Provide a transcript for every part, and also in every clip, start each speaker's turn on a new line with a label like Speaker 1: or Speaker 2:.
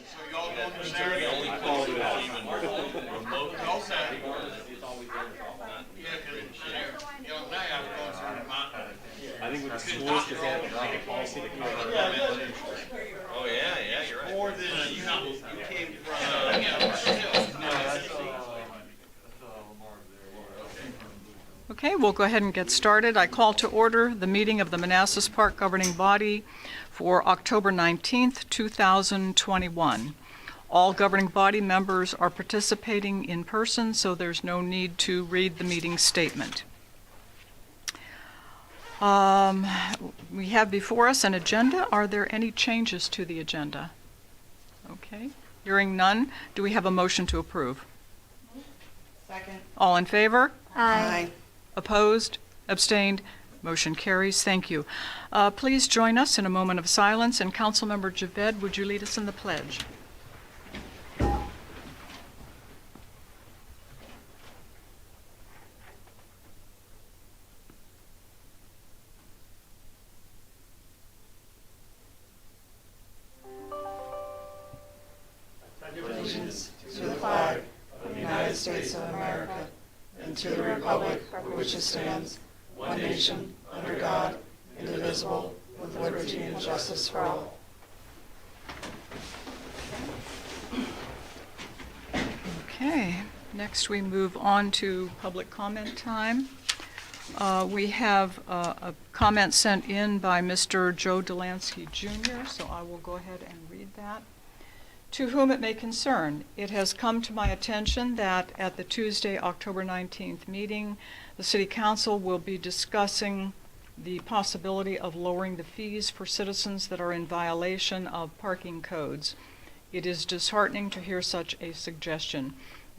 Speaker 1: So y'all going to Saturday?
Speaker 2: The only place that's even remote.
Speaker 1: Okay.
Speaker 2: It's always been
Speaker 1: Yeah, because the other day I was going through my.
Speaker 3: I think with the schools, because they have a city policy to cover.
Speaker 2: Oh yeah, you're right.
Speaker 1: More than you came from. Yeah, still.
Speaker 4: Okay, we'll go ahead and get started. I call to order the meeting of the Manassas Park Governing Body for October 19th, 2021. All governing body members are participating in person, so there's no need to read the meeting statement. We have before us an agenda. Are there any changes to the agenda? Okay, hearing none, do we have a motion to approve?
Speaker 5: Second.
Speaker 4: All in favor?
Speaker 5: Aye.
Speaker 4: Opposed? Abstained? Motion carries. Thank you. Please join us in a moment of silence. And Councilmember Javed, would you lead us in the pledge?
Speaker 5: Allegiance to the flag of the United States of America and to the republic for which it stands, one nation, under God, indivisible, with liberty and justice for all.
Speaker 4: Okay, next we move on to public comment time. We have a comment sent in by Mr. Joe Delansky Jr., so I will go ahead and read that. To whom it may concern, it has come to my attention that at the Tuesday, October 19th meeting, the City Council will be discussing the possibility of lowering the fees for citizens that are in violation of parking codes. It is disheartening to hear such a suggestion.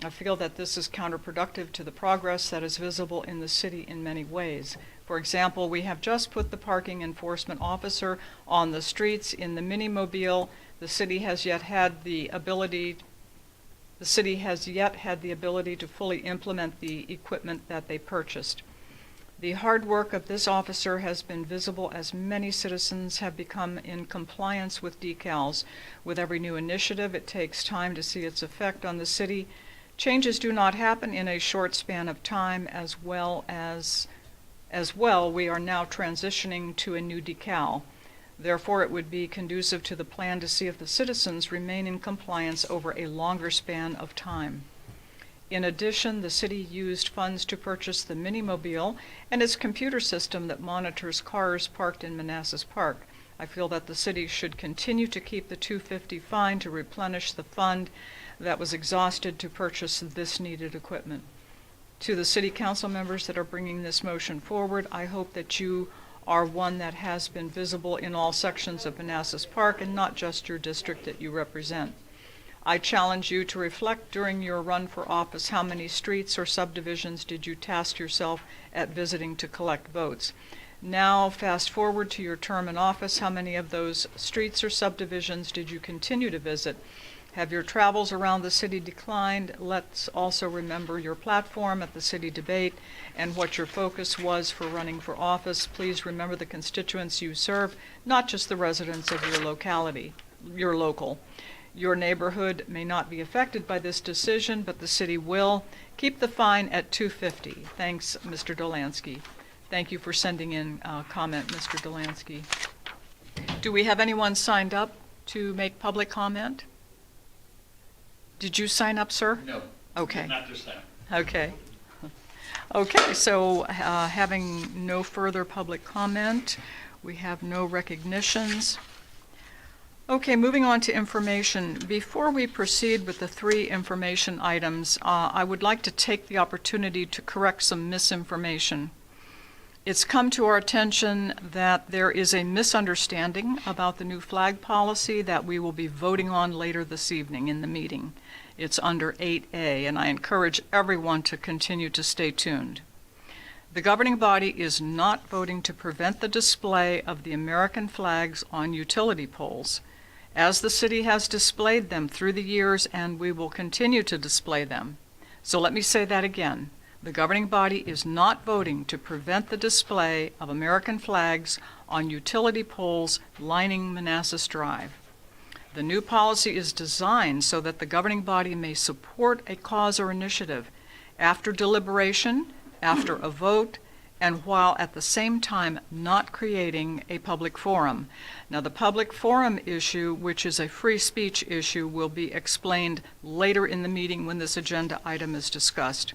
Speaker 4: I feel that this is counterproductive to the progress that is visible in the city in many ways. For example, we have just put the parking enforcement officer on the streets in the Minimobile. The city has yet had the ability to fully implement the equipment that they purchased. The hard work of this officer has been visible as many citizens have become in compliance with decals. With every new initiative, it takes time to see its effect on the city. Changes do not happen in a short span of time. As well, we are now transitioning to a new decal. Therefore, it would be conducive to the plan to see if the citizens remain in compliance over a longer span of time. In addition, the city used funds to purchase the Minimobile and its computer system that monitors cars parked in Manassas Park. I feel that the city should continue to keep the $250 fine to replenish the fund that was exhausted to purchase this needed equipment. To the city council members that are bringing this motion forward, I hope that you are one that has been visible in all sections of Manassas Park and not just your district that you represent. I challenge you to reflect during your run for office how many streets or subdivisions did you task yourself at visiting to collect votes. Now, fast forward to your term in office, how many of those streets or subdivisions did you continue to visit? Have your travels around the city declined? Let's also remember your platform at the city debate and what your focus was for running for office. Please remember the constituents you serve, not just the residents of your locality, your local. Your neighborhood may not be affected by this decision, but the city will. Keep the fine at $250. Thanks, Mr. Delansky. Thank you for sending in a comment, Mr. Delansky. Do we have anyone signed up to make public comment? Did you sign up, sir?
Speaker 1: No.
Speaker 4: Okay.
Speaker 1: Not this time.
Speaker 4: Okay. Okay, so having no further public comment, we have no recognitions. Okay, moving on to information. Before we proceed with the three information items, I would like to take the opportunity to correct some misinformation. It's come to our attention that there is a misunderstanding about the new flag policy that we will be voting on later this evening in the meeting. It's under 8A, and I encourage everyone to continue to stay tuned. The governing body is not voting to prevent the display of the American flags on utility poles, as the city has displayed them through the years, and we will continue to display them. So let me say that again. The governing body is not voting to prevent the display of American flags on utility poles lining Manassas Drive. The new policy is designed so that the governing body may support a cause or initiative after deliberation, after a vote, and while at the same time not creating a public forum. Now, the public forum issue, which is a free speech issue, will be explained later in the meeting when this agenda item is discussed.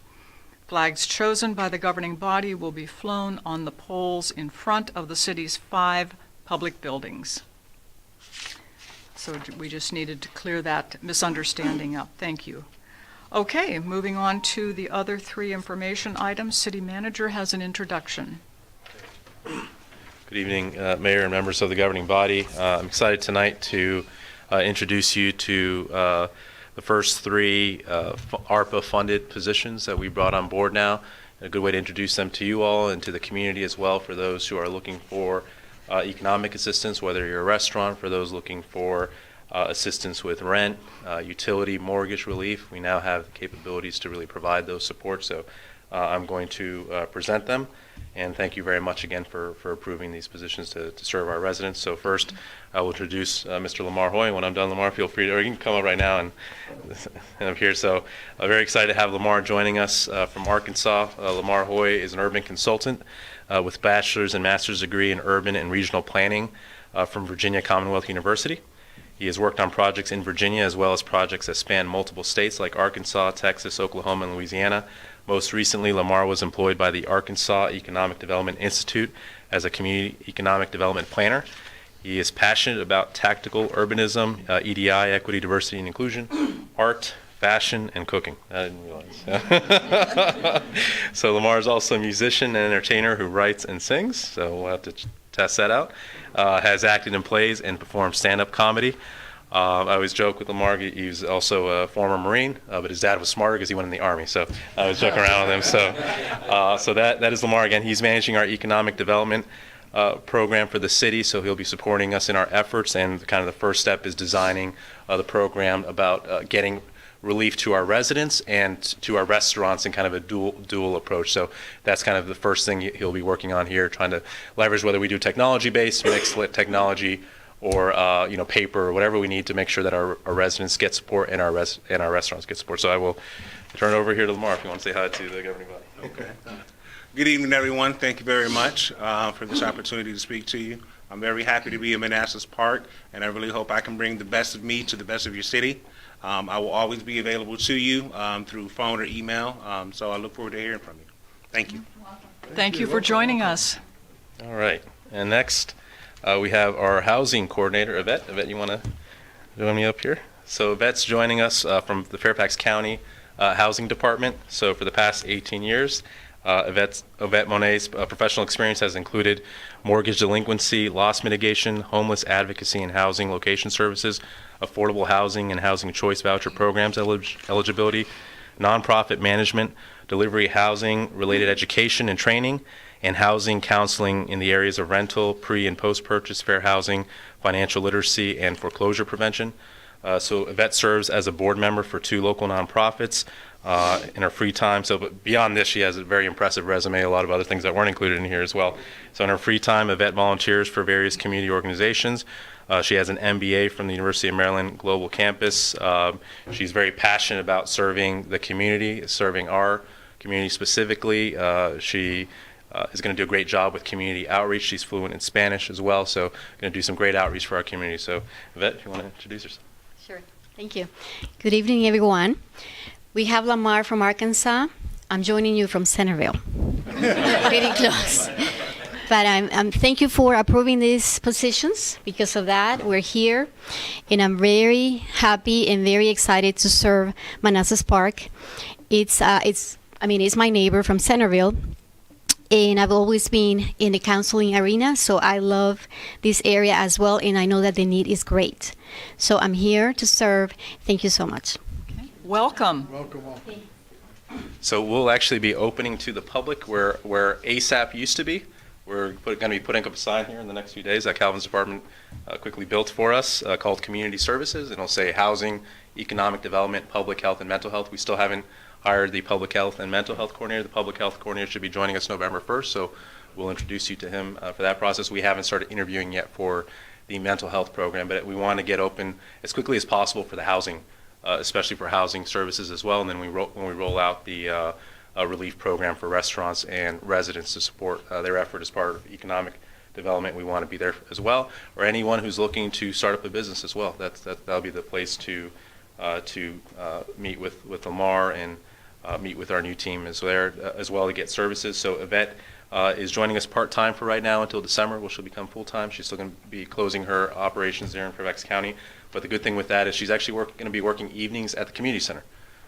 Speaker 4: Flags chosen by the governing body will be flown on the poles in front of the city's 5 public buildings. So we just needed to clear that misunderstanding up. Thank you. Okay, moving on to the other 3 information items. City Manager has an introduction.
Speaker 6: Good evening, Mayor and members of the governing body. I'm excited tonight to introduce you to the first 3 ARPA-funded positions that we brought on board now. A good way to introduce them to you all and to the community as well, for those who are looking for economic assistance, whether you're a restaurant, for those looking for assistance with rent, utility, mortgage relief. We now have the capabilities to really provide those supports. So I'm going to present them. And thank you very much again for approving these positions to serve our residents. So first, I will introduce Mr. Lamar Hoy. When I'm done, Lamar, feel free to, or you can come up right now and I'm here. So I'm very excited to have Lamar joining us from Arkansas. Lamar Hoy is an urban consultant with bachelor's and master's degree in urban and regional planning from Virginia Commonwealth University. He has worked on projects in Virginia as well as projects that span multiple states like Arkansas, Texas, Oklahoma, and Louisiana. Most recently, Lamar was employed by the Arkansas Economic Development Institute as a community economic development planner. He is passionate about tactical urbanism, EDI, equity, diversity, and inclusion, art, fashion, and cooking. I didn't realize. So Lamar is also a musician and entertainer who writes and sings, so we'll have to test that out. Has acted in plays and performed stand-up comedy. I always joke with Lamar, he's also a former Marine, but his dad was smarter because he went in the Army, so I was joking around with him. So that is Lamar again. He's managing our economic development program for the city, so he'll be supporting us in our efforts, and kind of the first step is designing the program about getting relief to our residents and to our restaurants in kind of a dual approach. So that's kind of the first thing he'll be working on here, trying to leverage whether we do technology-based, mixed technology, or paper, or whatever we need to make sure that our residents get support and our restaurants get support. So I will turn it over here to Lamar if you want to say hi to the governing body.
Speaker 1: Okay. Good evening, everyone. Thank you very much for this opportunity to speak to you. I'm very happy to be in Manassas Park, and I really hope I can bring the best of me to the best of your city. I will always be available to you through phone or email, so I look forward to hearing from you. Thank you.
Speaker 4: Thank you for joining us.
Speaker 6: All right, and next we have our housing coordinator, Yvette. Yvette, you want to join me up here? So Yvette's joining us from the Fairfax County Housing Department. So for the past 18 years, Yvette Monet's professional experience has included mortgage delinquency, loss mitigation, homeless advocacy and housing location services, affordable housing and housing choice voucher programs eligibility, nonprofit management, delivery housing, related education and training, and housing counseling in the areas of rental, pre- and post-purchase fair housing, financial literacy, and foreclosure prevention. So Yvette serves as a board member for 2 local nonprofits in her free time. So but beyond this, she has a very impressive resume, a lot of other things that weren't included in here as well. So in her free time, Yvette volunteers for various community organizations. She has an MBA from the University of Maryland Global Campus. She's very passionate about serving the community, serving our community specifically. She is going to do a great job with community outreach. She's fluent in Spanish as well, so going to do some great outreach for our community. So Yvette, if you want to introduce yourself.
Speaker 7: Sure. Thank you. Good evening, everyone. We have Lamar from Arkansas. I'm joining you from Centerville. Pretty close. But I'm thank you for approving these positions. Because of that, we're here. And I'm very happy and very excited to serve Manassas Park. It's my neighbor from Centerville. And I've always been in the counseling arena, so I love this area as well, and I know that the need is great. So I'm here to serve. Thank you so much.
Speaker 4: Okay. Welcome.
Speaker 6: So we'll actually be opening to the public where ASAP used to be. We're going to be putting up a sign here in the next few days that Calvin's department quickly built for us called Community Services, and it'll say Housing, Economic Development, Public Health, and Mental Health. We still haven't hired the Public Health and Mental Health Coordinator. The Public Health Coordinator should be joining us November 1st, so we'll introduce you to him for that process. We haven't started interviewing yet for the mental health program, but we want to get open as quickly as possible for the housing, especially for housing services as well. And then when we roll out the relief program for restaurants and residents to support their effort as part of economic development, we want to be there as well. Or anyone who's looking to start up a business as well. That'll be the place to meet with Lamar and meet with our new team as well to get services. So Yvette is joining us part-time for right now until December, where she'll become full-time. She's still going to be closing her operations there in Fairfax County. But the good thing with that is she's actually going to be working evenings at the community center.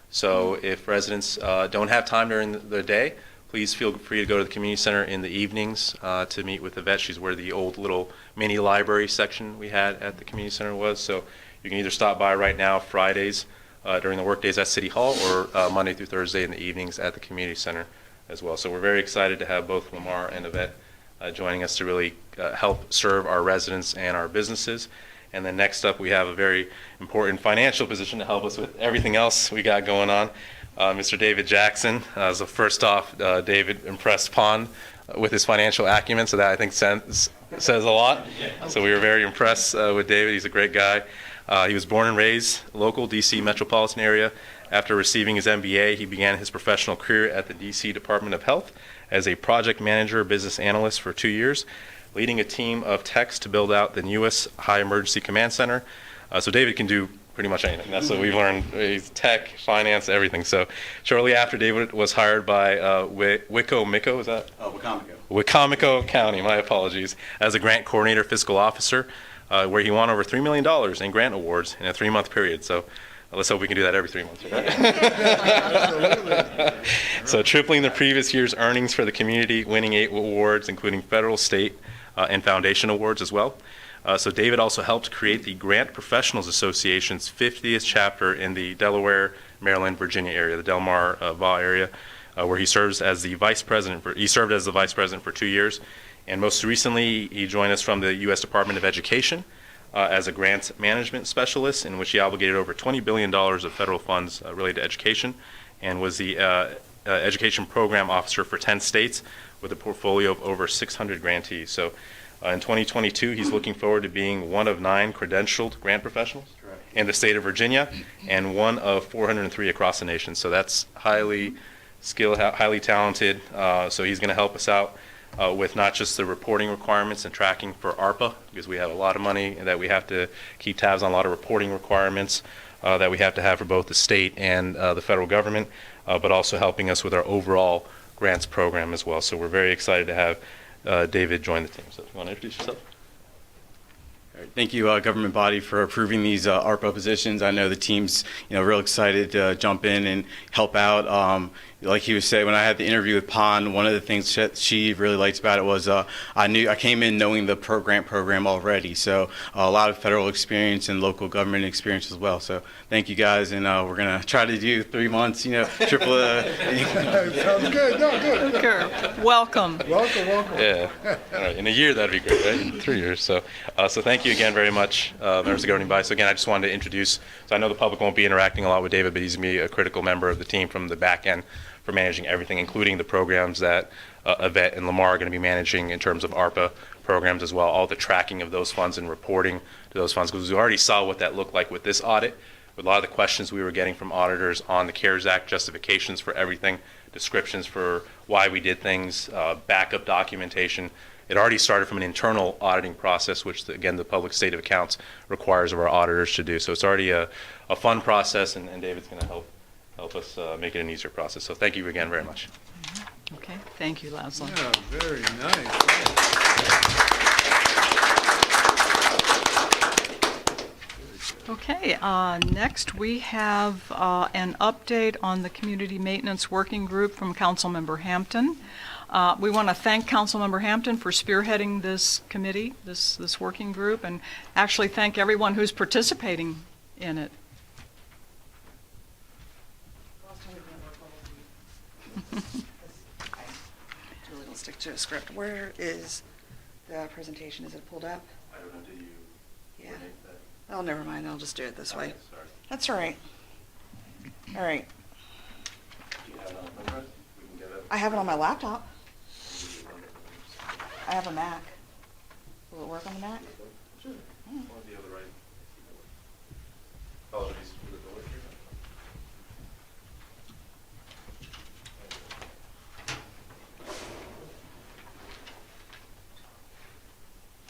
Speaker 6: So if residents don't have time during the day, please feel free to go to the community center in the evenings to meet with Yvette. She's where the old little mini library section we had at the community center was. So you can either stop by right now Fridays during the work days at City Hall, or Monday through Thursday in the evenings at the community center as well. So we're very excited to have both Lamar and Yvette joining us to really help serve our residents and our businesses. And then next up, we have a very important financial position to help us with everything else we got going on. Mr. David Jackson. So first off, David impressed Pond with his financial acumen, so that I think says a lot. So we were very impressed with David. He's a great guy. He was born and raised local D.C. metropolitan area. After receiving his MBA, he began his professional career at the D.C. Department of Health as a project manager, business analyst for 2 years, leading a team of techs to build out the newest high emergency command center. So David can do pretty much anything. That's what we've learned. He's tech, finance, everything. So shortly after, David was hired by Wicomico, is that?
Speaker 3: Wicomico.
Speaker 6: Wicomico County, my apologies, as a grant coordinator fiscal officer, where he won over $3 million in grant awards in a 3-month period. So let's hope we can do that every 3 months. Right? So tripling the previous year's earnings for the community, winning 8 awards, including federal, state, and foundation awards as well. So David also helped create the Grant Professionals Association's 50th chapter in the Delaware, Maryland, Virginia area, the Delmar Vaugh area, where he serves as the vice president. He served as the vice president for 2 years, and most recently he joined us from the U.S. Department of Education as a grants management specialist, in which he obligated over $20 billion of federal funds related to education, and was the education program officer for 10 states with a portfolio of over 600 grantees. So in 2022, he's looking forward to being one of 9 credentialed grant professionals in the state of Virginia, and one of 403 across the nation. So that's highly skilled, highly talented. So he's going to help us out with not just the reporting requirements and tracking for ARPA, because we have a lot of money that we have to keep tabs on, a lot of reporting requirements that we have to have for both the state and the federal government, but also helping us with our overall grants program as well. So we're very excited to have David join the team. So if you want to introduce yourself.
Speaker 3: All right, thank you, government body, for approving these ARPA positions. I know the team's real excited to jump in and help out. Like he was saying, when I had the interview with Pond, one of the things that she really liked about it was I came in knowing the grant program already, so a lot of federal experience and local government experience as well. So thank you guys, and we're gonna try to do 3 months, triple.
Speaker 8: Sounds good. No, good.
Speaker 4: Okay. Welcome.
Speaker 8: Welcome.
Speaker 6: Yeah. All right. In a year, that'd be great, right? In 3 years. So thank you again very much, members of the governing body. So again, I just wanted to introduce. So I know the public won't be interacting a lot with David, but he's going to be a critical member of the team from the back end for managing everything, including the programs that Yvette and Lamar are going to be managing in terms of ARPA programs as well, all the tracking of those funds and reporting to those funds, because we already saw what that looked like with this audit, with a lot of the questions we were getting from auditors on the CARES Act, justifications for everything, descriptions for why we did things, backup documentation. It already started from an internal auditing process, which, again, the public state of accounts requires of our auditors to do. So it's already a fun process, and David's going to help us make it an easier process. So thank you again very much.
Speaker 4: Okay. Thank you, Laszlo.
Speaker 8: Yeah, very nice.
Speaker 4: Okay, next we have an update on the Community Maintenance Working Group from Councilmember Hampton. We want to thank Councilmember Hampton for spearheading this committee, this working group, and actually thank everyone who's participating in it.
Speaker 5: Julie will stick to a script. Where is the presentation? Is it pulled up?
Speaker 6: I don't know, do you
Speaker 5: Yeah. Oh, never mind. I'll just do it this way.
Speaker 6: Sorry.
Speaker 5: That's all right. All right.
Speaker 6: Do you have it on the press? We can get it.
Speaker 5: I have it on my laptop. I have a Mac. Will it work on the Mac?
Speaker 6: Should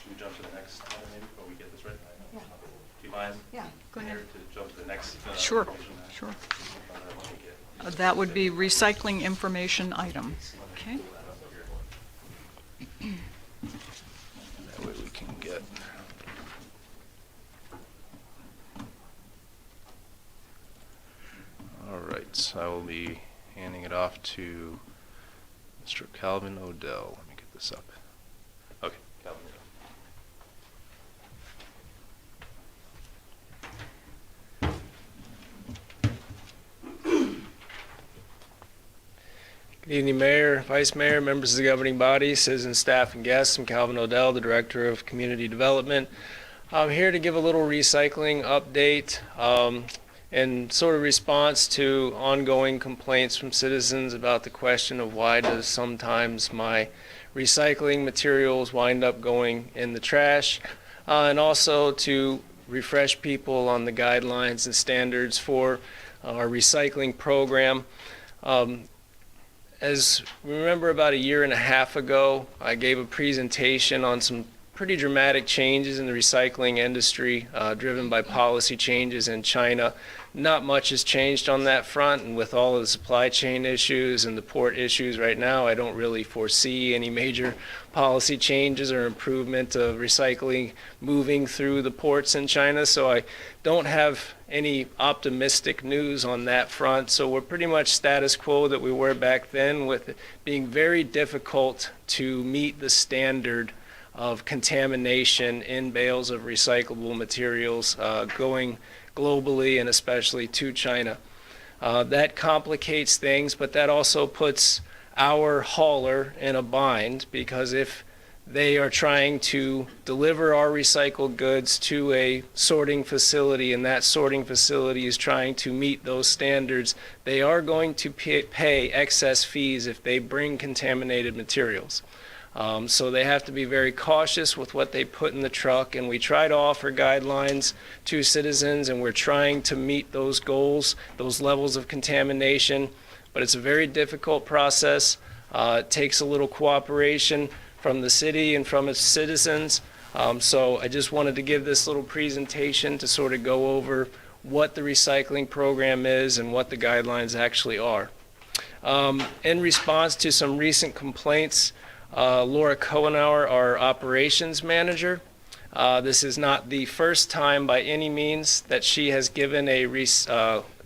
Speaker 6: we jump to the next item maybe, before we get this right?
Speaker 5: Yeah.
Speaker 6: Do you mind?
Speaker 5: Yeah, go ahead.
Speaker 6: Mayor, to jump to the next?
Speaker 4: Sure,
Speaker 6: information item?
Speaker 4: sure.
Speaker 6: Let me get-
Speaker 4: That would be recycling information item. Okay?
Speaker 6: That way we can get. All right, so I will be handing it off to Mr. Calvin Odell. Let me get this up. Okay, Calvin Odell.
Speaker 9: Good evening, Mayor, Vice Mayor, members of the governing body, citizen staff, and guests. I'm Calvin Odell, the Director of Community Development. I'm here to give a little recycling update in sort of response to ongoing complaints from citizens about the question of why does sometimes my recycling materials wind up going in the trash, and also to refresh people on the guidelines and standards for our recycling program. As we remember, about a year and a half ago, I gave a presentation on some pretty dramatic changes in the recycling industry, driven by policy changes in China. Not much has changed on that front, and with all of the supply chain issues and the port issues right now, I don't really foresee any major policy changes or improvement of recycling moving through the ports in China, so I don't have any optimistic news on that front. So we're pretty much status quo that we were back then, with it being very difficult to meet the standard of contamination in bales of recyclable materials going globally and especially to China. That complicates things, but that also puts our hauler in a bind, because if they are trying to deliver our recycled goods to a sorting facility, and that sorting facility is trying to meet those standards, they are going to pay excess fees if they bring contaminated materials. So they have to be very cautious with what they put in the truck, and we try to offer guidelines to citizens, and we're trying to meet those goals, those levels of contamination, but it's a very difficult process. It takes a little cooperation from the city and from its citizens. So I just wanted to give this little presentation to sort of go over what the recycling program is and what the guidelines actually are. In response to some recent complaints, Laura Cohenauer, our operations manager, this is not the first time by any means that she has given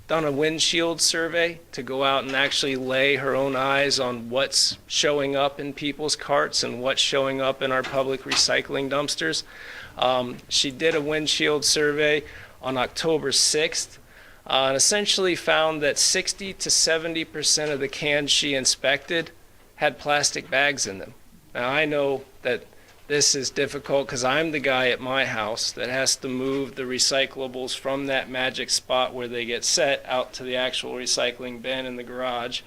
Speaker 9: done a windshield survey to go out and actually lay her own eyes on what's showing up in people's carts and what's showing up in our public recycling dumpsters. She did a windshield survey on October 6th and essentially found that 60 to 70% of the cans she inspected had plastic bags in them. Now, I know that this is difficult because I'm the guy at my house that has to move the recyclables from that magic spot where they get set out to the actual recycling bin in the garage.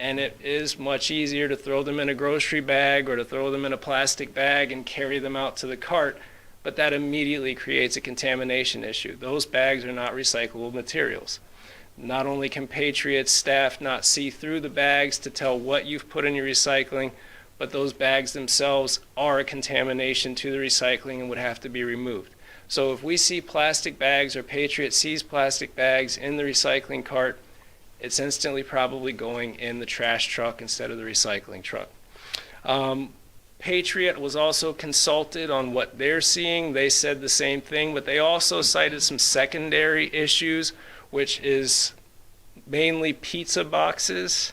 Speaker 9: And it is much easier to throw them in a grocery bag or to throw them in a plastic bag and carry them out to the cart, but that immediately creates a contamination issue. Those bags are not recyclable materials. Not only can Patriot staff not see through the bags to tell what you've put in your recycling, but those bags themselves are a contamination to the recycling and would have to be removed. So if we see plastic bags, or Patriot sees plastic bags in the recycling cart, it's instantly probably going in the trash truck instead of the recycling truck. Patriot was also consulted on what they're seeing. They said the same thing, but they also cited some secondary issues, which is mainly pizza boxes.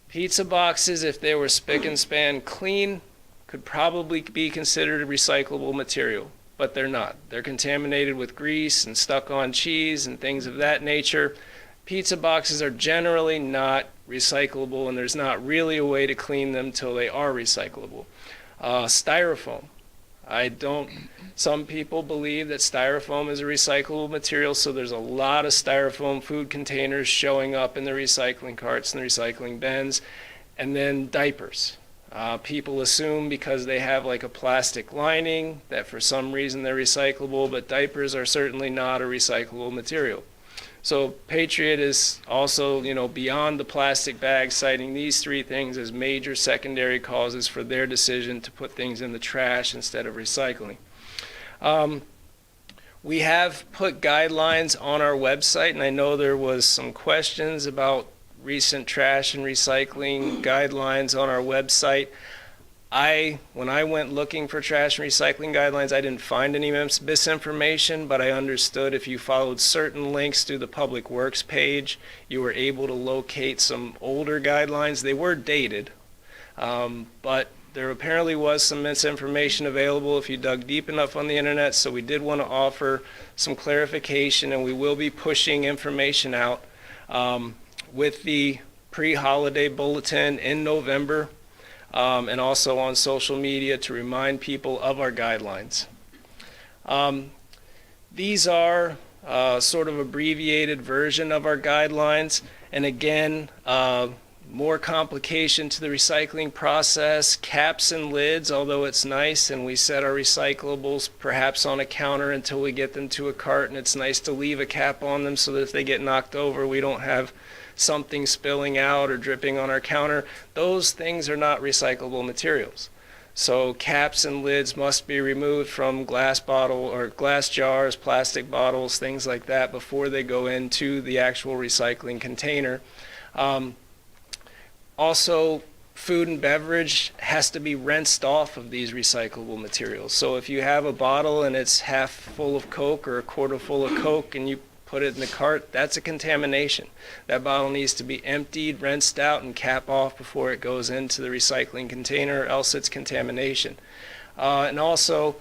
Speaker 9: Pizza boxes, if they were spick and span clean, could probably be considered a recyclable material, but they're not. They're contaminated with grease and stuck on cheese and things of that nature. Pizza boxes are generally not recyclable, and there's not really a way to clean them till they are recyclable. Styrofoam. Some people believe that styrofoam is a recyclable material, so there's a lot of styrofoam food containers showing up in the recycling carts and the recycling bins. And then diapers. People assume because they have like a plastic lining that for some reason they're recyclable, but diapers are certainly not a recyclable material. So Patriot is also, beyond the plastic bag, citing these three things as major secondary causes for their decision to put things in the trash instead of recycling. We have put guidelines on our website, and I know there was some questions about recent trash and recycling guidelines on our website. When I went looking for trash and recycling guidelines, I didn't find any misinformation, but I understood if you followed certain links through the Public Works page, you were able to locate some older guidelines. They were dated, but there apparently was some misinformation available if you dug deep enough on the internet, so we did want to offer some clarification, and we will be pushing information out with the pre-holiday bulletin in November, and also on social media to remind people of our guidelines. These are sort of abbreviated version of our guidelines, and again, more complication to the recycling process. Caps and lids, although it's nice and we set our recyclables perhaps on a counter until we get them to a cart, and it's nice to leave a cap on them so that if they get knocked over we don't have something spilling out or dripping on our counter. Those things are not recyclable materials. So caps and lids must be removed from glass bottle or glass jars, plastic bottles, things like that before they go into the actual recycling container. Also, food and beverage has to be rinsed off of these recyclable materials. So if you have a bottle and it's half full of Coke or a quarter full of Coke and you put it in the cart, that's a contamination. That bottle needs to be emptied, rinsed out, and cap off before it goes into the recycling container, else it's contamination. And also,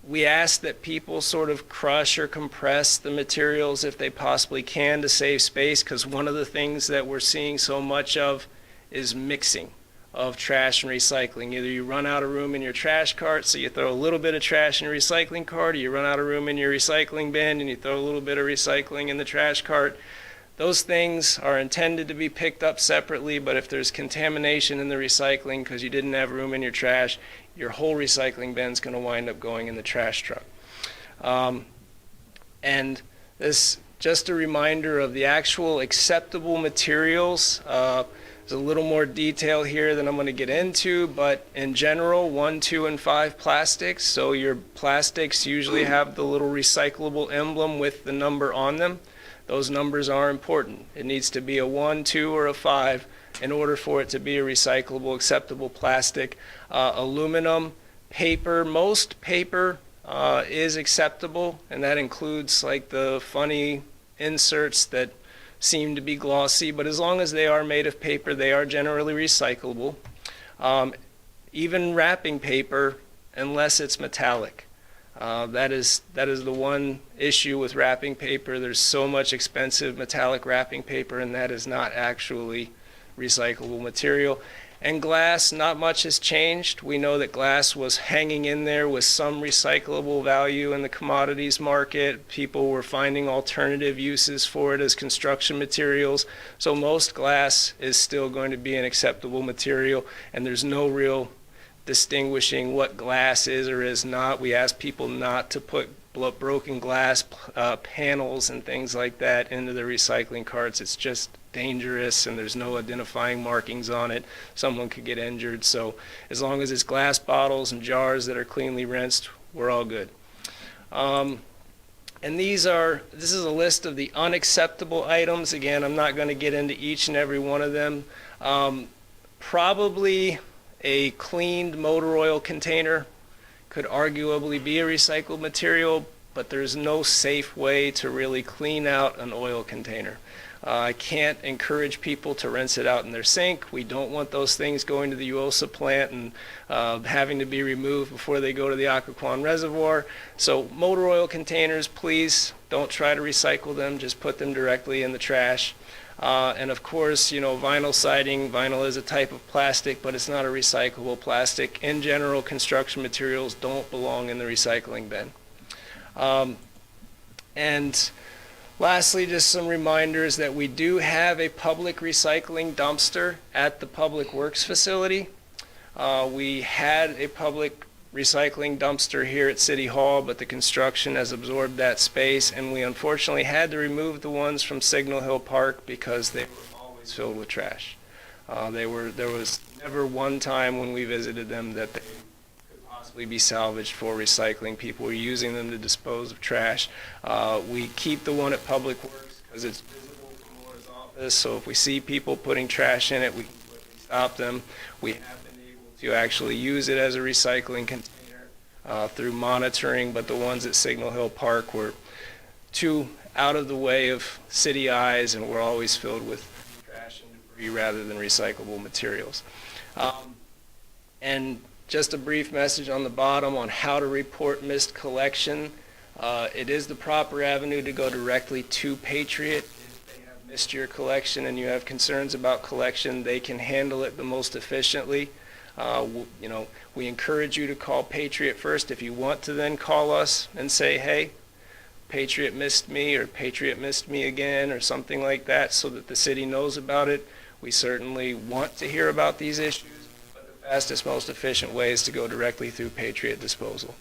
Speaker 9: we ask that people sort of crush or compress the materials if they possibly can to save space, because one of the things that we're seeing so much of is mixing of trash and recycling. Either you run out of room in your trash cart, so you throw a little bit of trash in your recycling cart, or you run out of room in your recycling bin and you throw a little bit of recycling in the trash cart. Those things are intended to be picked up separately, but if there's contamination in the recycling because you didn't have room in your trash, your whole recycling bin's going to wind up going in the trash truck. And this, just a reminder of the actual acceptable materials. There's a little more detail here than I'm going to get into, but in general, 1, 2, and 5 plastics. So your plastics usually have the little recyclable emblem with the number on them. Those numbers are important. It needs to be a 1, 2, or a 5 in order for it to be a recyclable, acceptable plastic. Aluminum, paper, most paper is acceptable, and that includes like the funny inserts that seem to be glossy, but as long as they are made of paper, they are generally recyclable. Even wrapping paper, unless it's metallic. That is the one issue with wrapping paper. There's so much expensive metallic wrapping paper, and that is not actually recyclable material. And glass, not much has changed. We know that glass was hanging in there with some recyclable value in the commodities market. People were finding alternative uses for it as construction materials. So most glass is still going to be an acceptable material, and there's no real distinguishing what glass is or is not. We ask people not to put broken glass panels and things like that into the recycling carts. It's just dangerous, and there's no identifying markings on it. Someone could get injured. So as long as it's glass bottles and jars that are cleanly rinsed, we're all good. And this is a list of the unacceptable items. Again, I'm not going to get into each and every one of them. Probably a cleaned motor oil container could arguably be a recycled material, but there's no safe way to really clean out an oil container. I can't encourage people to rinse it out in their sink. We don't want those things going to the UOSA plant and having to be removed before they go to the Occoquan Reservoir. So motor oil containers, please don't try to recycle them. Just put them directly in the trash. And of course, vinyl siding. Vinyl is a type of plastic, but it's not a recyclable plastic. In general, construction materials don't belong in the recycling bin. And Lastly, just some reminders that we do have a public recycling dumpster at the Public Works facility. We had a public recycling dumpster here at City Hall, but the construction has absorbed that space, and we unfortunately had to remove the ones from Signal Hill Park because they were always filled with trash. There was never one time when we visited them that they could possibly be salvaged for recycling. People were using them to dispose of trash. We keep the one at Public Works because it's visible from Laura's office, so if we see people putting trash in it, we can quickly stop them. We have been able to actually use it as a recycling container through monitoring, but the ones at Signal Hill Park were too out of the way of city eyes and were always filled with trash and debris rather than recyclable materials. And just a brief message on the bottom on how to report missed collection. It is the proper avenue to go directly to Patriot. If they have missed your collection and you have concerns about collection, they can handle it the most efficiently. We encourage you to call Patriot first. If you want to then call us and say, hey, Patriot missed me, or Patriot missed me again, or something like that, so that the city knows about it. We certainly want to hear about these issues, but the fastest, most efficient way is to go directly through Patriot Disposal.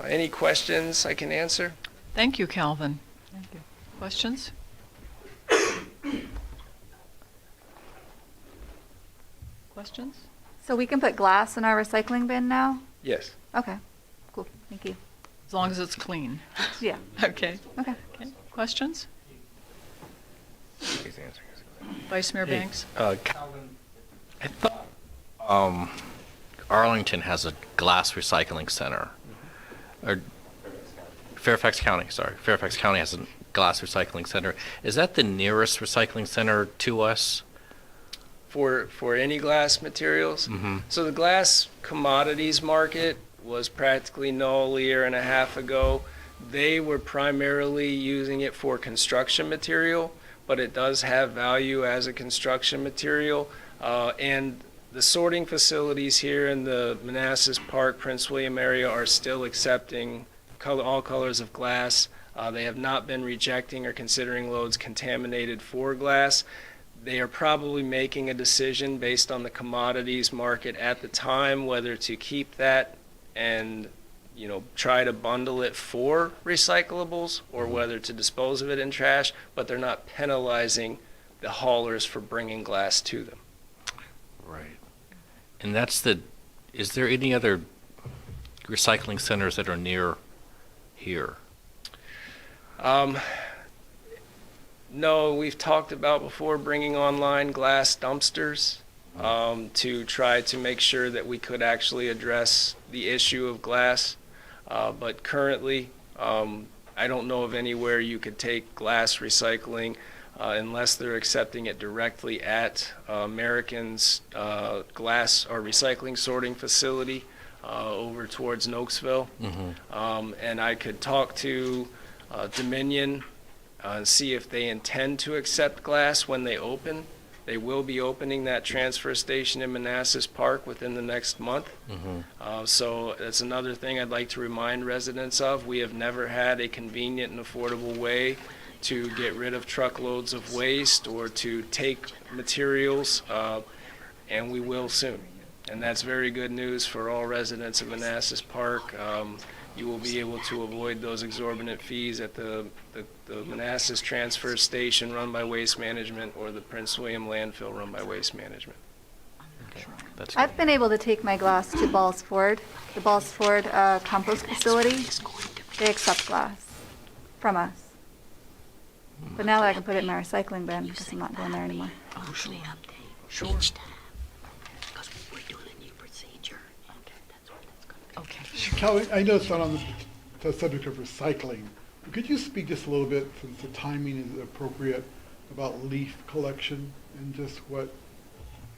Speaker 9: Any questions I can answer?
Speaker 4: Thank you, Calvin. Thank you. Questions? Questions?
Speaker 5: So we can put glass in our recycling bin now?
Speaker 9: Yes.
Speaker 5: Okay, cool, thank you.
Speaker 4: As long as it's clean.
Speaker 5: Yeah,
Speaker 4: Okay.
Speaker 5: okay.
Speaker 4: Okay. Questions? Vice Mayor Banks?
Speaker 2: Calvin, I thought Arlington has a glass recycling center. Or Fairfax County has a glass recycling center. Is that the nearest recycling center to us?
Speaker 9: For any glass materials. So the glass commodities market was practically null a year and a half ago. They were primarily using it for construction material, but it does have value as a construction material. And the sorting facilities here in the Manassas Park, Prince William area are still accepting all colors of glass. They have not been rejecting or considering loads contaminated for glass. They are probably making a decision based on the commodities market at the time, whether to keep that and, try to bundle it for recyclables or whether to dispose of it in trash, but they're not penalizing the haulers for bringing glass to them.
Speaker 2: Right. And is there any other recycling centers that are near here?
Speaker 9: No, we've talked about before bringing online glass dumpsters to try to make sure that we could actually address the issue of glass. But currently, I don't know of anywhere you could take glass recycling unless they're accepting it directly at American's glass or recycling sorting facility over towards Nokesville. And I could talk to Dominion and see if they intend to accept glass when they open. They will be opening that transfer station in Manassas Park within the next month. So that's another thing I'd like to remind residents of. We have never had a convenient and affordable way to get rid of truckloads of waste or to take materials, and we will soon. And that's very good news for all residents of Manassas Park. You will be able to avoid those exorbitant fees at the Manassas Transfer Station run by Waste Management or the Prince William Landfill run by Waste Management.
Speaker 2: That's good.
Speaker 5: I've been able to take my glass to Balls Ford, the Balls Ford compost facility. They accept glass from us. But now that I can put it in my recycling bin, because I'm not going there anymore.
Speaker 7: Sure. Because we're doing a new procedure. Okay.
Speaker 8: Kelly, I know it's not on the subject of recycling. But could you speak just a little bit, since the timing is appropriate, about leaf collection and just what,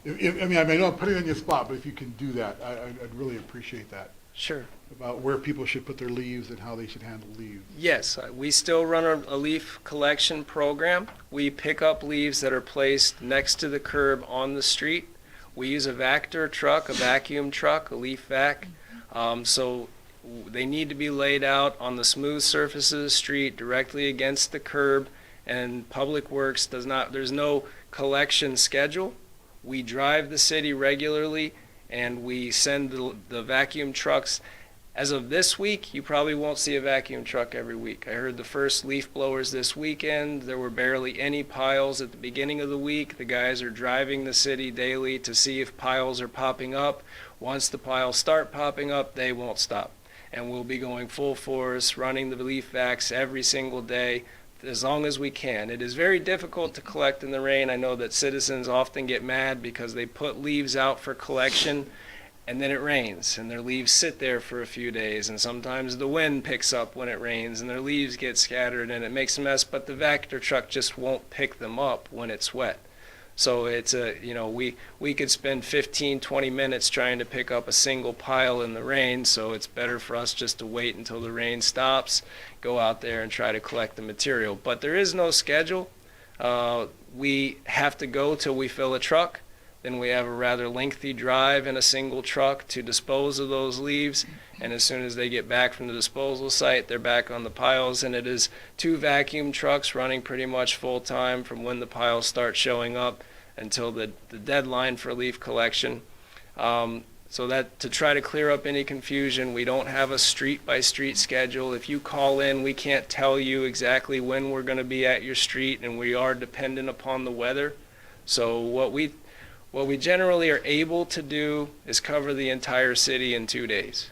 Speaker 8: I know I'm putting you on your spot, but if you can do that, I'd really appreciate that.
Speaker 9: Sure.
Speaker 8: About where people should put their leaves and how they should handle leaves.
Speaker 9: Yes, we still run a leaf collection program. We pick up leaves that are placed next to the curb on the street. We use a Vactor truck, a vacuum truck, a leaf vac. So They need to be laid out on the smooth surface of the street directly against the curb, and Public Works there's no collection schedule. We drive the city regularly, and we send the vacuum trucks. As of this week, you probably won't see a vacuum truck every week. I heard the first leaf blowers this weekend. There were barely any piles at the beginning of the week. The guys are driving the city daily to see if piles are popping up. Once the piles start popping up, they won't stop. And we'll be going full force, running the leaf vacs every single day, as long as we can. It is very difficult to collect in the rain. I know that citizens often get mad because they put leaves out for collection, and then it rains, and their leaves sit there for a few days, and sometimes the wind picks up when it rains, and their leaves get scattered, and it makes a mess, but the vector truck just won't pick them up when it's wet. So it's we could spend 15, 20 minutes trying to pick up a single pile in the rain, so it's better for us just to wait until the rain stops, go out there and try to collect the material. But there is no schedule. We have to go till we fill a truck. Then we have a rather lengthy drive in a single truck to dispose of those leaves, and as soon as they get back from the disposal site, they're back on the piles, and it is 2 vacuum trucks running pretty much full time from when the piles start showing up until the deadline for leaf collection. So that to try to clear up any confusion, we don't have a street-by-street schedule. If you call in, we can't tell you exactly when we're going to be at your street, and we are dependent upon the weather. So what we generally are able to do is cover the entire city in 2 days.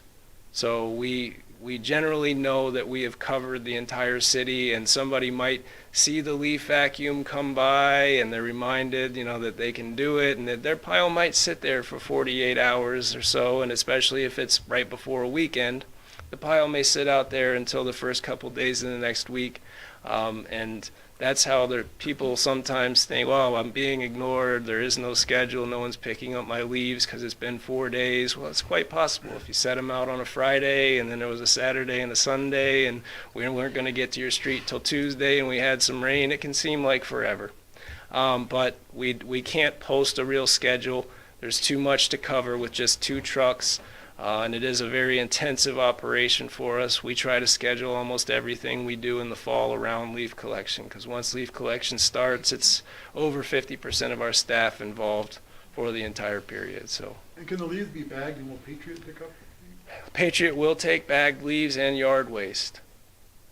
Speaker 9: So we generally know that we have covered the entire city, and somebody might see the leaf vacuum come by and they're reminded, that they can do it, and that their pile might sit there for 48 hours or so, and especially if it's right before a weekend, the pile may sit out there until the first couple days of the next week. And that's how people sometimes think, well, I'm being ignored, there is no schedule, no one's picking up my leaves because it's been 4 days. Well, it's quite possible. If you set them out on a Friday and then there was a Saturday and a Sunday and we weren't going to get to your street till Tuesday and we had some rain, it can seem like forever. But we can't post a real schedule. There's too much to cover with just 2 trucks. And it is a very intensive operation for us. We try to schedule almost everything we do in the fall around leaf collection, because once leaf collection starts, it's over 50% of our staff involved for the entire period. So,
Speaker 8: And can the leaves be bagged and will Patriot pick up?
Speaker 9: Patriot will take bagged leaves and yard waste.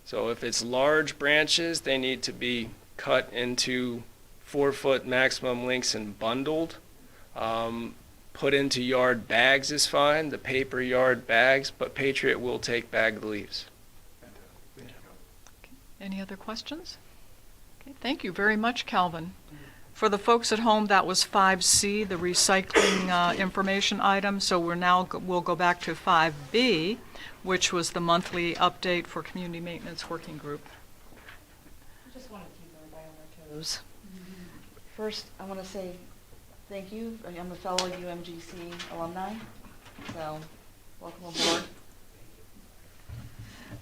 Speaker 9: So if it's large branches, they need to be cut into 4-foot maximum lengths and bundled. Put into yard bags is fine, the paper yard bags, but Patriot will take bagged leaves.
Speaker 4: Any other questions? Okay, thank you very much, Calvin. For the folks at home, that was 5C, the recycling information item. So we'll go back to 5B, which was the monthly update for Community Maintenance Working Group.
Speaker 5: I just want to keep everybody on their toes. First, I want to say thank you. I'm a fellow UMGC alumni, so welcome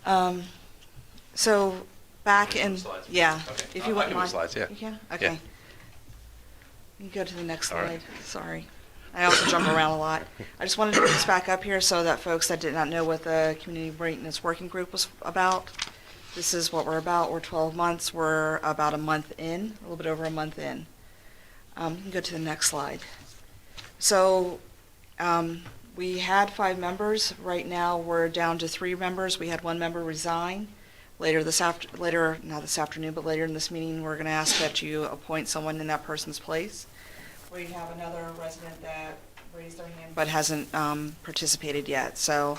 Speaker 5: aboard. So back in,
Speaker 6: Slides?
Speaker 5: yeah,
Speaker 6: Okay.
Speaker 5: if you
Speaker 6: I
Speaker 5: wouldn't
Speaker 6: can do
Speaker 5: mind.
Speaker 6: slides, yeah.
Speaker 5: You can?
Speaker 6: Yeah.
Speaker 5: Okay. You can go to the next
Speaker 6: All
Speaker 5: slide.
Speaker 6: right.
Speaker 5: Sorry. I also jump around a lot. I just wanted to put this back up here so that folks that did not know what the Community Maintenance Working Group was about. This is what we're about. We're 12 months. We're about a month in, a little bit over a month in. You can go to the next slide. So we had 5 members. Right now we're down to 3 members. We had 1 member resign. Not this afternoon, but later in this meeting, we're going to ask that you appoint someone in that person's place. We have another resident that raised their hand but hasn't participated yet. So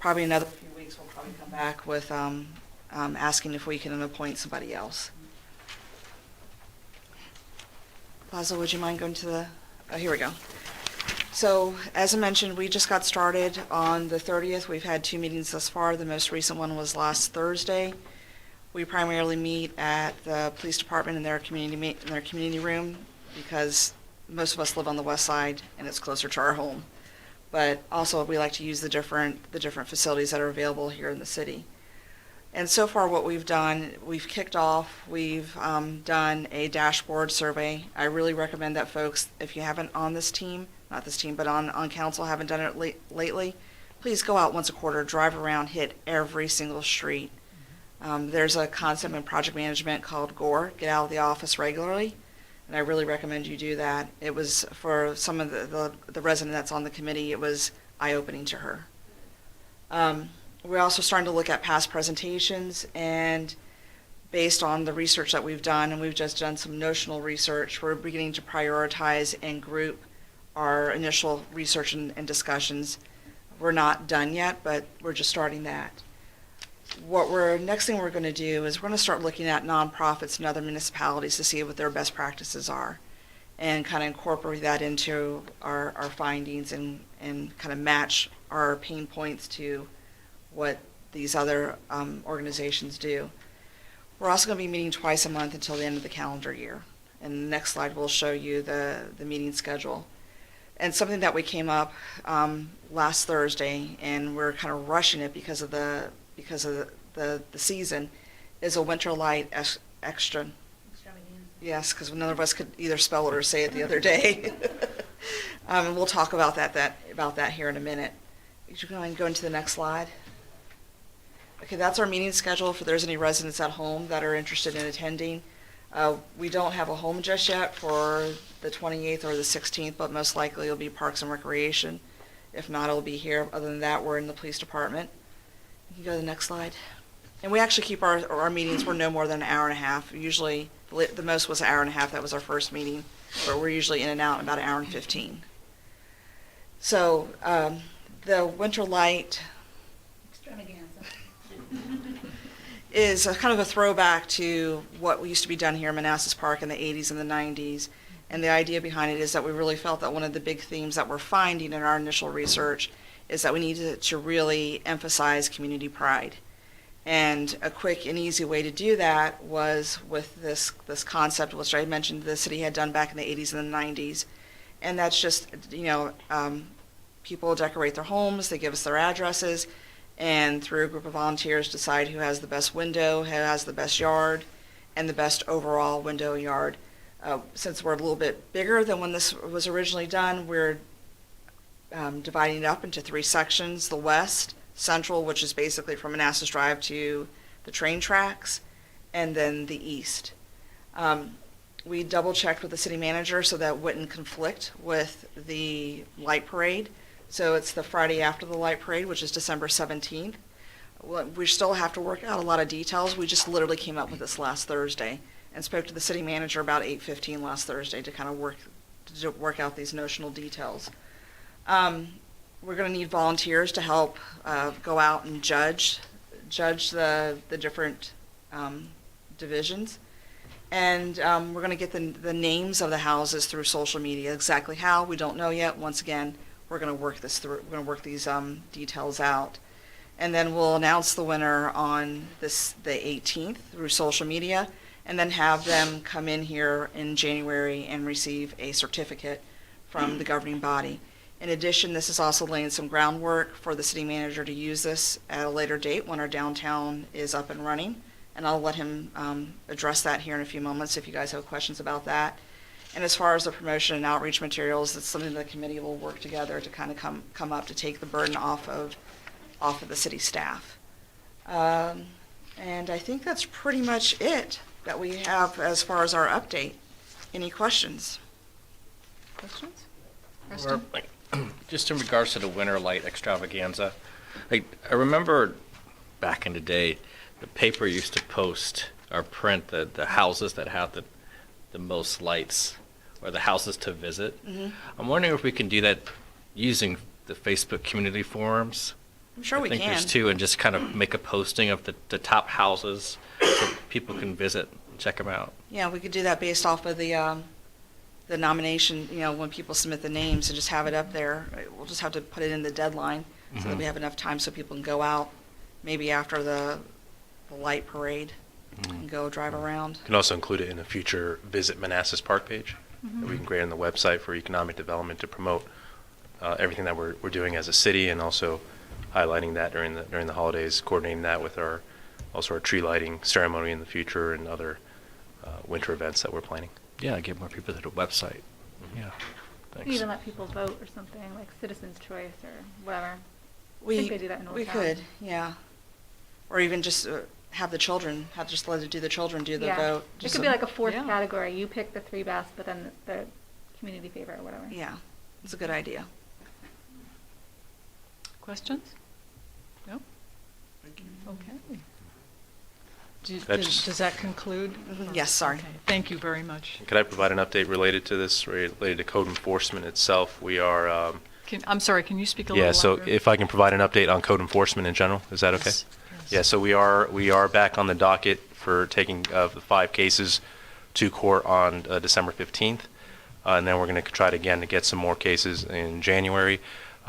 Speaker 5: probably another few weeks, we'll probably come back with asking if we can appoint somebody else. Plaza, would you mind going to the, here we go. So, as I mentioned, we just got started on the 30th. We've had 2 meetings thus far. The most recent one was last Thursday. We primarily meet at the police department in their community room because most of us live on the west side and it's closer to our home. But also we like to use the different facilities that are available here in the city. And so far what we've done, we've kicked off, we've done a dashboard survey. I really recommend that folks, if you haven't on this team, not this team, but on council, haven't done it lately, please go out once a quarter, drive around, hit every single street. There's a concept in project management called GORE, get out of the office regularly, and I really recommend you do that. It was, for some of the resident that's on the committee, it was eye-opening to her. We're also starting to look at past presentations, and based on the research that we've done, and we've just done some notional research, we're beginning to prioritize and group our initial research and discussions. We're not done yet, but we're just starting that. Next thing we're going to do is we're going to start looking at nonprofits and other municipalities to see what their best practices are, and kind of incorporate that into our findings, and kind of match our pain points to what these other organizations do. We're also going to be meeting twice a month until the end of the calendar year. And the next slide will show you the meeting schedule. And something that we came up last Thursday, and we're kind of rushing it because of the season, is a winter light extra. Yes, because none of us could either spell it or say it the other day. And we'll talk about that here in a minute. Could you go and go into the next slide? Okay, that's our meeting schedule for there's any residents at home that are interested in attending. We don't have a home just yet for the 28th or the 16th, but most likely it'll be Parks and Recreation. If not, it'll be here. Other than that, we're in the police department. You can go to the next slide. And we actually keep our meetings, we're no more than an hour and a half. Usually, the most was an hour and a half. That was our first meeting. But we're usually in and out in about an hour and 15. So the winter light is a kind of a throwback to what used to be done here in Manassas Park in the 80s and the 90s. And the idea behind it is that we really felt that one of the big themes that we're finding in our initial research is that we needed to really emphasize community pride. And a quick and easy way to do that was with this concept, which I mentioned the city had done back in the 80s and the 90s. And that's just, people decorate their homes, they give us their addresses, and through a group of volunteers decide who has the best window, who has the best yard, and the best overall window yard. Since we're a little bit bigger than when this was originally done, we're dividing it up into 3 sections: the west, central, which is basically from Manassas Drive to the train tracks, and then the east. We double checked with the city manager so that wouldn't conflict with the light parade. So it's the Friday after the light parade, which is December 17th. We still have to work out a lot of details. We just literally came up with this last Thursday and spoke to the city manager about 8:15 last Thursday to kind of work out these notional details. We're going to need volunteers to help go out and judge the different divisions. And we're going to get the names of the houses through social media. Exactly how, we don't know yet. Once again, we're going to work this through. We're going to work these details out. And then we'll announce the winner on the 18th through social media, and then have them come in here in January and receive a certificate from the governing body. In addition, this is also laying some groundwork for the city manager to use this at a later date when our downtown is up and running. And I'll let him address that here in a few moments if you guys have questions about that. And as far as the promotion and outreach materials, it's something the committee will work together to kind of come up to take the burden off of the city staff. And I think that's pretty much it that we have as far as our update. Any questions? Questions?
Speaker 2: Or, just in regards to the winter light extravaganza, I remember back in the day, the paper used to post or print the houses that have the most lights, or the houses to visit.
Speaker 5: Mm-hmm.
Speaker 2: I'm wondering if we can do that using the Facebook community forums.
Speaker 5: I'm sure we
Speaker 2: I think
Speaker 5: can.
Speaker 2: there's 2, and just kind of make a posting of the top houses so people can visit, check them out.
Speaker 5: Yeah, we could do that based off of the nomination, when people submit the names, and just have it up there. We'll just have to put it in the deadline so that we have enough time so people can go out maybe after the light parade and go drive around.
Speaker 6: You can also include it in a future Visit Manassas Park page that we can create on the website for economic development to promote everything that we're doing as a city, and also highlighting that during the holidays, coordinating that with our tree lighting ceremony in the future and other winter events that we're planning.
Speaker 2: Yeah, get more people to the website. Yeah,
Speaker 10: You
Speaker 2: thanks.
Speaker 10: even let people vote or something, like Citizens' Choice or whatever. think they do that in Old
Speaker 5: We
Speaker 10: Town.
Speaker 5: could, yeah. Or even just have the children, just let it do the children do the
Speaker 10: Yeah.
Speaker 5: vote.
Speaker 10: It
Speaker 5: just
Speaker 10: could be
Speaker 5: so-
Speaker 10: like a fourth
Speaker 4: Yeah.
Speaker 10: category. You pick the 3 best, but then the community favorite or whatever.
Speaker 5: Yeah, it's a good idea.
Speaker 4: Questions? No? Okay.
Speaker 6: That's-
Speaker 4: Does that conclude?
Speaker 5: Yes, sorry.
Speaker 4: Okay, thank you very much.
Speaker 6: Could I provide an update related to this, related to code enforcement itself? We are,
Speaker 4: I'm sorry, can you speak a little
Speaker 6: yeah, so
Speaker 4: louder?
Speaker 6: if I can provide an update on code enforcement in general, is that okay?
Speaker 4: Yes, yes.
Speaker 6: Yeah, so we are back on the docket for taking the 5 cases to court on December 15th. And then we're going to try to again to get some more cases in January.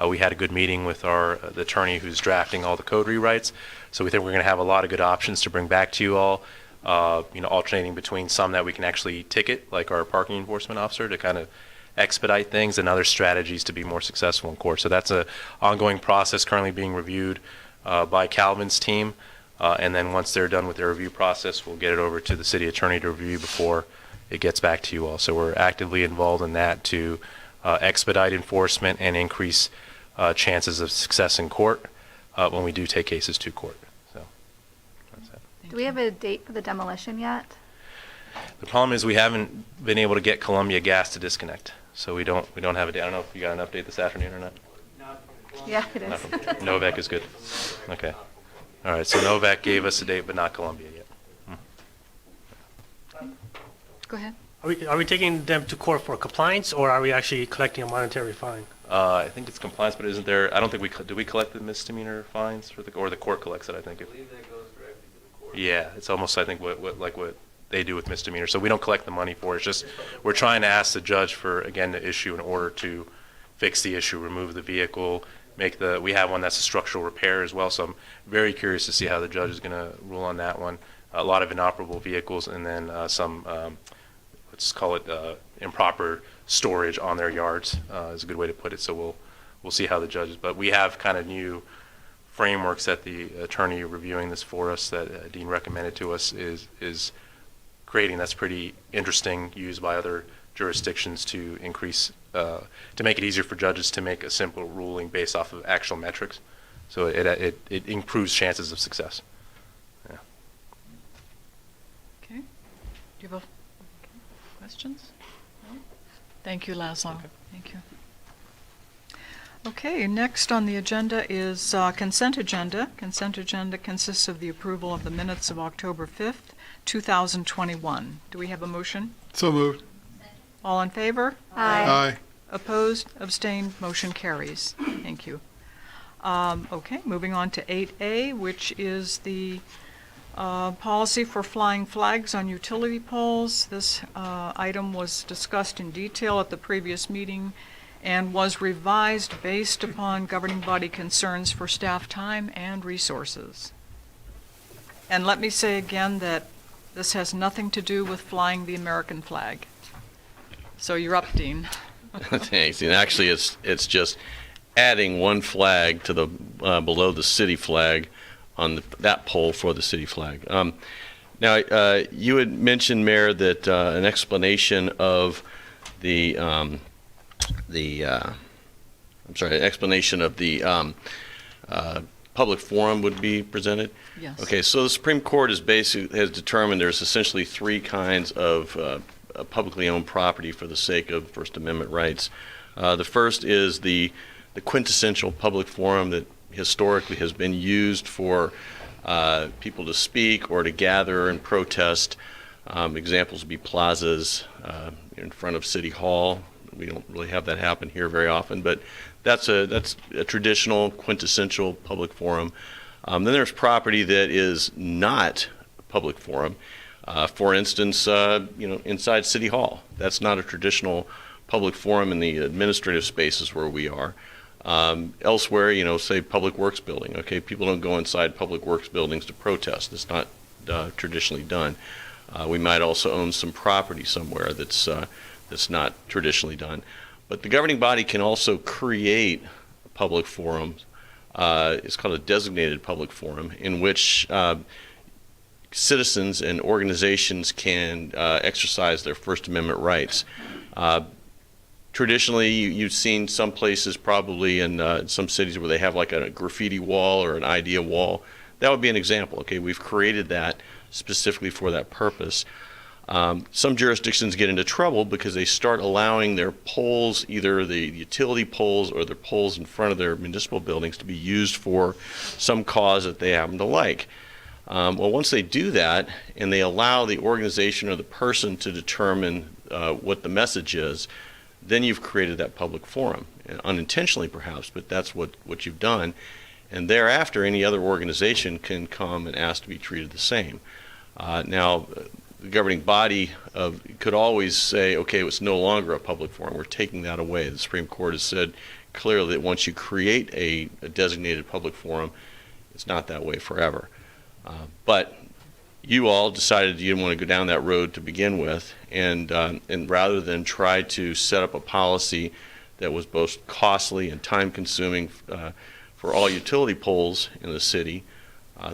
Speaker 6: We had a good meeting with the attorney who's drafting all the code rewrites. So we think we're going to have a lot of good options to bring back to you all, alternating between some that we can actually ticket, like our parking enforcement officer, to kind of expedite things, and other strategies to be more successful in court. So that's an ongoing process currently being reviewed by Calvin's team. And then once they're done with their review process, we'll get it over to the city attorney to review before it gets back to you all. So we're actively involved in that to expedite enforcement and increase chances of success in court when we do take cases to court. So that's it.
Speaker 10: Do we have a date for the demolition yet?
Speaker 6: The problem is we haven't been able to get Columbia Gas to disconnect. So we don't have a date. I don't know if you got an update this afternoon or not.
Speaker 10: Yeah, it
Speaker 6: Not
Speaker 10: is.
Speaker 6: from- Novak is good. Okay. All right. So Novak gave us a date, but not Columbia yet.
Speaker 4: Go ahead.
Speaker 11: Are we taking them to court for compliance, or are we actually collecting a monetary fine?
Speaker 6: I think it's compliance, but isn't there? I don't think do we collect the misdemeanor fines or the court collects it? I think. I believe that goes directly to the court. Yeah, it's almost I think what they do with misdemeanor. So we don't collect the money for it. It's just we're trying to ask the judge for again to issue an order to fix the issue, remove the vehicle, we have one that's a structural repair as well. So I'm very curious to see how the judge is going to rule on that one. A lot of inoperable vehicles, and then some let's call it improper storage on their yards is a good way to put it. So we'll see how the judges. But we have kind of new frameworks that the attorney reviewing this for us that Dean recommended to us is creating. That's pretty interesting, used by other jurisdictions to increase to make it easier for judges to make a simple ruling based off of actual metrics. So it improves chances of success. Yeah.
Speaker 4: Okay. Do you have questions? No? Thank you, Laszlo.
Speaker 6: Okay.
Speaker 4: Thank you. Okay, next on the agenda is consent agenda. Consent agenda consists of the approval of the minutes of October 5th, 2021. Do we have a motion?
Speaker 8: So moved.
Speaker 4: All in favor?
Speaker 8: Aye.
Speaker 4: Opposed, abstained, motion carries. Thank you. Okay, moving on to 8A, which is the policy for flying flags on utility poles. This item was discussed in detail at the previous meeting and was revised based upon governing body concerns for staff time and resources. And let me say again that this has nothing to do with flying the American flag. So you're up, Dean.
Speaker 12: Thanks. And actually, it's just adding one flag to the below the city flag on that pole for the city flag. Now, you had mentioned, Mayor, that an explanation of the public forum would be presented.
Speaker 4: Yes.
Speaker 12: Okay, so the Supreme Court has determined there's essentially 3 kinds of publicly owned property for the sake of First Amendment rights. The first is the quintessential public forum that historically has been used for people to speak or to gather and protest. Examples would be plazas in front of City Hall. We don't really have that happen here very often, but that's a traditional quintessential public forum. Then there's property that is not a public forum. For instance, inside City Hall. That's not a traditional public forum in the administrative spaces where we are. Elsewhere, say Public Works building. Okay, people don't go inside Public Works buildings to protest. It's not traditionally done. We might also own some property somewhere that's not traditionally done. But the governing body can also create a public forum. It's called a designated public forum in which citizens and organizations can exercise their First Amendment rights. Traditionally, you've seen some places probably in some cities where they have like a graffiti wall or an idea wall. That would be an example. Okay, we've created that specifically for that purpose. Some jurisdictions get into trouble because they start allowing their poles, either the utility poles or their poles in front of their municipal buildings, to be used for some cause that they happen to like. Well, once they do that and they allow the organization or the person to determine what the message is, then you've created that public forum, unintentionally perhaps, but that's what you've done. And thereafter, any other organization can come and ask to be treated the same. Now, the governing body could always say, okay, it's no longer a public forum. We're taking that away. The Supreme Court has said clearly that once you create a designated public forum, it's not that way forever. But you all decided you didn't want to go down that road to begin with, and rather than try to set up a policy that was both costly and time-consuming for all utility poles in the city,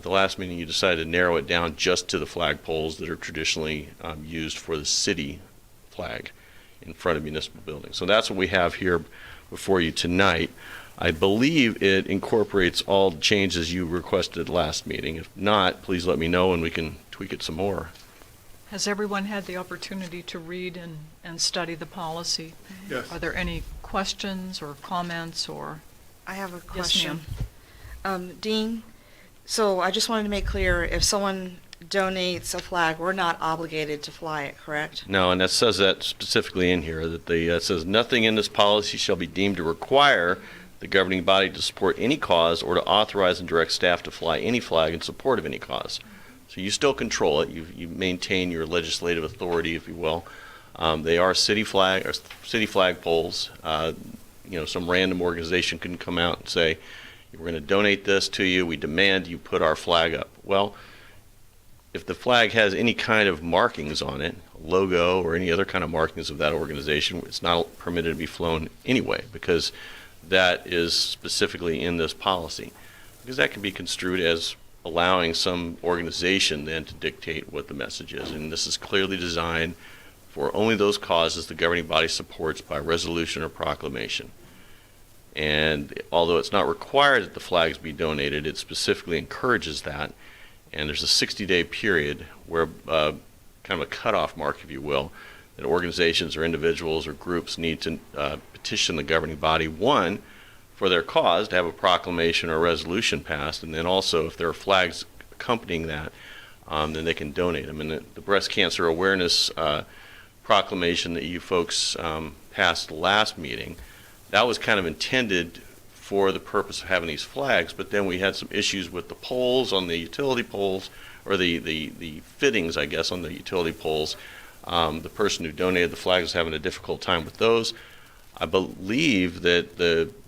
Speaker 12: the last meeting you decided to narrow it down just to the flag poles that are traditionally used for the city flag in front of municipal buildings. So that's what we have here before you tonight. I believe it incorporates all the changes you requested last meeting. If not, please let me know and we can tweak it some more.
Speaker 4: Has everyone had the opportunity to read and study the policy?
Speaker 8: Yes.
Speaker 4: Are there any questions or comments or?
Speaker 5: I have a
Speaker 4: Yes,
Speaker 5: question.
Speaker 4: ma'am.
Speaker 5: Dean, so I just wanted to make clear, if someone donates a flag, we're not obligated to fly it, correct?
Speaker 12: No, and that says that specifically in here, that it says nothing in this policy shall be deemed to require the governing body to support any cause or to authorize and direct staff to fly any flag in support of any cause. So you still control it. You maintain your legislative authority, if you will. They are city flag poles. Some random organization can come out and say, we're going to donate this to you. We demand you put our flag up. Well, if the flag has any kind of markings on it, logo or any other kind of markings of that organization, it's not permitted to be flown anyway, because that is specifically in this policy. Because that can be construed as allowing some organization then to dictate what the message is. And this is clearly designed for only those causes the governing body supports by resolution or proclamation. And although it's not required that the flags be donated, it specifically encourages that. And there's a 60-day period where kind of a cutoff mark, if you will, that organizations or individuals or groups need to petition the governing body, one, for their cause, to have a proclamation or a resolution passed, and then also if there are flags accompanying that, then they can donate them. And the breast cancer awareness proclamation that you folks passed last meeting, that was kind of intended for the purpose of having these flags, but then we had some issues with the poles on the utility poles, or the fittings, I guess, on the utility poles. The person who donated the flags was having a difficult time with those. I believe that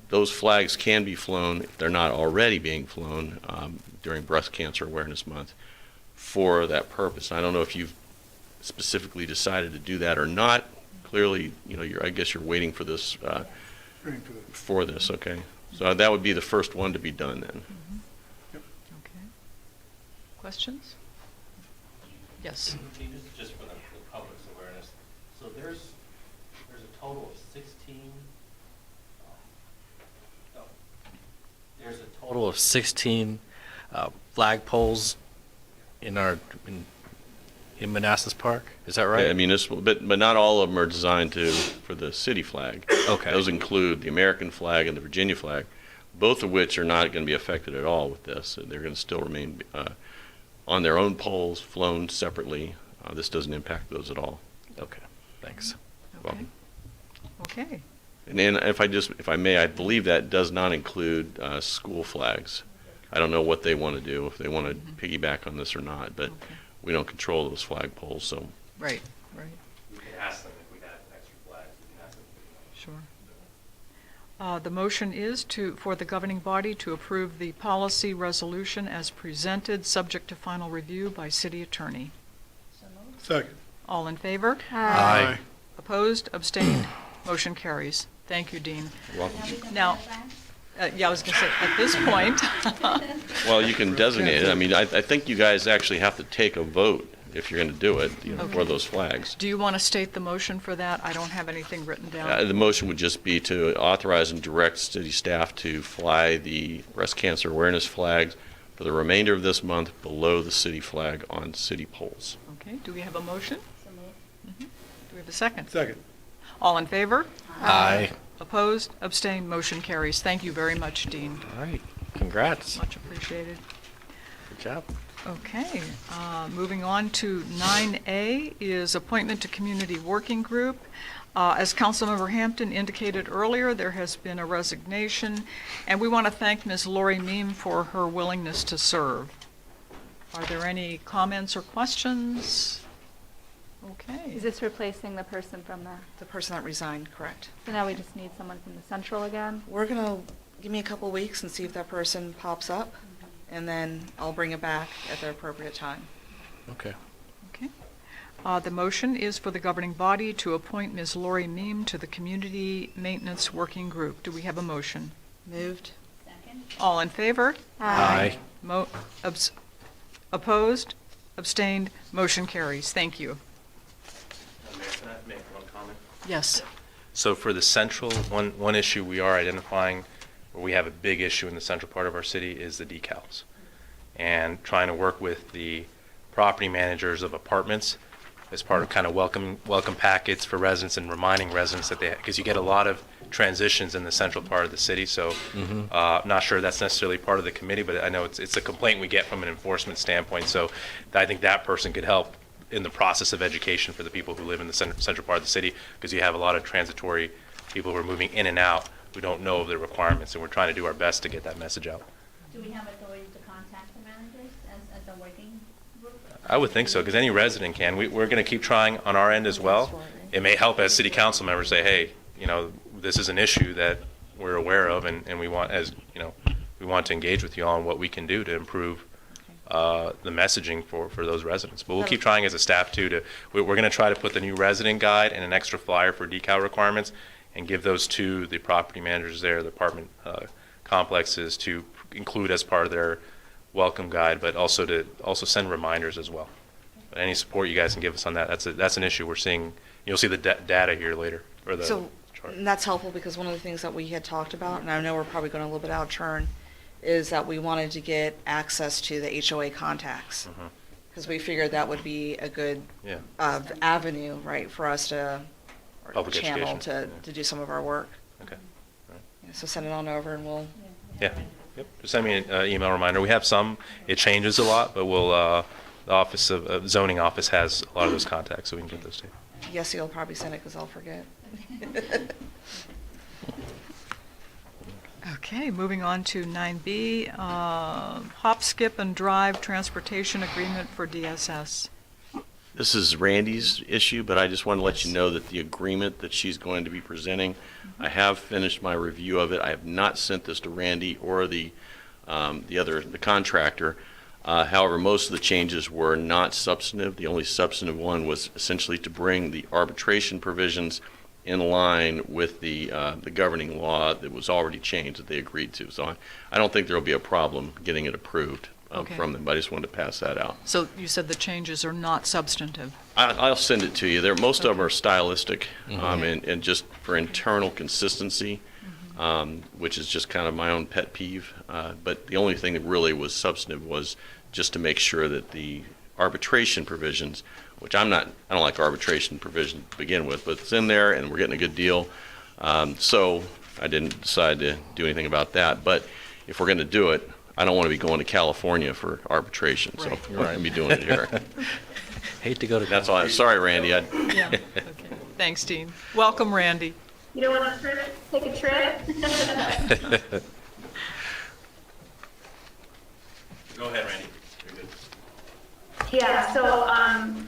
Speaker 12: those flags can be flown, if they're not already being flown, during Breast Cancer Awareness Month for that purpose. I don't know if you've specifically decided to do that or not. Clearly, I guess you're waiting for this for this, okay? So that would be the first one to be done then.
Speaker 4: Mm-hmm.
Speaker 8: Yep.
Speaker 4: Okay. Questions? Yes.
Speaker 2: Just for the public's awareness. So there's a total of 16. There's a total of 16 flagpoles in Manassas Park. Is that right?
Speaker 12: Yeah, municipal, but not all of them are designed for the city flag.
Speaker 2: Okay.
Speaker 12: Those include the American flag and the Virginia flag, both of which are not going to be affected at all with this. They're going to still remain on their own poles, flown separately. This doesn't impact those at all.
Speaker 2: Okay. Thanks.
Speaker 4: Okay. Okay.
Speaker 12: And then, if I may, I believe that does not include school flags. I don't know what they want to do, if they want to piggyback on this or not, but we don't control those flag poles, so.
Speaker 4: Right.
Speaker 2: We can ask them if we have extra flags. We can ask them.
Speaker 4: Sure. The motion is for the governing body to approve the policy resolution as presented, subject to final review by city attorney.
Speaker 8: Second.
Speaker 4: All in favor?
Speaker 8: Aye.
Speaker 4: Opposed? Abstained? Motion carries. Thank you, Dean.
Speaker 12: You're welcome.
Speaker 4: Now, I was going to say, at this point,
Speaker 12: Well, you can designate it. I mean, I think you guys actually have to take a vote if you're going to do it, for those flags.
Speaker 4: Do you want to state the motion for that? I don't have anything written down.
Speaker 12: The motion would just be to authorize and direct city staff to fly the breast cancer awareness flags for the remainder of this month below the city flag on city poles.
Speaker 4: Okay, do we have a motion? Do we have a second?
Speaker 8: Second.
Speaker 4: All in favor?
Speaker 2: Aye.
Speaker 4: Opposed? Abstained? Motion carries. Thank you very much, Dean.
Speaker 2: All right. Congrats.
Speaker 4: Much appreciated.
Speaker 2: Good job.
Speaker 4: Okay, moving on to 9A is appointment to Community Working Group. As Councilmember Hampton indicated earlier, there has been a resignation, and we want to thank Ms. Lori Meem for her willingness to serve. Are there any comments or questions? Okay.
Speaker 10: Is this replacing the person from
Speaker 5: The person that resigned, correct.
Speaker 10: so now we just need someone from the central again?
Speaker 5: We're going to give me a couple weeks and see if that person pops up, and then I'll bring it back at the appropriate time.
Speaker 2: Okay.
Speaker 4: Okay. The motion is for the governing body to appoint Ms. Lori Meem to the Community Maintenance Working Group. Do we have a motion?
Speaker 5: Moved.
Speaker 4: All in favor?
Speaker 2: Aye.
Speaker 4: Opposed? Abstained? Motion carries. Thank you.
Speaker 6: Mayor, can I make one comment?
Speaker 4: Yes.
Speaker 6: So for the central, one issue we are identifying, where we have a big issue in the central part of our city, is the decals. And trying to work with the property managers of apartments as part of kind of welcome packets for residents and reminding residents that because you get a lot of transitions in the central part of the city, so not sure that's necessarily part of the committee, but I know it's a complaint we get from an enforcement standpoint, so I think that person could help in the process of education for the people who live in the central part of the city, because you have a lot of transitory people who are moving in and out who don't know of the requirements, and we're trying to do our best to get that message out.
Speaker 13: Do we have authority to contact the managers as a working group?
Speaker 6: I would think so, because any resident can. We're going to keep trying on our end as well. It may help as city council members say, hey, this is an issue that we're aware of, and we want, we want to engage with you on what we can do to improve the messaging for those residents. But we'll keep trying as a staff too. We're going to try to put the new resident guide and an extra flyer for decal requirements and give those to the property managers there, the apartment complexes, to include as part of their welcome guide, but also to send reminders as well. But any support you guys can give us on that, that's an issue we're seeing. You'll see the data here later, or the chart.
Speaker 5: And that's helpful, because one of the things that we had talked about, and I know we're probably going a little bit out of turn, is that we wanted to get access to the HOA contacts, because we figured that would be a good avenue, right, for us to, or
Speaker 6: Public
Speaker 5: channel
Speaker 6: education,
Speaker 5: to do some of our work.
Speaker 6: Okay. Right.
Speaker 5: So send it on over, and we'll.
Speaker 6: Yeah. Yep. Just send me an email reminder. We have some. It changes a lot, but we'll. The office of zoning office has a lot of those contacts, so we can get those to you.
Speaker 5: Yes, you'll probably send it, because I'll forget.
Speaker 4: Okay, moving on to 9B, hop, skip, and drive transportation agreement for DSS.
Speaker 12: This is Randy's issue, but I just want to let you know that the agreement that she's going to be presenting, I have finished my review of it. I have not sent this to Randy or the contractor. However, most of the changes were not substantive. The only substantive one was essentially to bring the arbitration provisions in line with the governing law that was already changed that they agreed to. So I don't think there will be a problem getting it approved from them, but I just wanted to pass that out.
Speaker 4: So you said the changes are not substantive.
Speaker 12: I'll send it to you. Most of them are stylistic and just for internal consistency, which is just kind of my own pet peeve. But the only thing that really was substantive was just to make sure that the arbitration provisions, which I don't like arbitration provision to begin with, but it's in there and we're getting a good deal. So I didn't decide to do anything about that. But if we're going to do it, I don't want to be going to California for arbitration. So we're going to be doing it here.
Speaker 2: Hate to go to.
Speaker 12: That's all. Sorry, Randy.
Speaker 4: Yeah. Okay. Thanks, Dean. Welcome, Randy.
Speaker 13: You don't want to take a trip?
Speaker 6: Go ahead, Randy. You're good.
Speaker 13: Yeah, so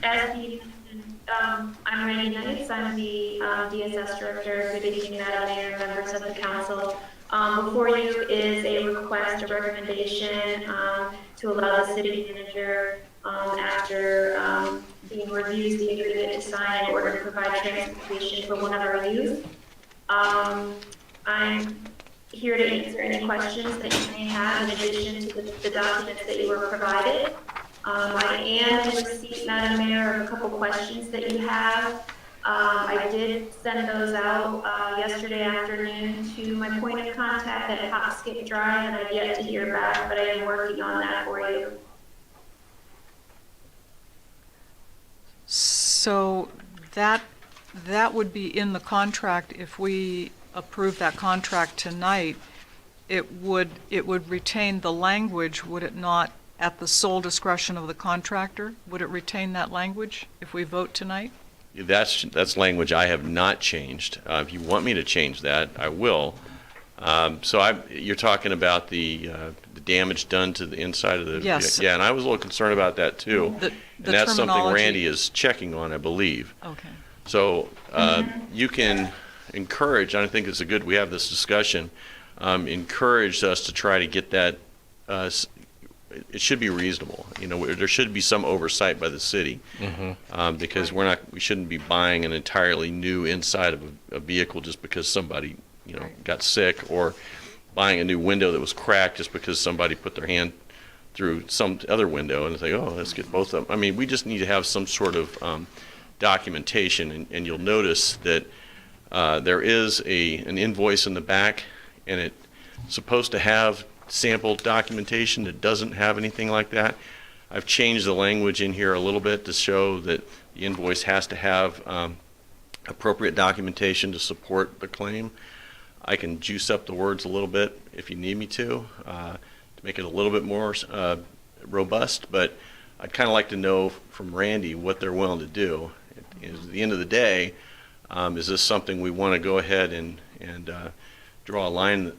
Speaker 13: as Dean mentioned, I'm Randy Nunes. I'm the DSS director. Good evening, Madam Mayor, members of the council. Before you is a request, a recommendation to allow the city manager, after being reviewed, the agreement to sign in order to provide transportation for one of our youth. I'm here to answer any questions that you may have in addition to the documents that you were provided. I am in receipt, Madam Mayor, of a couple questions that you have. I did send those out yesterday afternoon to my point of contact at Hop Skip Drive, and I've yet to hear back, but I am working on that for you.
Speaker 4: So that would be in the contract. If we approve that contract tonight, it would retain the language, would it not, at the sole discretion of the contractor? Would it retain that language if we vote tonight?
Speaker 12: That's language I have not changed. If you want me to change that, I will. You're talking about the damage done to the inside of the...
Speaker 4: Yes.
Speaker 12: Yeah, and I was a little concerned about that too.
Speaker 4: The
Speaker 12: and that's something
Speaker 4: terminology.
Speaker 12: Randy is checking on, I believe.
Speaker 4: Okay.
Speaker 12: So you can encourage, I think it's we have this discussion, encourage us to try to get that, it should be reasonable. You know, there should be some oversight by the city, because we shouldn't be buying an entirely new inside of a vehicle just because somebody, got sick, or buying a new window that was cracked just because somebody put their hand through some other window and say, oh, let's get both of them. I mean, we just need to have some sort of documentation, and you'll notice that there is an invoice in the back, and it's supposed to have sample documentation that doesn't have anything like that. I've changed the language in here a little bit to show that the invoice has to have appropriate documentation to support the claim. I can juice up the words a little bit if you need me to make it a little bit more robust, but I'd kind of like to know from Randy what they're willing to do. At the end of the day, is this something we want to go ahead and draw a line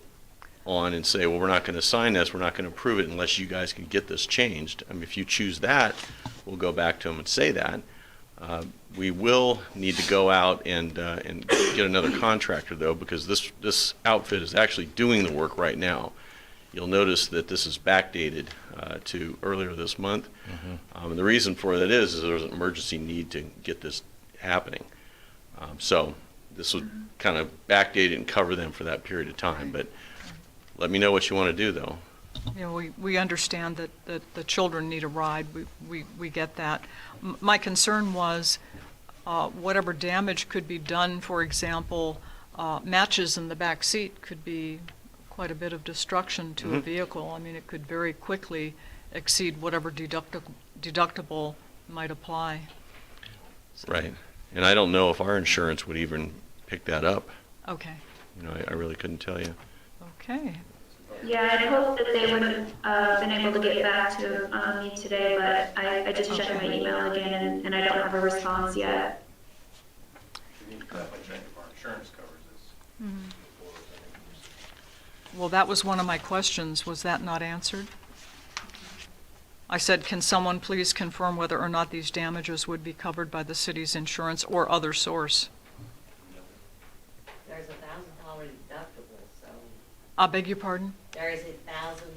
Speaker 12: on and say, well, we're not going to sign this, we're not going to approve it unless you guys can get this changed? I mean, if you choose that, we'll go back to them and say that. We will need to go out and get another contractor, though, because this outfit is actually doing the work right now. You'll notice that this is backdated to earlier this month. And the reason for that is there's an emergency need to get this happening. So this would kind of backdate it and cover them for that period of time. But let me know what you want to do, though.
Speaker 4: We understand that the children need a ride. We get that. My concern was whatever damage could be done, for example, matches in the back seat could be quite a bit of destruction to a vehicle. I mean, it could very quickly exceed whatever deductible might apply. So.
Speaker 12: Right. And I don't know if our insurance would even pick that up.
Speaker 4: Okay.
Speaker 12: I really couldn't tell you.
Speaker 4: Okay.
Speaker 13: Yeah, I hope that they would have been able to get back to me today, but I just checked my email again, and I don't have a response yet.
Speaker 4: Well, that was one of my questions. Was that not answered? I said, can someone please confirm whether or not these damages would be covered by the city's insurance or other source?
Speaker 14: There's a $1,000 deductible, so.
Speaker 4: I beg your pardon?
Speaker 14: There is a $1,000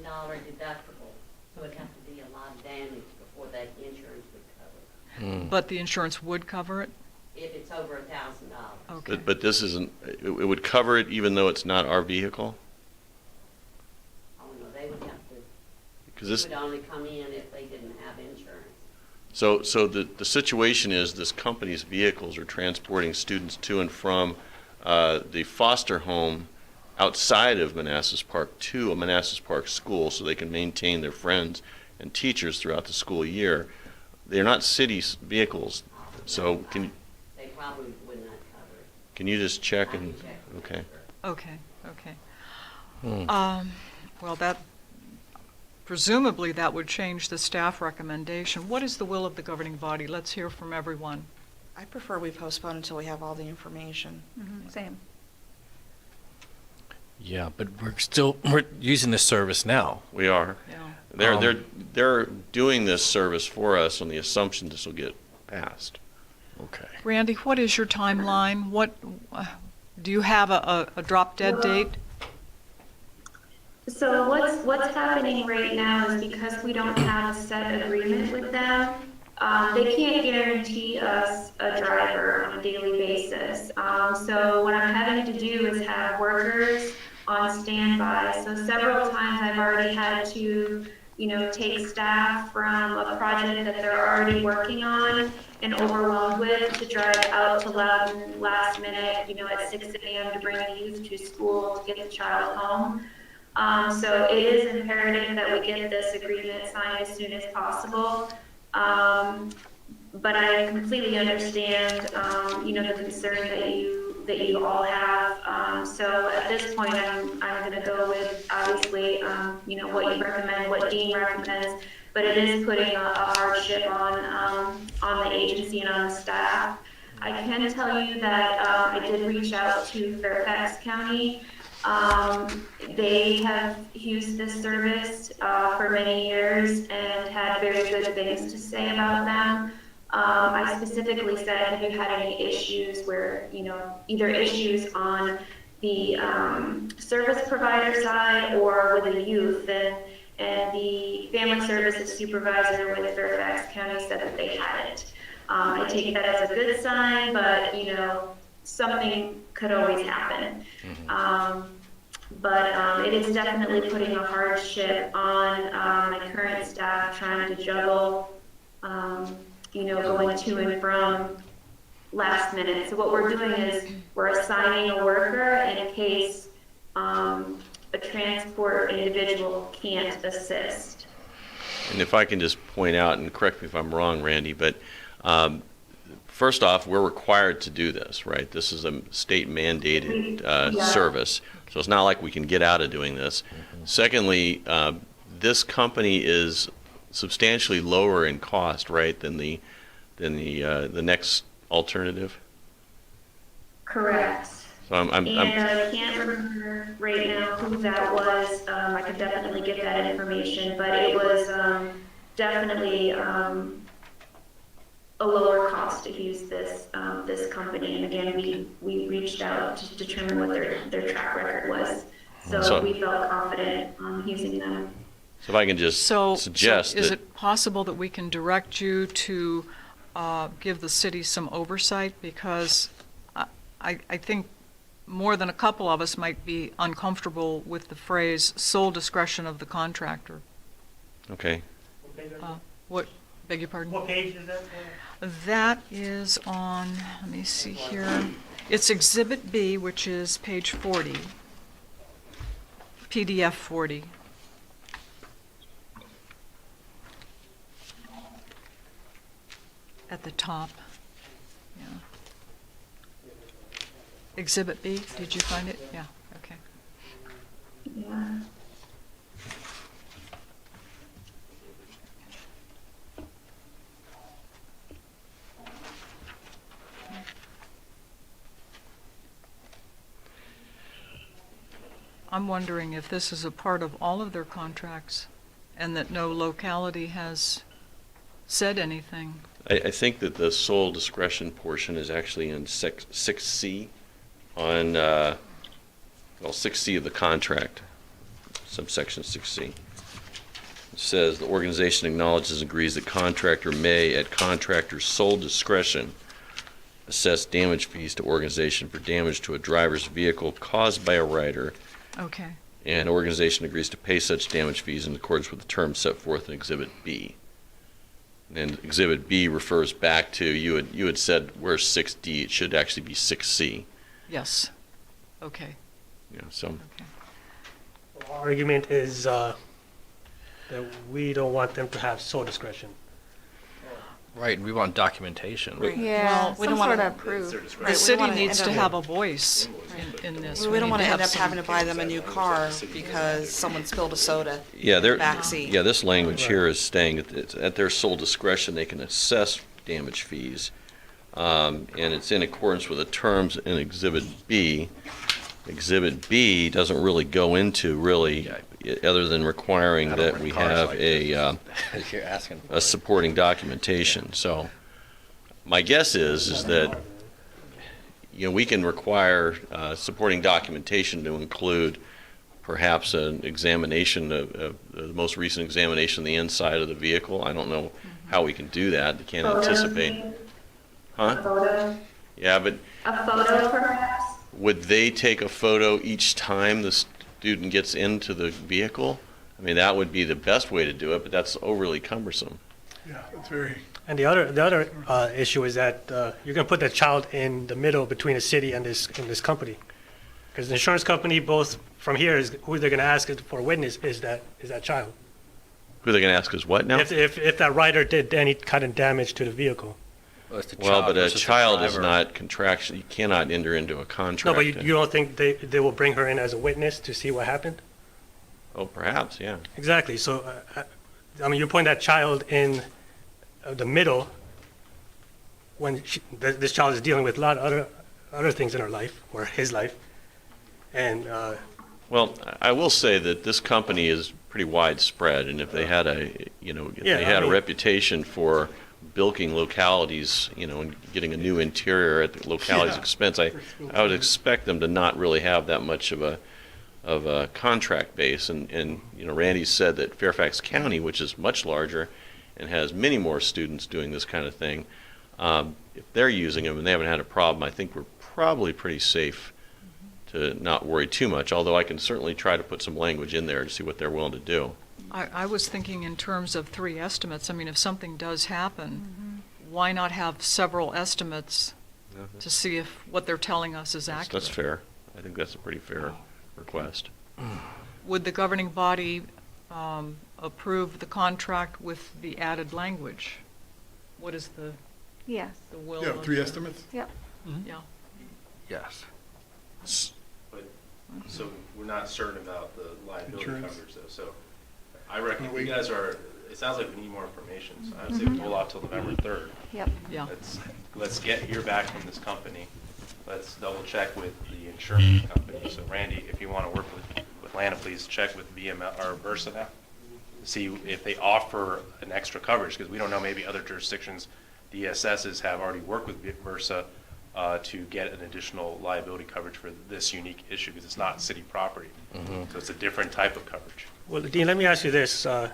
Speaker 14: deductible, so it'd have to be a lot of damage before that insurance would cover it.
Speaker 4: But the insurance would cover it?
Speaker 14: If it's over $1,000.
Speaker 4: Okay.
Speaker 12: But this isn't, it would cover it even though it's not our vehicle?
Speaker 14: Oh, no, they would have to,
Speaker 12: Because this,
Speaker 14: it would only come in if they didn't have insurance.
Speaker 12: so the situation is this company's vehicles are transporting students to and from the foster home outside of Manassas Park to a Manassas Park school so they can maintain their friends and teachers throughout the school year. They're not city vehicles, so
Speaker 14: They probably would not cover it.
Speaker 12: can you just check
Speaker 14: I can
Speaker 12: and,
Speaker 14: check.
Speaker 12: okay.
Speaker 4: Okay. Well, that, presumably that would change the staff recommendation. What is the will of the governing body? Let's hear from everyone.
Speaker 5: I prefer we postpone until we have all the information.
Speaker 10: Same.
Speaker 2: Yeah, but we're using this service now.
Speaker 12: We are.
Speaker 4: Yeah.
Speaker 12: They're doing this service for us on the assumption this will get passed.
Speaker 2: Okay.
Speaker 4: Randy, what is your timeline? Do you have a drop dead date?
Speaker 13: So what's happening right now is because we don't have a set agreement with them, they can't guarantee us a driver on a daily basis. So what I'm having to do is have workers on standby. So several times I've already had to take staff from a project that they're already working on and overwhelmed with to drive out to Loudon last minute, at 6 a.m. to bring the youth to school to get the child home. So it is imperative that we get this agreement signed as soon as possible. But I completely understand, the concern that you all have. So at this point, I'm going to go with obviously, what you recommend, what Dean recommends. But it is putting a hardship on the agency and on the staff. I can tell you that I did reach out to Fairfax County. They have used this service for many years and had very good things to say about them. I specifically said, have you had any issues where, either issues on the service provider side or with the youth? And the family services supervisor with Fairfax County said that they hadn't. I take that as a good sign, but, something could always happen. But it is definitely putting a hardship on my current staff trying to juggle, going to and from last minute. So what we're doing is we're assigning a worker in case a transport individual can't assist.
Speaker 12: And if I can just point out, and correct me if I'm wrong, Randy, but first off, we're required to do this, right? This is a state mandated service, so it's not like we can get out of doing this. Secondly, this company is substantially lower in cost, right, than the next alternative.
Speaker 13: Correct.
Speaker 12: So I'm
Speaker 13: I can't remember right now who that was. I could definitely get that information, but it was definitely a lower cost to use this company. And again, we reached out to determine what their track record was. So we felt confident using them.
Speaker 12: So if I can just suggest
Speaker 4: so is it possible that we can direct you to give the city some oversight? Because I think more than a couple of us might be uncomfortable with the phrase sole discretion of the contractor.
Speaker 12: Okay.
Speaker 4: What, beg your pardon?
Speaker 11: What page is that?
Speaker 4: That is on, let me see here. It's Exhibit B, which is page 40, PDF 40. At the top. Yeah. Exhibit B, did you find it? Yeah, okay.
Speaker 13: Yeah.
Speaker 4: I'm wondering if this is a part of all of their contracts and that no locality has said anything.
Speaker 12: I think that the sole discretion portion is actually in 6C on, 6C of the contract, subsection 6C. It says the organization acknowledges and agrees that contractor may, at contractor's sole discretion, assess damage fees to organization for damage to a driver's vehicle caused by a rider.
Speaker 4: Okay.
Speaker 12: And organization agrees to pay such damage fees in accordance with the terms set forth in Exhibit B. And Exhibit B refers back to, you had said where's 6D, it should actually be 6C.
Speaker 4: Yes. Okay.
Speaker 12: Yeah, so.
Speaker 4: Okay.
Speaker 11: Our argument is that we don't want them to have sole discretion.
Speaker 2: Right, we want documentation.
Speaker 10: Yeah,
Speaker 4: we
Speaker 10: some
Speaker 4: don't want
Speaker 10: sort
Speaker 4: to
Speaker 10: of proof.
Speaker 4: The city needs to have a voice in this.
Speaker 5: We don't want to end up
Speaker 4: some-
Speaker 5: having to buy them a new car because someone spilled a soda
Speaker 12: Yeah,
Speaker 5: in the backseat.
Speaker 12: yeah, this language here is saying that it's at their sole discretion they can assess damage fees, and it's in accordance with the terms in Exhibit B. Exhibit B doesn't really go into other than requiring
Speaker 2: I don't
Speaker 12: that
Speaker 2: rent
Speaker 12: we
Speaker 2: cars
Speaker 12: have
Speaker 2: like You're asking for
Speaker 12: a supporting documentation. So my guess is that we can require supporting documentation to include perhaps an examination of the most recent examination of the inside of the vehicle. I don't know how we can do that. I can't anticipate.
Speaker 13: A photo?
Speaker 12: Yeah, but
Speaker 13: A photo, perhaps?
Speaker 12: would they take a photo each time the student gets into the vehicle? I mean, that would be the best way to do it, but that's overly cumbersome.
Speaker 8: Yeah, it's very.
Speaker 11: And the other issue is that you're going to put that child in the middle between the city and this company, because the insurance company, both from here, is who they're going to ask for a witness is that child.
Speaker 12: Who are they going to ask is what now?
Speaker 11: If that rider did any kind of damage to the vehicle.
Speaker 12: Well, but a child is not contractual. You cannot enter into a contract.
Speaker 11: No, but you don't think they will bring her in as a witness to see what happened?
Speaker 12: Oh, perhaps, yeah.
Speaker 11: Exactly. So, I mean, you point that child in the middle when this child is dealing with a lot of other things in her life, or his life. And
Speaker 12: well, I will say that this company is pretty widespread, and if they had a reputation for bilking localities, and getting a new interior at the locality's expense, I would expect them to not really have that much of a contract base. And Randy said that Fairfax County, which is much larger and has many more students doing this kind of thing, if they're using them and they haven't had a problem, I think we're probably pretty safe to not worry too much, although I can certainly try to put some language in there to see what they're willing to do.
Speaker 4: I was thinking in terms of 3 estimates. I mean, if something does happen, why not have several estimates to see if what they're telling us is accurate?
Speaker 12: That's fair. I think that's a pretty fair request.
Speaker 4: Would the governing body approve the contract with the added language? What is the
Speaker 10: Yes.
Speaker 4: will?
Speaker 8: Yeah,
Speaker 4: of
Speaker 8: 3
Speaker 4: the-
Speaker 8: estimates?
Speaker 10: Yep.
Speaker 4: Yeah.
Speaker 2: Yes.
Speaker 6: But, so we're not certain about the liability
Speaker 8: Insurance.
Speaker 6: coverage though, so I reckon
Speaker 8: Wait.
Speaker 6: you guys are, it sounds like we need more information, so I'd say we hold off till November 3rd.
Speaker 10: Yep.
Speaker 4: Yeah.
Speaker 6: Let's get back from this company. Let's double check with the insurance company. So Randy, if you want to work with Lana, please check with VML or Versa now to see if they offer an extra coverage, because we don't know, maybe other jurisdictions, the ESSs have already worked with Versa to get an additional liability coverage for this unique issue, because it's not city property. So it's a different type of coverage.
Speaker 11: well, Dean, let me ask you this: all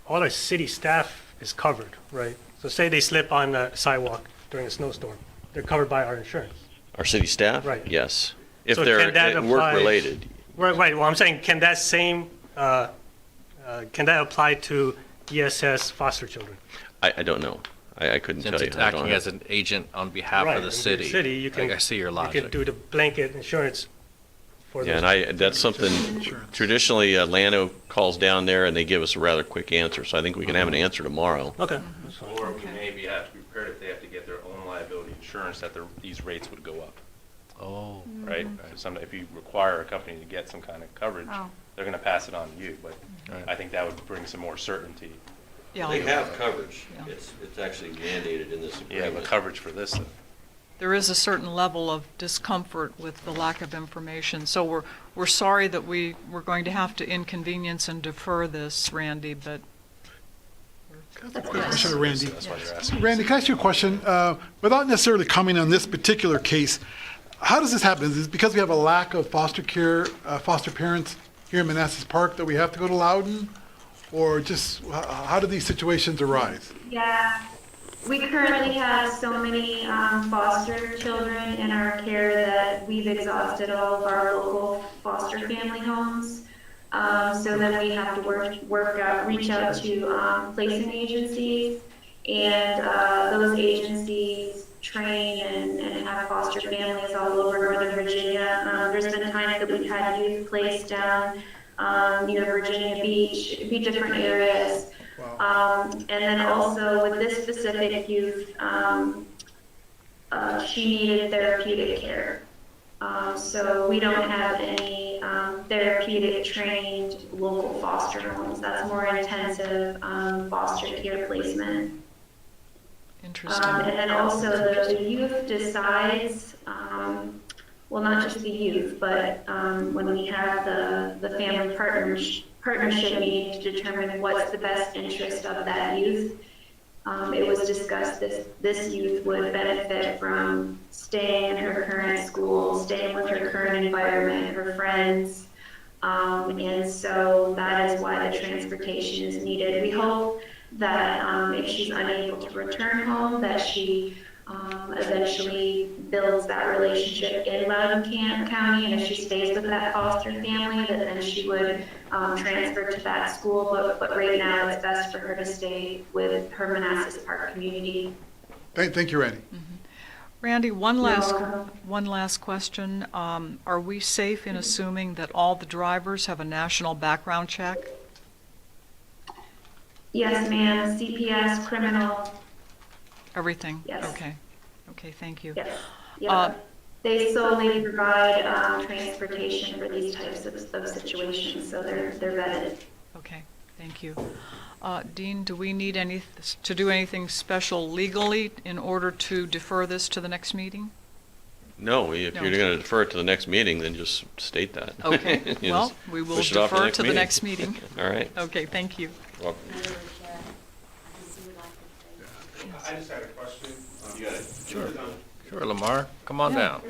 Speaker 11: our city staff is covered, right? So, say they slip on the sidewalk during a snowstorm, they're covered by our insurance.
Speaker 12: Our city staff?
Speaker 11: Right.
Speaker 12: Yes. If
Speaker 11: So
Speaker 12: they're
Speaker 11: can that apply-
Speaker 12: work-related.
Speaker 11: Right. Well, I'm saying, can that same can that apply to ESS foster children?
Speaker 12: I don't know. I couldn't
Speaker 2: Since
Speaker 12: tell you.
Speaker 2: it's
Speaker 12: I don't
Speaker 2: acting
Speaker 12: have-
Speaker 2: as an agent on behalf
Speaker 11: Right,
Speaker 2: of the
Speaker 11: in
Speaker 2: city.
Speaker 11: you can.
Speaker 2: I see your
Speaker 11: You
Speaker 2: logic.
Speaker 11: can do the blanket insurance for
Speaker 12: Yeah,
Speaker 11: those.
Speaker 12: and that's something, traditionally, Lano calls down there and they give us a rather quick answer, so I think we can have an answer tomorrow.
Speaker 11: Okay.
Speaker 6: Or we maybe have to be prepared if they have to get their own liability insurance, that these rates would go up,
Speaker 2: Oh.
Speaker 6: right? So if you require a company to get some kind of coverage,
Speaker 10: Oh.
Speaker 6: they're going to pass it on to you, but
Speaker 2: Right.
Speaker 6: I think that would bring some more certainty.
Speaker 4: Yeah.
Speaker 15: They have coverage.
Speaker 4: Yeah.
Speaker 15: It's actually mandated in this
Speaker 6: Yeah, but
Speaker 15: agreement.
Speaker 6: coverage for this,
Speaker 4: There is a certain level of discomfort with the lack of information. So we're sorry that we're going to have to inconvenience and defer this, Randy, but.
Speaker 8: Quick question to Randy.
Speaker 6: that's why you're asking.
Speaker 8: Randy, can I ask you a question? Without necessarily commenting on this particular case, how does this happen? Is it because we have a lack of foster care, foster parents here in Manassas Park that we have to go to Loudon? Or just, how do these situations arise?
Speaker 13: Yeah, we currently have so many foster children in our care that we've exhausted all of our local foster family homes. So then we have to reach out to placing agencies, and those agencies train and have foster families all over Northern Virginia. There's been times that we've had youth placed down near Virginia Beach, different areas. And then also with this specific youth, she needed therapeutic care. So we don't have any therapeutic trained local foster homes. That's more intensive foster care placement.
Speaker 4: Interesting.
Speaker 13: And then also the youth decides, well, not just the youth, but when we have the family partnership meeting to determine what's the best interest of that youth, it was discussed this youth would benefit from staying in her current school, staying with her current environment, her friends, and so that is why the transportation is needed. We hope that if she's unable to return home, that she eventually builds that relationship in Loudoun County, and if she stays with that foster family, that then she would transfer to that school, but right now it's best for her to stay with her Manassas Park community.
Speaker 8: Thank you, Randy.
Speaker 4: Randy, one
Speaker 13: You're
Speaker 4: last
Speaker 13: welcome.
Speaker 4: question. Are we safe in assuming that all the drivers have a national background check?
Speaker 13: Yes, ma'am, CPS, criminal,
Speaker 4: Everything?
Speaker 13: yes.
Speaker 4: Okay. Okay, thank you.
Speaker 13: Yes,
Speaker 4: Uh,
Speaker 13: yeah. They solely provide transportation for these types of situations, so they're vetted.
Speaker 4: Okay, thank you. Dean, do we need to do anything special legally in order to defer this to the next meeting?
Speaker 12: No, if
Speaker 4: No.
Speaker 12: you're going to defer it to the next meeting, then just state that.
Speaker 4: Okay,
Speaker 12: You
Speaker 4: well,
Speaker 12: just
Speaker 4: we will
Speaker 12: push it off
Speaker 4: defer to the next meeting.
Speaker 12: All right.
Speaker 4: Okay, thank you.
Speaker 12: Welcome.
Speaker 1: I just had a question.
Speaker 12: You got it.
Speaker 2: Sure. Sure, Lamar, come on down.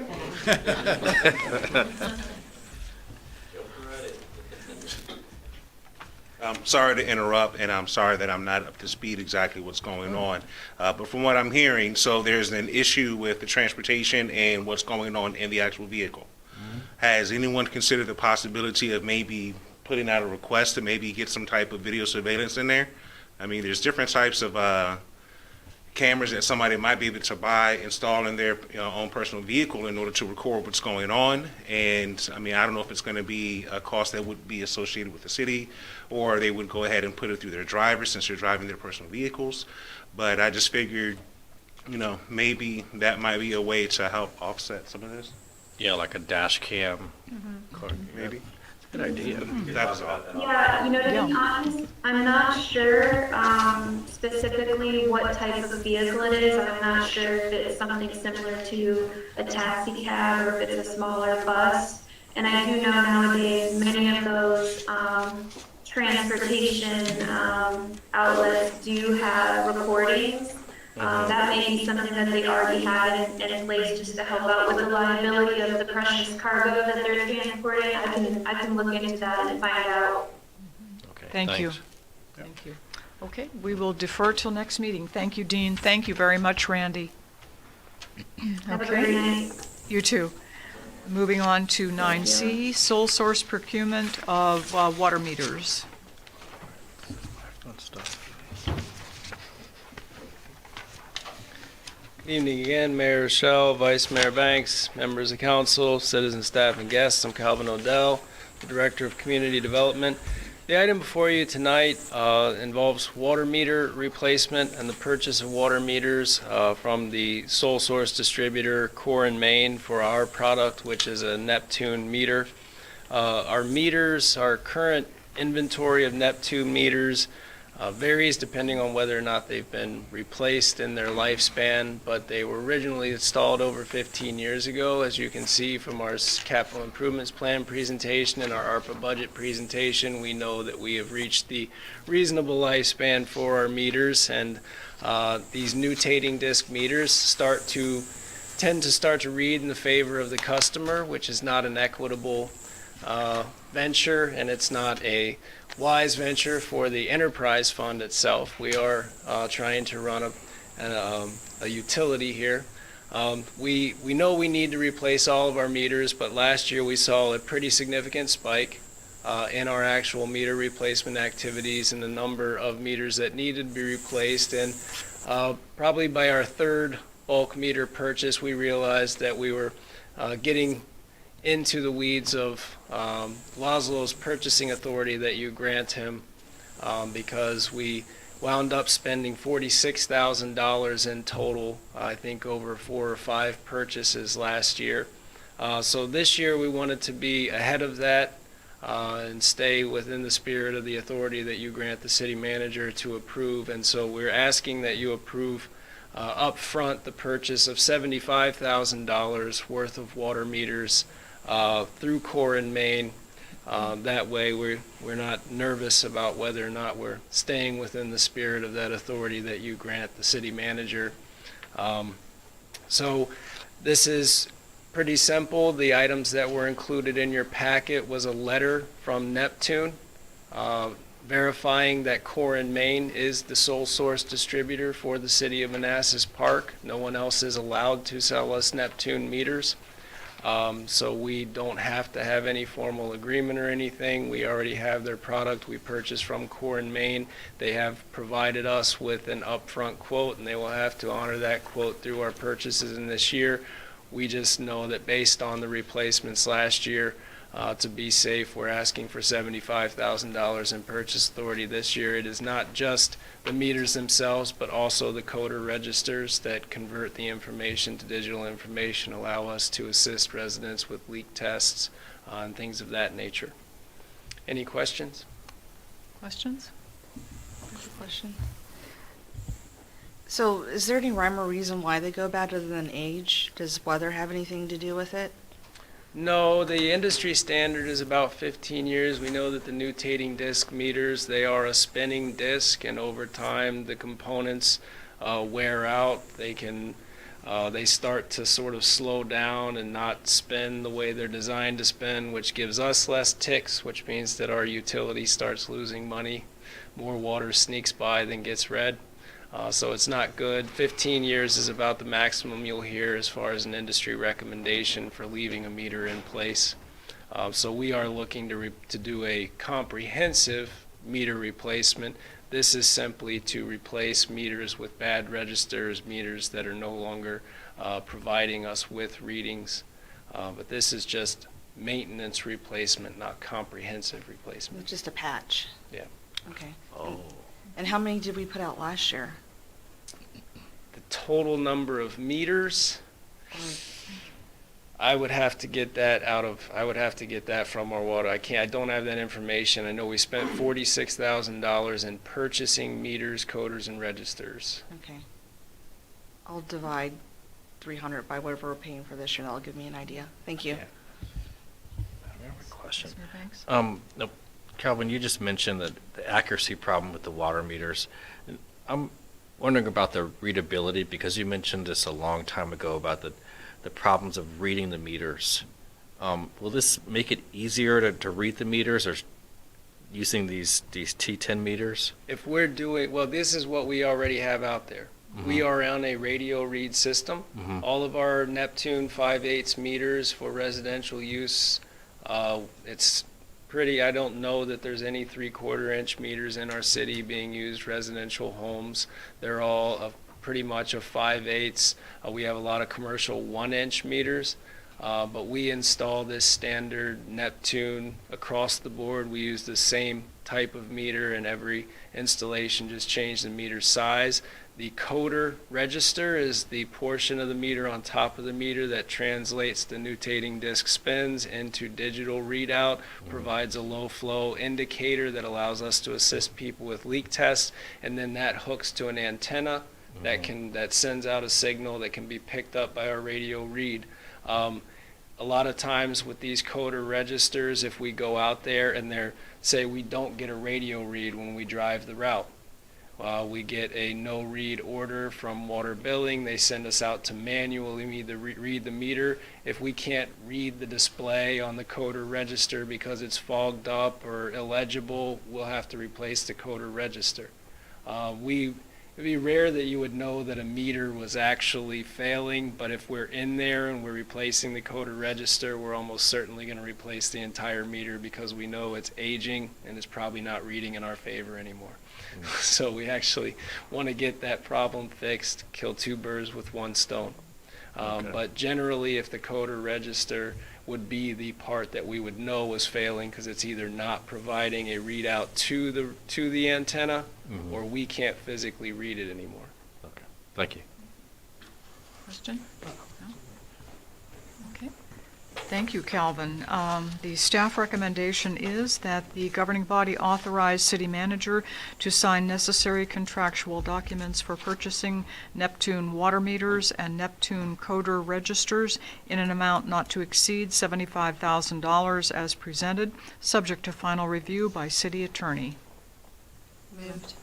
Speaker 1: I'm sorry to interrupt, and I'm sorry that I'm not up to speed exactly what's going on. But from what I'm hearing, so there's an issue with the transportation and what's going on in the actual vehicle. Has anyone considered the possibility of maybe putting out a request to maybe get some type of video surveillance in there? I mean, there's different types of cameras that somebody might be able to buy, install in their own personal vehicle in order to record what's going on. And I mean, I don't know if it's going to be a cost that would be associated with the city, or they would go ahead and put it through their drivers since they're driving their personal vehicles. But I just figured, maybe that might be a way to help offset some of this.
Speaker 2: Yeah, like a dash cam.
Speaker 1: Maybe.
Speaker 2: Good idea.
Speaker 1: That was all.
Speaker 13: Yeah, to be honest, I'm not sure specifically what type of vehicle it is. I'm not sure if it's something similar to a taxi cab or if it's a smaller bus. And I do know nowadays many of those transportation outlets do have recordings. That may be something that they already had in place just to help out with the liability of the precious cargo that they're transporting. I can look into that and find out.
Speaker 2: Okay,
Speaker 4: Thank you.
Speaker 2: thanks.
Speaker 4: Thank you. Okay, we will defer till next meeting. Thank you, Dean. Thank you very much, Randy.
Speaker 13: Have a great night.
Speaker 4: You too. Moving on to 9C, sole source procurement of water meters.
Speaker 2: Good stuff.
Speaker 9: Good evening again, Mayor Rochelle, Vice Mayor Banks, members of council, citizen, staff, and guests. I'm Calvin Odell, the Director of Community Development. The item before you tonight involves water meter replacement and the purchase of water meters from the sole source distributor Core in Maine for our product, which is a Neptune meter. Our meters, our current inventory of Neptune meters varies depending on whether or not they've been replaced in their lifespan, but they were originally installed over 15 years ago. As you can see from our capital improvements plan presentation and our ARPA budget presentation, we know that we have reached the reasonable lifespan for our meters, and these nutating disc meters tend to read in the favor of the customer, which is not an equitable venture, and it's not a wise venture for the enterprise fund itself. We are trying to run a utility here. We know we need to replace all of our meters, but last year we saw a pretty significant spike in our actual meter replacement activities and the number of meters that needed to be replaced. And probably by our third bulk meter purchase, we realized that we were getting into the weeds of Laszlo's purchasing authority that you grant him, because we wound up spending $46,000 in total, I think over 4 or 5 purchases last year. So this year we wanted to be ahead of that and stay within the spirit of the authority that you grant the city manager to approve. And so we're asking that you approve up front the purchase of $75,000 worth of water meters through Core in Maine. That way we're not nervous about whether or not we're staying within the spirit of that authority that you grant the city manager. So this is pretty simple. The items that were included in your packet was a letter from Neptune. verifying that Core and Main is the sole source distributor for the city of Manassas Park. No one else is allowed to sell us Neptune meters. So we don't have to have any formal agreement or anything. We already have their product. We purchased from Core and Main. They have provided us with an upfront quote, and they will have to honor that quote through our purchases in this year. We just know that based on the replacements last year, to be safe, we're asking for $75,000 in purchase authority this year. It is not just the meters themselves, but also the coder registers that convert the information to digital information, allow us to assist residents with leak tests and things of that nature. Any questions?
Speaker 5: Questions? There's a question. So is there any rhyme or reason why they go bad other than age? Does weather have anything to do with it?
Speaker 9: No, the industry standard is about 15 years. We know that the nutating disc meters, they are a spinning disc, and over time the components wear out. They start to sort of slow down and not spin the way they're designed to spin, which gives us less ticks, which means that our utility starts losing money. More water sneaks by than gets read. So it's not good. 15 years is about the maximum you'll hear as far as an industry recommendation for leaving a meter in place. So we are looking to do a comprehensive meter replacement. This is simply to replace meters with bad registers, meters that are no longer providing us with readings. But this is just maintenance replacement, not comprehensive replacement.
Speaker 5: Just a patch?
Speaker 9: Yeah.
Speaker 5: Okay. Oh. And how many did we put out last year?
Speaker 9: The total number of meters, I would have to get that from our water. I don't have that information. I know we spent $46,000 in purchasing meters, coders, and registers.
Speaker 5: Okay. I'll divide 300 by whatever we're paying for this year. That'll give me an idea. Thank you.
Speaker 2: Yeah. I have a question. No, Calvin, you just mentioned the accuracy problem with the water meters. I'm wondering about the readability, because you mentioned this a long time ago about the problems of reading the meters. Will this make it easier to read the meters, or using these T10 meters?
Speaker 9: If we're doing, well, this is what we already have out there. Mm-hmm. We are on a radio read system. Mm-hmm. All of our Neptune 5/8 meters for residential use, it's pretty, I don't know that there's any 3/4 inch meters in our city being used residential homes. They're all pretty much a 5/8. We have a lot of commercial 1-inch meters, but we install this standard Neptune across the board. We use the same type of meter in every installation, just change the meter size. The coder register is the portion of the meter on top of the meter that translates the nutating disc spins into digital readout, provides a low flow indicator that allows us to assist people with leak tests, and then that hooks to an antenna that sends out a signal that can be picked up by our radio read. A lot of times with these coder registers, if we go out there and say we don't get a radio read when we drive the route, we get a no read order from water billing. They send us out to manually read the meter. If we can't read the display on the coder register because it's fogged up or illegible, we'll have to replace the coder register. It'd be rare that you would know that a meter was actually failing, but if we're in there and we're replacing the coder register, we're almost certainly going to replace the entire meter because we know it's aging and it's probably not reading in our favor anymore. So we actually want to get that problem fixed, kill two birds with one stone. But generally, if the coder register would be the part that we would know was failing because it's either not providing a readout to the antenna, or we can't physically read it anymore.
Speaker 2: Okay, thank you.
Speaker 4: Question? No? Okay. Thank you, Calvin. The staff recommendation is that the governing body authorize city manager to sign necessary contractual documents for purchasing Neptune water meters and Neptune coder registers in an amount not to exceed $75,000 as presented, subject to final review by city attorney.
Speaker 5: Moved.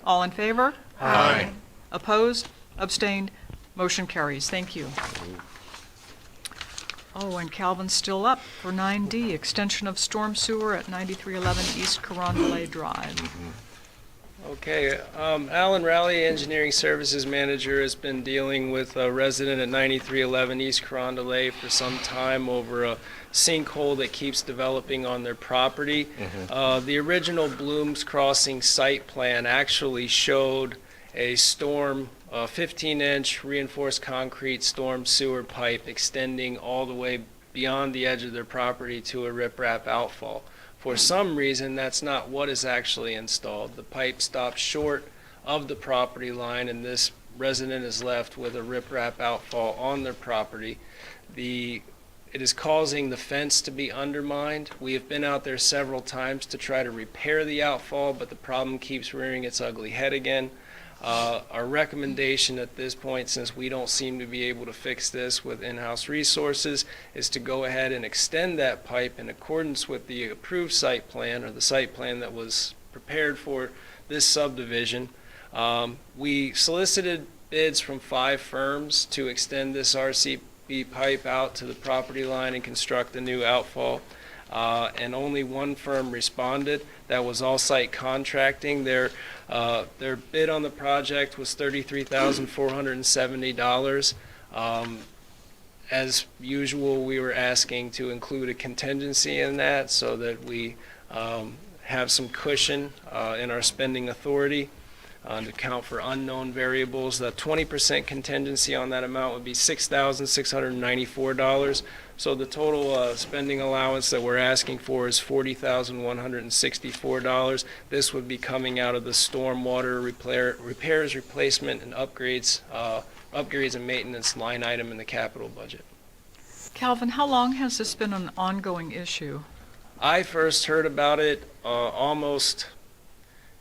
Speaker 4: All in favor?
Speaker 5: Aye.
Speaker 4: Opposed? Abstained? Motion carries. Thank you. Oh, and Calvin's still up for 9D, extension of storm sewer at 9311 East Carondelet Drive.
Speaker 9: Okay, Alan Rowley, Engineering Services Manager, has been dealing with a resident at 9311 East Carondelet for some time over a sinkhole that keeps developing on their property. The original Blooms Crossing site plan actually showed a 15-inch reinforced concrete storm sewer pipe extending all the way beyond the edge of their property to a riprap outfall. For some reason, that's not what is actually installed. The pipe stops short of the property line, and this resident is left with a riprap outfall on their property. It is causing the fence to be undermined. We have been out there several times to try to repair the outfall, but the problem keeps rearing its ugly head again. Our recommendation at this point, since we don't seem to be able to fix this with in-house resources, is to go ahead and extend that pipe in accordance with the approved site plan, or the site plan that was prepared for this subdivision. We solicited bids from 5 firms to extend this RCP pipe out to the property line and construct a new outfall. And only one firm responded. That was All Site Contracting. Their bid on the project was $33,470. As usual, we were asking to include a contingency in that so that we have some cushion in our spending authority to account for unknown variables. The 20% contingency on that amount would be $6,694. So the total spending allowance that we're asking for is $40,164. This would be coming out of the stormwater repairs, replacement, and upgrades and maintenance line item in the capital budget.
Speaker 4: Calvin, how long has this been an ongoing issue?
Speaker 9: I first heard about it almost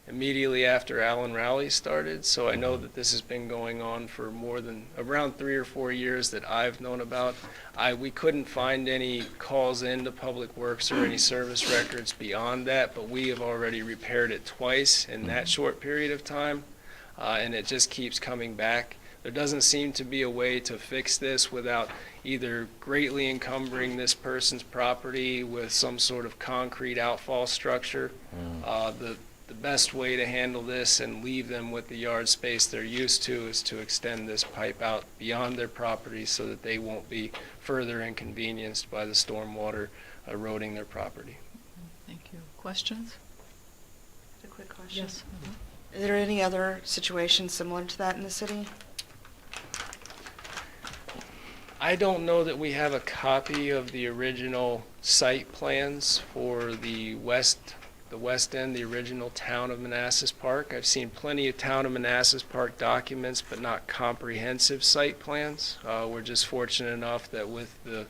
Speaker 9: immediately after Alan Rowley started, so I know that this has been going on for more than around 3 or 4 years that I've known about. We couldn't find any calls into Public Works or any service records beyond that, but we have already repaired it twice in that short period of time, and it just keeps coming back. There doesn't seem to be a way to fix this without either greatly encumbering this person's property with some sort of concrete outfall structure. The best way to handle this and leave them with the yard space they're used to is to extend this pipe out beyond their property so that they won't be further inconvenienced by the stormwater eroding their property.
Speaker 4: Thank you. Questions?
Speaker 5: A quick question.
Speaker 4: Yes.
Speaker 5: Is there any other situation similar to that in the city?
Speaker 9: I don't know that we have a copy of the original site plans for the west end, the original town of Manassas Park. I've seen plenty of town of Manassas Park documents, but not comprehensive site plans. We're just fortunate enough that with the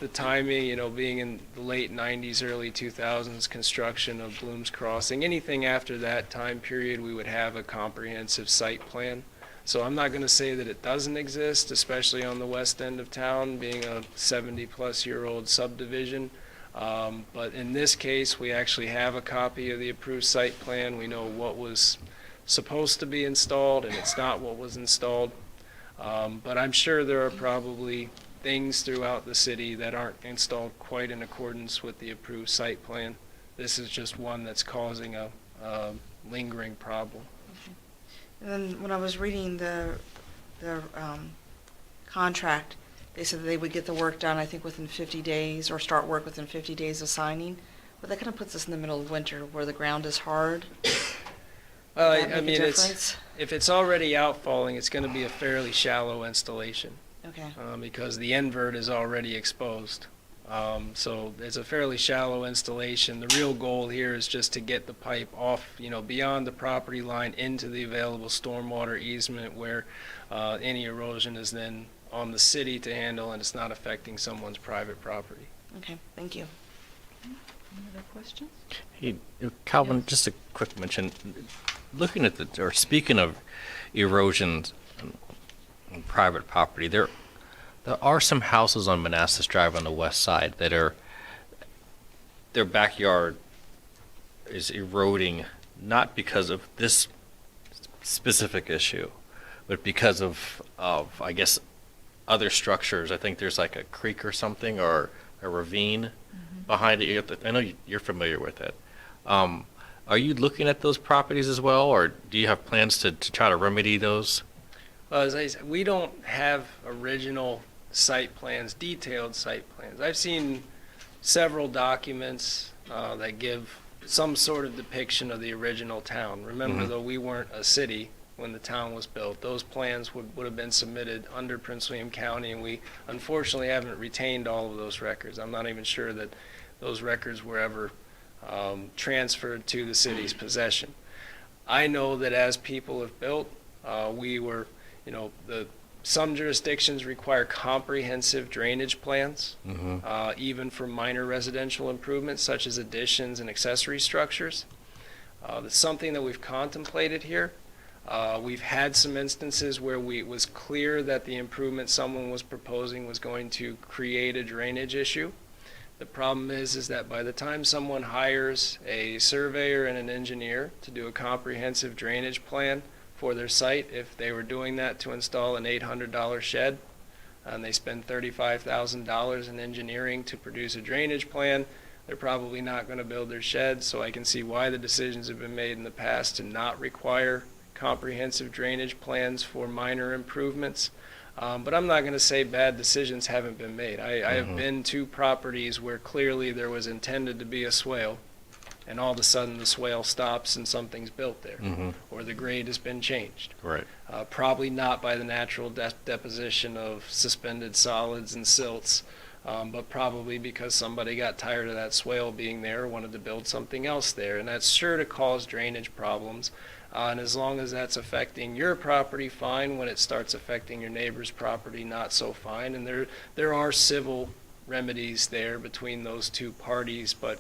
Speaker 9: timing, being in the late 90s, early 2000s construction of Blooms Crossing, anything after that time period, we would have a comprehensive site plan. So I'm not going to say that it doesn't exist, especially on the west end of town, being a 70-plus-year-old subdivision. But in this case, we actually have a copy of the approved site plan. We know what was supposed to be installed, and it's not what was installed. But I'm sure there are probably things throughout the city that aren't installed quite in accordance with the approved site plan. This is just one that's causing a lingering problem.
Speaker 5: And then when I was reading the contract, they said that they would get the work done, I think, within 50 days, or start work within 50 days of signing. But that kind of puts us in the middle of winter where the ground is hard.
Speaker 9: Well,
Speaker 5: Does that
Speaker 9: I
Speaker 5: make a
Speaker 9: mean,
Speaker 5: difference?
Speaker 9: if it's already outfalling, it's going to be a fairly shallow installation.
Speaker 5: Okay.
Speaker 9: Because the invert is already exposed. So it's a fairly shallow installation. The real goal here is just to get the pipe off, beyond the property line into the available stormwater easement where any erosion is then on the city to handle and it's not affecting someone's private property.
Speaker 5: Okay, thank you.
Speaker 4: Any other questions?
Speaker 2: Hey, Calvin,
Speaker 4: Yes.
Speaker 2: just a quick mention. Speaking of erosion on private property, there are some houses on Manassas Drive on the west side that their backyard is eroding, not because of this specific issue, but because of I guess, other structures. I think there's like a creek or something, or a ravine behind it. I know you're familiar with it. Are you looking at those properties as well, or do you have plans to try to remedy those?
Speaker 9: As I said, we don't have original site plans, detailed site plans. I've seen several documents that give some sort of depiction of the original town. Remember, though, we weren't a city when the town was built. Those plans would have been submitted under Prince William County, and we unfortunately haven't retained all of those records. I'm not even sure that those records were ever transferred to the city's possession. I know that as people have built, some jurisdictions require comprehensive drainage plans, even for minor residential improvements such as additions and accessory structures. That's something that we've contemplated here. We've had some instances where it was clear that the improvement someone was proposing was going to create a drainage issue. The problem is that by the time someone hires a surveyor and an engineer to do a comprehensive drainage plan for their site, if they were doing that to install an $800 shed, and they spend $35,000 in engineering to produce a drainage plan, they're probably not going to build their shed. So I can see why the decisions have been made in the past to not require comprehensive drainage plans for minor improvements. But I'm not going to say bad decisions haven't been made. I have been to properties where clearly there was intended to be a swale, and all of a sudden the swale stops and something's built there, or the grade has been changed.
Speaker 2: Right.
Speaker 9: Probably not by the natural deposition of suspended solids and silts, but probably because somebody got tired of that swale being there or wanted to build something else there, and that's sure to cause drainage problems. And as long as that's affecting your property, fine. When it starts affecting your neighbor's property, not so fine. And there are civil remedies there between those two parties, but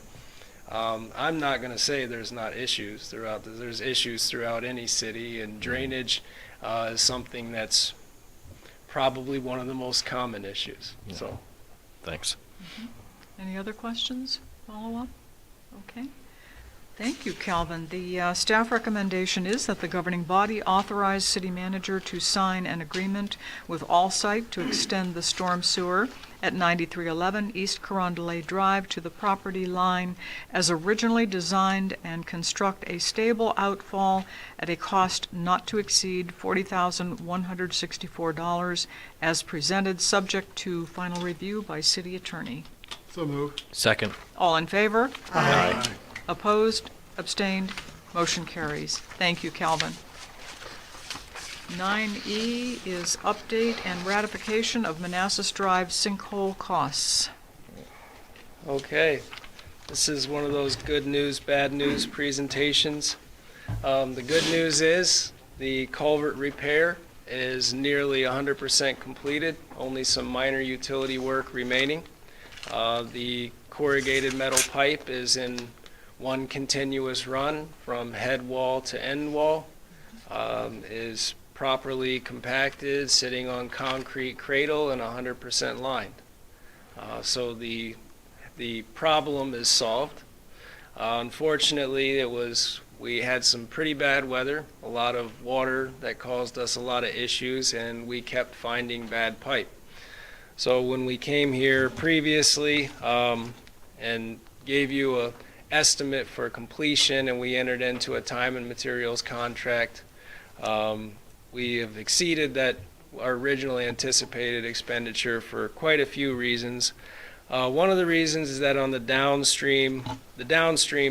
Speaker 9: I'm not going to say there's not issues throughout. There's issues throughout any city, and drainage is something that's probably one of the most common issues.
Speaker 2: Yeah.
Speaker 9: So,
Speaker 2: thanks.
Speaker 4: Any other questions? Follow up? Okay. Thank you, Calvin. The staff recommendation is that the governing body authorize city manager to sign an agreement with Allsite to extend the storm sewer at 9311 East Carondelet Drive to the property line as originally designed and construct a stable outfall at a cost not to exceed $40,164 as presented, subject to final review by city attorney.
Speaker 8: So moved.
Speaker 2: Second.
Speaker 4: All in favor?
Speaker 2: Aye.
Speaker 4: Opposed? Abstained? Motion carries. Thank you, Calvin. 9E is update and ratification of Manassas Drive sinkhole costs.
Speaker 9: okay. This is one of those good news, bad news presentations. The good news is the culvert repair is nearly 100% completed, only some minor utility work remaining. The corrugated metal pipe is in one continuous run from head wall to end wall, is properly compacted, sitting on concrete cradle and 100% lined. So the problem is solved. Unfortunately, we had some pretty bad weather, a lot of water that caused us a lot of issues, and we kept finding bad pipe. So when we came here previously and gave you a estimate for completion, and we entered into a time and materials contract, we have exceeded that our originally anticipated expenditure for quite a few reasons. One of the reasons is that on the downstream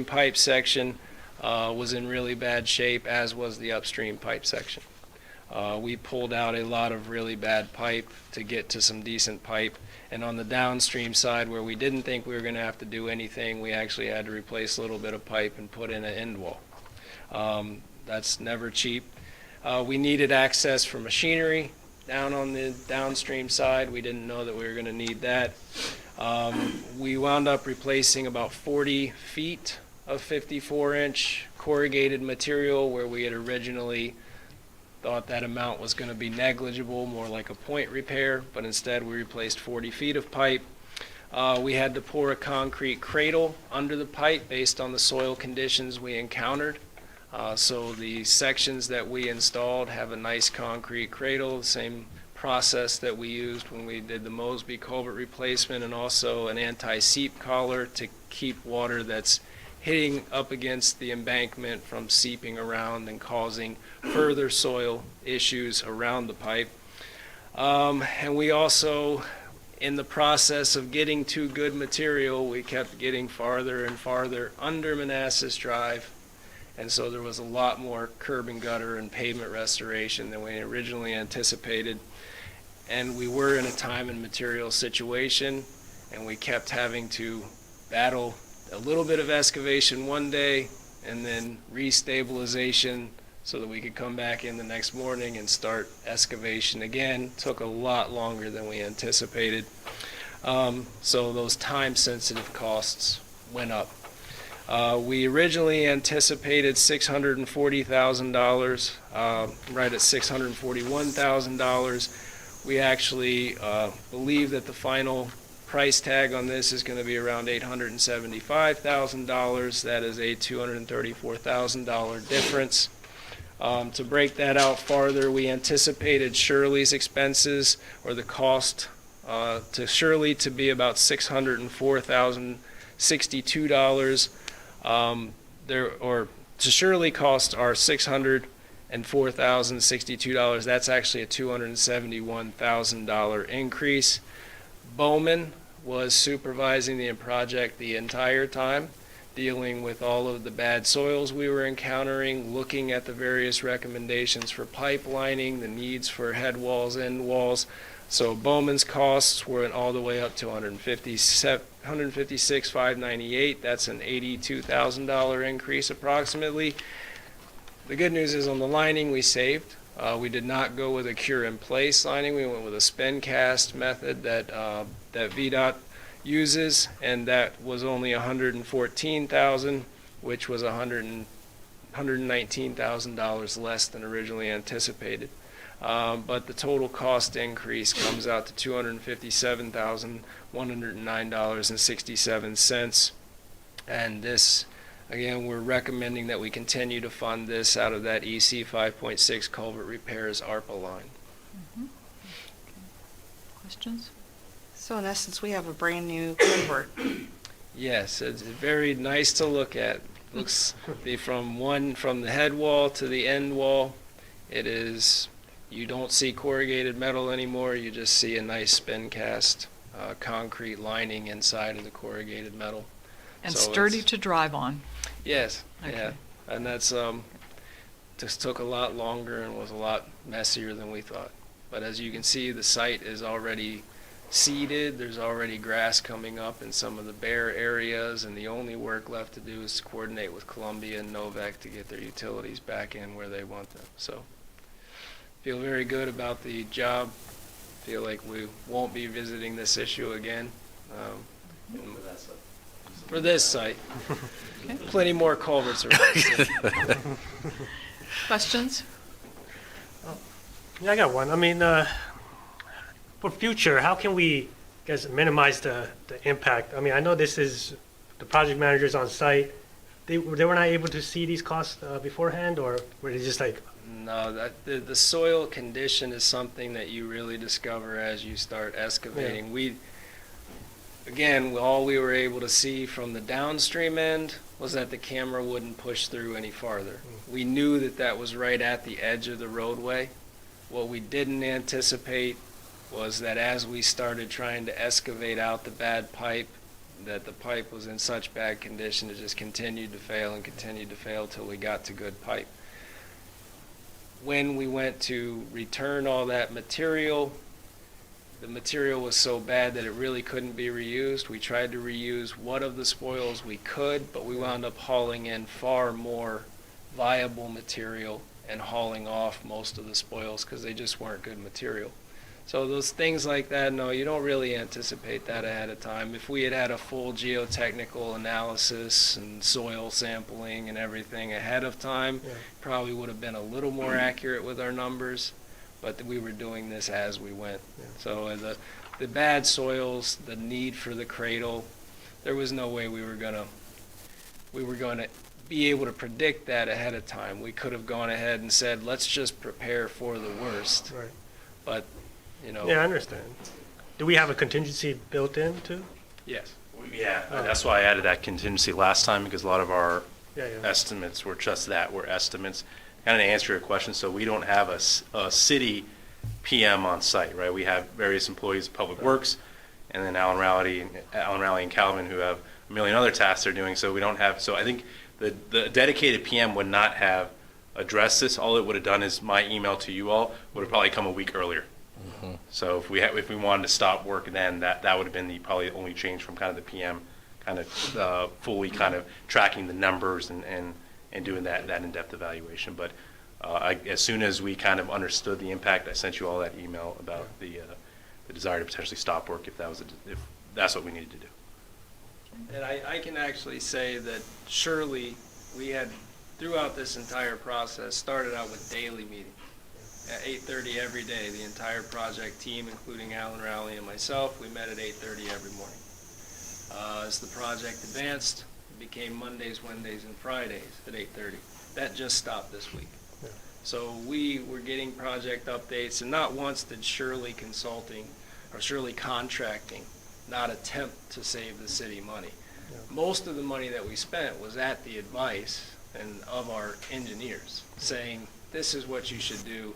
Speaker 9: pipe section was in really bad shape, as was the upstream pipe section. We pulled out a lot of really bad pipe to get to some decent pipe. And on the downstream side, where we didn't think we were going to have to do anything, we actually had to replace a little bit of pipe and put in an end wall. That's never cheap. We needed access for machinery down on the downstream side. We didn't know that we were going to need that. We wound up replacing about 40 feet of 54-inch corrugated material, where we had originally thought that amount was going to be negligible, more like a point repair, but instead we replaced 40 feet of pipe. We had to pour a concrete cradle under the pipe based on the soil conditions we encountered. So the sections that we installed have a nice concrete cradle, the same process that we used when we did the Mosby culvert replacement, and also an anti-seep collar to keep water that's hitting up against the embankment from seeping around and causing further soil issues around the pipe. And we also, in the process of getting to good material, we kept getting farther and farther under Manassas Drive. And so there was a lot more curb and gutter and pavement restoration than we originally anticipated. And we were in a time and material situation, and we kept having to battle a little bit of excavation one day and then restabilization so that we could come back in the next morning and start excavation again. Took a lot longer than we anticipated. So those time-sensitive costs went up. We originally anticipated $640,000, right at $641,000. We actually believe that the final price tag on this is going to be around $875,000. That is a $234,000 difference. To break that out farther, we anticipated Shirley's expenses, or the cost to Shirley, to be about $604,062. To Shirley costs are $604,062. That's actually a $271,000 increase. Bowman was supervising the project the entire time, dealing with all of the bad soils we were encountering, looking at the various recommendations for pipelining, the needs for head walls, end walls. So Bowman's costs went all the way up to $156,598. That's an $82,000 increase approximately. The good news is on the lining we saved. We did not go with a cure-in-place lining. We went with a spin cast method that VDOT uses, and that was only $114,000, which was $119,000 less than originally anticipated. But the total cost increase comes out to $257,109.67. And this, again, we're recommending that we continue to fund this out of that EC 5.6 culvert repairs ARPA line.
Speaker 4: Mm-hmm. Questions?
Speaker 5: So in essence, we have a brand new culvert.
Speaker 9: Yes, it's very nice to look at. Looks from the head wall to the end wall. It is, you don't see corrugated metal anymore. You just see a nice spin cast concrete lining inside of the corrugated metal.
Speaker 4: And
Speaker 9: So
Speaker 4: sturdy
Speaker 9: it's-
Speaker 4: to drive on.
Speaker 9: Yes,
Speaker 4: Okay.
Speaker 9: yeah, and that's just took a lot longer and was a lot messier than we thought. But as you can see, the site is already seeded. There's already grass coming up in some of the bare areas, and the only work left to do is to coordinate with Columbia and Novak to get their utilities back in where they want them. So feel very good about the job. Feel like we won't be visiting this issue again. For this site.
Speaker 4: Okay.
Speaker 9: Plenty more culverts around.
Speaker 4: Questions?
Speaker 11: Yeah, I got one. I mean, for future, how can we, guess, minimize the impact? I mean, I know this is the project managers on site. They were not able to see these costs beforehand, or were they just like?
Speaker 9: No, the soil condition is something that you really discover as you start excavating. Again, all we were able to see from the downstream end was that the camera wouldn't push through any farther. We knew that that was right at the edge of the roadway. What we didn't anticipate was that as we started trying to excavate out the bad pipe, that the pipe was in such bad condition it just continued to fail and continued to fail till we got to good pipe. When we went to return all that material, the material was so bad that it really couldn't be reused. We tried to reuse what of the spoils we could, but we wound up hauling in far more viable material and hauling off most of the spoils because they just weren't good material. So those things like that, no, you don't really anticipate that ahead of time. If we had had a full geotechnical analysis and soil sampling and everything ahead of time, probably would have been a little more accurate with our numbers, but we were doing this as we went. So the bad soils, the need for the cradle, there was no way we were gonna be able to predict that ahead of time. We could have gone ahead and said, let's just prepare for the worst.
Speaker 11: Right.
Speaker 9: But you know.
Speaker 11: Yeah, I understand. Do we have a contingency built in too?
Speaker 9: Yes.
Speaker 6: Yeah, that's why I added that contingency last time, because a lot of our
Speaker 11: Yeah, yeah.
Speaker 6: estimates were just that, were estimates. Kind of to answer your question, so we don't have a city PM on site, right? We have various employees of Public Works, and then Alan Rowley and Calvin, who have a million other tasks they're doing, so we don't have, so I think the dedicated PM would not have addressed this. All it would have done is my email to you all would have probably come a week earlier. So if we wanted to stop work then, that would have been the probably only change from kind of the PM kind of fully kind of tracking the numbers and doing that in-depth evaluation. But as soon as we kind of understood the impact, I sent you all that email about the desire to potentially stop work if that's what we needed to do.
Speaker 9: And I can actually say that surely we had, throughout this entire process, started out with daily meetings at 8:30 every day. The entire project team, including Alan Rowley and myself, we met at 8:30 every morning. As the project advanced, it became Mondays, Wednesdays, and Fridays at 8:30. That just stopped this week.
Speaker 11: Yeah.
Speaker 9: So we were getting project updates, and not once did Shirley Consulting or Shirley Contracting not attempt to save the city money.
Speaker 11: Yeah.
Speaker 9: Most of the money that we spent was at the advice and of our engineers, saying, this is what you should do.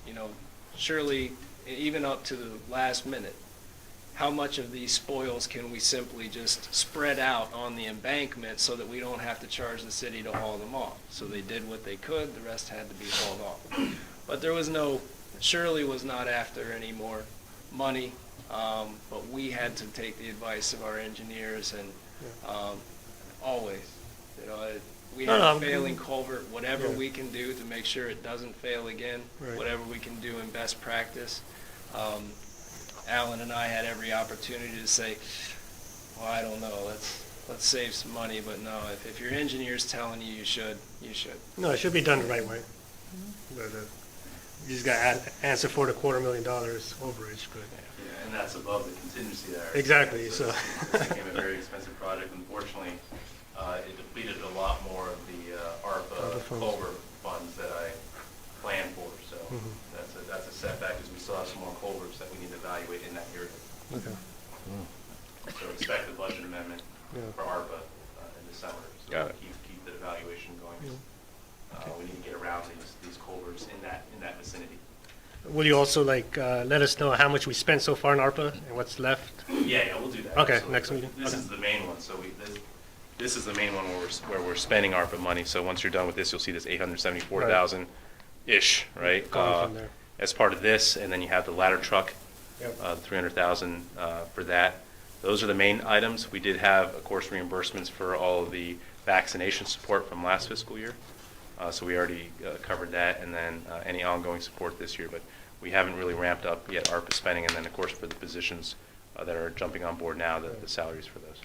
Speaker 9: You know, surely, even up to the last minute, how much of these spoils can we simply just spread out on the embankment so that we don't have to charge the city to haul them off? So they did what they could, the rest had to be hauled off. But there was no, Shirley was not after any more money, but we had to take the advice of our engineers, and always, you know, we have a failing culvert, whatever we can do to make sure it doesn't fail again, whatever we can do in best practice. Alan and I had every opportunity to say, well, I don't know, let's save some money, but no, if your engineer's telling you should, you should.
Speaker 11: No, it should be done the right way. But, you just got to answer for the $250,000 overage, but.
Speaker 6: Yeah, and that's above the contingency there.
Speaker 11: Exactly, so.
Speaker 6: It became a very expensive project. Unfortunately, it depleted a lot more of the ARPA culvert funds that I planned for. So that's a setback, because we still have some more culverts that we need to evaluate in that area.
Speaker 11: Okay.
Speaker 6: So expect a budget amendment for ARPA in December. So
Speaker 2: Got it.
Speaker 6: Keep the evaluation going. We need to get around these culverts in that vicinity.
Speaker 11: Will you also let us know how much we spent so far in ARPA and what's left?
Speaker 6: Yeah, we'll do that.
Speaker 11: Okay,
Speaker 6: Absolutely.
Speaker 11: next meeting.
Speaker 6: This is the main one. So this is the main one where we're spending ARPA money. So once you're done with this, you'll see this 874,000 ish, right?
Speaker 11: Going from there.
Speaker 6: As part of this, and then you have the ladder truck,
Speaker 11: Yep.
Speaker 6: 300,000 for that. Those are the main items. We did have, of course, reimbursements for all of the vaccination support from last fiscal year. So we already covered that, and then any ongoing support this year. But we haven't really ramped up yet ARPA spending, and then, of course, for the positions that are jumping on board now, the salaries for those.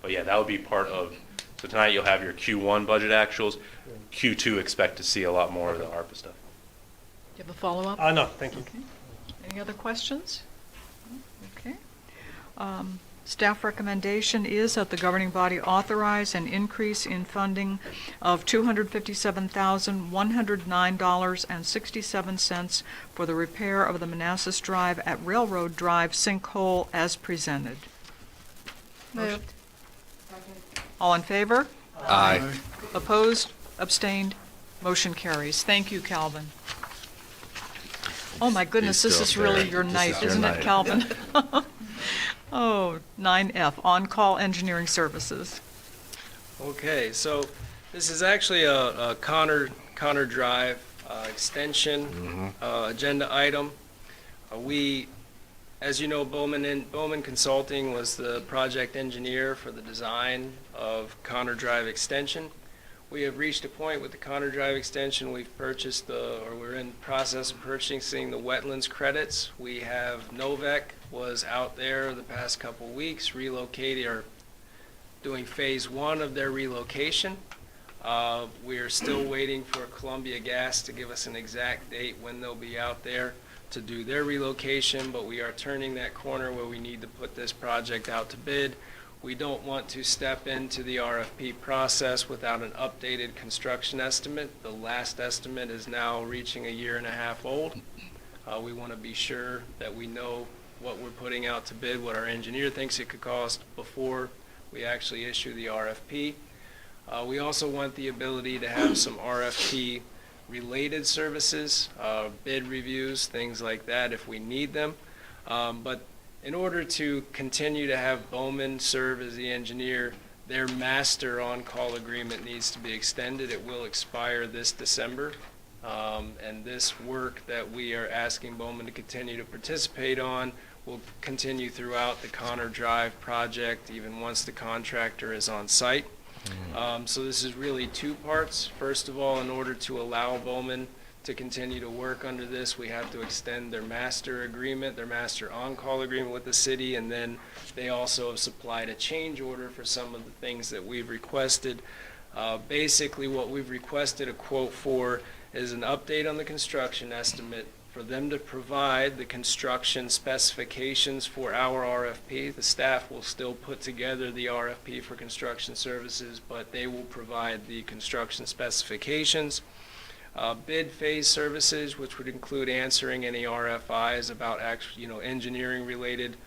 Speaker 6: But yeah, that would be part of, so tonight you'll have your Q1 budget actuals. Q2, expect to see a lot more of the ARPA stuff.
Speaker 4: Do you have a follow-up?
Speaker 11: No, thank you.
Speaker 4: Okay. Any other questions? Okay. Staff recommendation is that the governing body authorize an increase in funding of $257,109.67 for the repair of the Manassas Drive at Railroad Drive sinkhole as presented.
Speaker 10: Moved.
Speaker 4: All in favor?
Speaker 2: Aye.
Speaker 4: Opposed? Abstained? Motion carries. Thank you, Calvin. Oh, my goodness, this
Speaker 2: still
Speaker 4: is really
Speaker 2: there.
Speaker 4: your
Speaker 2: This
Speaker 4: night,
Speaker 2: is your
Speaker 4: isn't it,
Speaker 2: night.
Speaker 4: Calvin? Oh, 9F, on-call engineering services.
Speaker 9: Okay, so this is actually a Connor Drive extension agenda item. We, as you know, Bowman Consulting was the project engineer for the design of Connor Drive extension. We have reached a point with the Connor Drive extension. We've purchased we're in the process of purchasing the wetlands credits. We have Novec was out there the past couple weeks relocating or doing phase 1 of their relocation. We are still waiting for Columbia Gas to give us an exact date when they'll be out there to do their relocation, but we are turning that corner where we need to put this project out to bid. We don't want to step into the RFP process without an updated construction estimate. The last estimate is now reaching a year and a half old. We want to be sure that we know what we're putting out to bid, what our engineer thinks it could cost before we actually issue the RFP. We also want the ability to have some RFP related services, bid reviews, things like that if we need them. But in order to continue to have Bowman serve as the engineer, their master on-call agreement needs to be extended. It will expire this December. And this work that we are asking Bowman to continue to participate on will continue throughout the Connor Drive project, even once the contractor is on site. So this is really two parts. First of all, in order to allow Bowman to continue to work under this, we have to extend their master agreement, their master on-call agreement with the city, and then they also have supplied a change order for some of the things that we've requested. Basically, what we've requested a quote for is an update on the construction estimate, for them to provide the construction specifications for our RFP. The staff will still put together the RFP for construction services, but they will provide the construction specifications. Bid phase services, which would include answering any RFIs about engineering related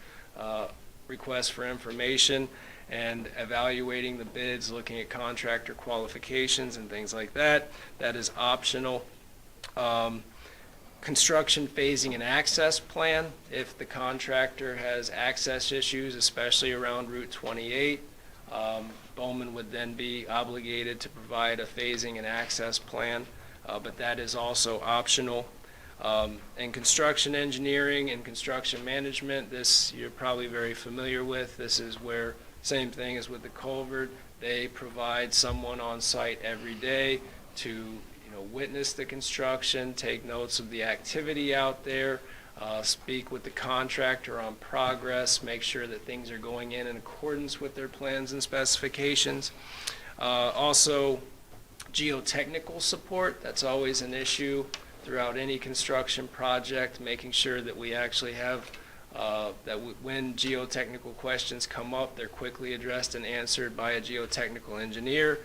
Speaker 9: requests for information, and evaluating the bids, looking at contractor qualifications and things like that. That is optional. Construction phasing and access plan. If the contractor has access issues, especially around Route 28, Bowman would then be obligated to provide a phasing and access plan, but that is also optional. And construction engineering and construction management, this you're probably very familiar with. This is where, same thing as with the culvert, they provide someone on site every day to witness the construction, take notes of the activity out there, speak with the contractor on progress, make sure that things are going in accordance with their plans and specifications. Also, geotechnical support, that's always an issue throughout any construction project, making sure that we actually have when geotechnical questions come up, they're quickly addressed and answered by a geotechnical engineer.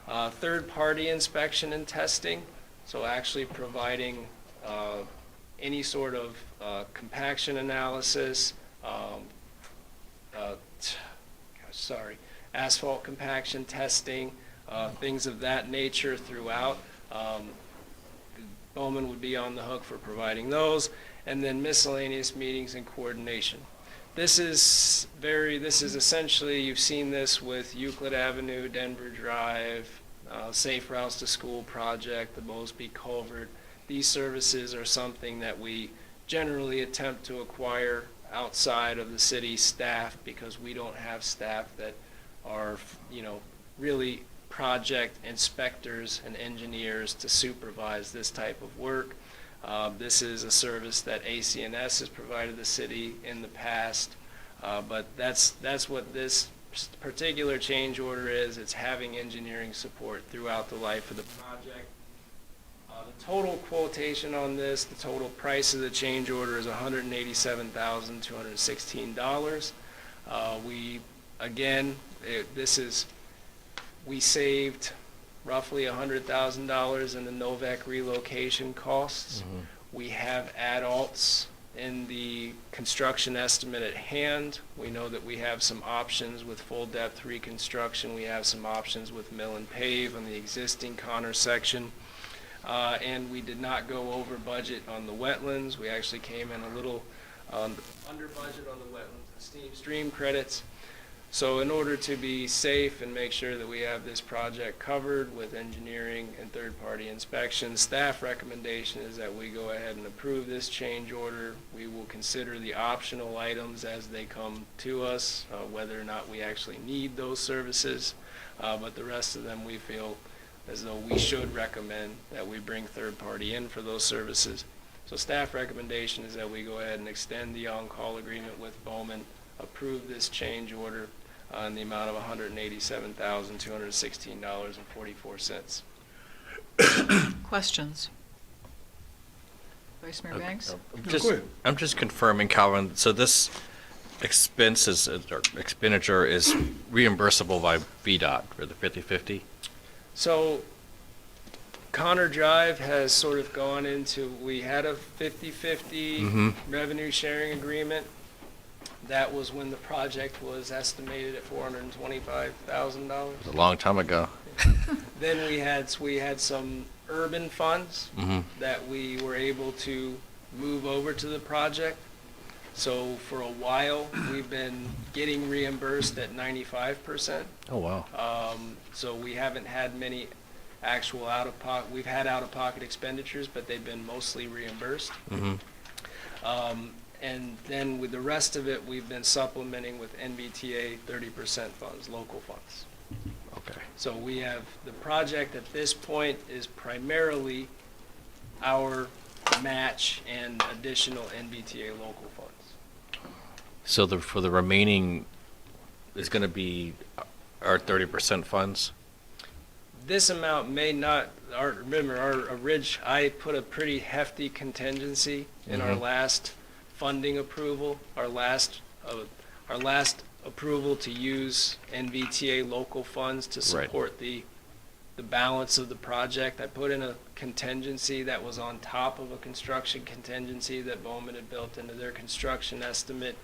Speaker 9: Third-party inspection and testing, so actually providing any sort of compaction analysis, asphalt compaction testing, things of that nature throughout. Bowman would be on the hook for providing those, and then miscellaneous meetings and coordination. This is essentially, you've seen this with Euclid Avenue, Denver Drive, Safe Routes to School project, the Mosby Culvert. These services are something that we generally attempt to acquire outside of the city staff, because we don't have staff that are, really project inspectors and engineers to supervise this type of work. This is a service that AC&S has provided the city in the past, but that's what this particular change order is. It's having engineering support throughout the life of the project. The total quotation on this, the total price of the change order is $187,216. We saved roughly $100,000 in the Novak relocation costs.
Speaker 2: Mm-hmm.
Speaker 9: We have adults in the construction estimate at hand. We know that we have some options with full depth reconstruction. We have some options with mill and pave on the existing Connor section. And we did not go over budget on the wetlands. We actually came in a little under budget on the wetlands and stream credits. So in order to be safe and make sure that we have this project covered with engineering and third-party inspection, staff recommendation is that we go ahead and approve this change order. We will consider the optional items as they come to us, whether or not we actually need those services. But the rest of them, we feel as though we should recommend that we bring third-party in for those services. So staff recommendation is that we go ahead and extend the on-call agreement with Bowman, approve this change order in the amount of $187,216.44.
Speaker 4: Questions? Vice Mayor Banks?
Speaker 2: I'm just confirming, Calvin, so this expenditure is reimbursable by VDOT for the 50/50?
Speaker 9: So Connor Drive has sort of gone into, we had a 50/50 revenue sharing agreement. That was when the project was estimated at $425,000.
Speaker 2: It was a long time ago.
Speaker 9: Then we had some urban funds that we were able to move over to the project. So for a while, we've been getting reimbursed at 95%.
Speaker 2: Oh, wow.
Speaker 9: So we haven't had many actual we've had out-of-pocket expenditures, but they've been mostly reimbursed. And then with the rest of it, we've been supplementing with NBTA 30% funds, local funds.
Speaker 2: Okay.
Speaker 9: So we have, the project at this point is primarily our match and additional NBTA local funds.
Speaker 2: So for the remaining is going to be our 30% funds?
Speaker 9: This amount may not, remember, I put a pretty hefty contingency in our last funding approval, our last approval to use NVTA local funds to support the balance of the project. I put in a contingency that was on top of a construction contingency that Bowman had built into their construction estimate.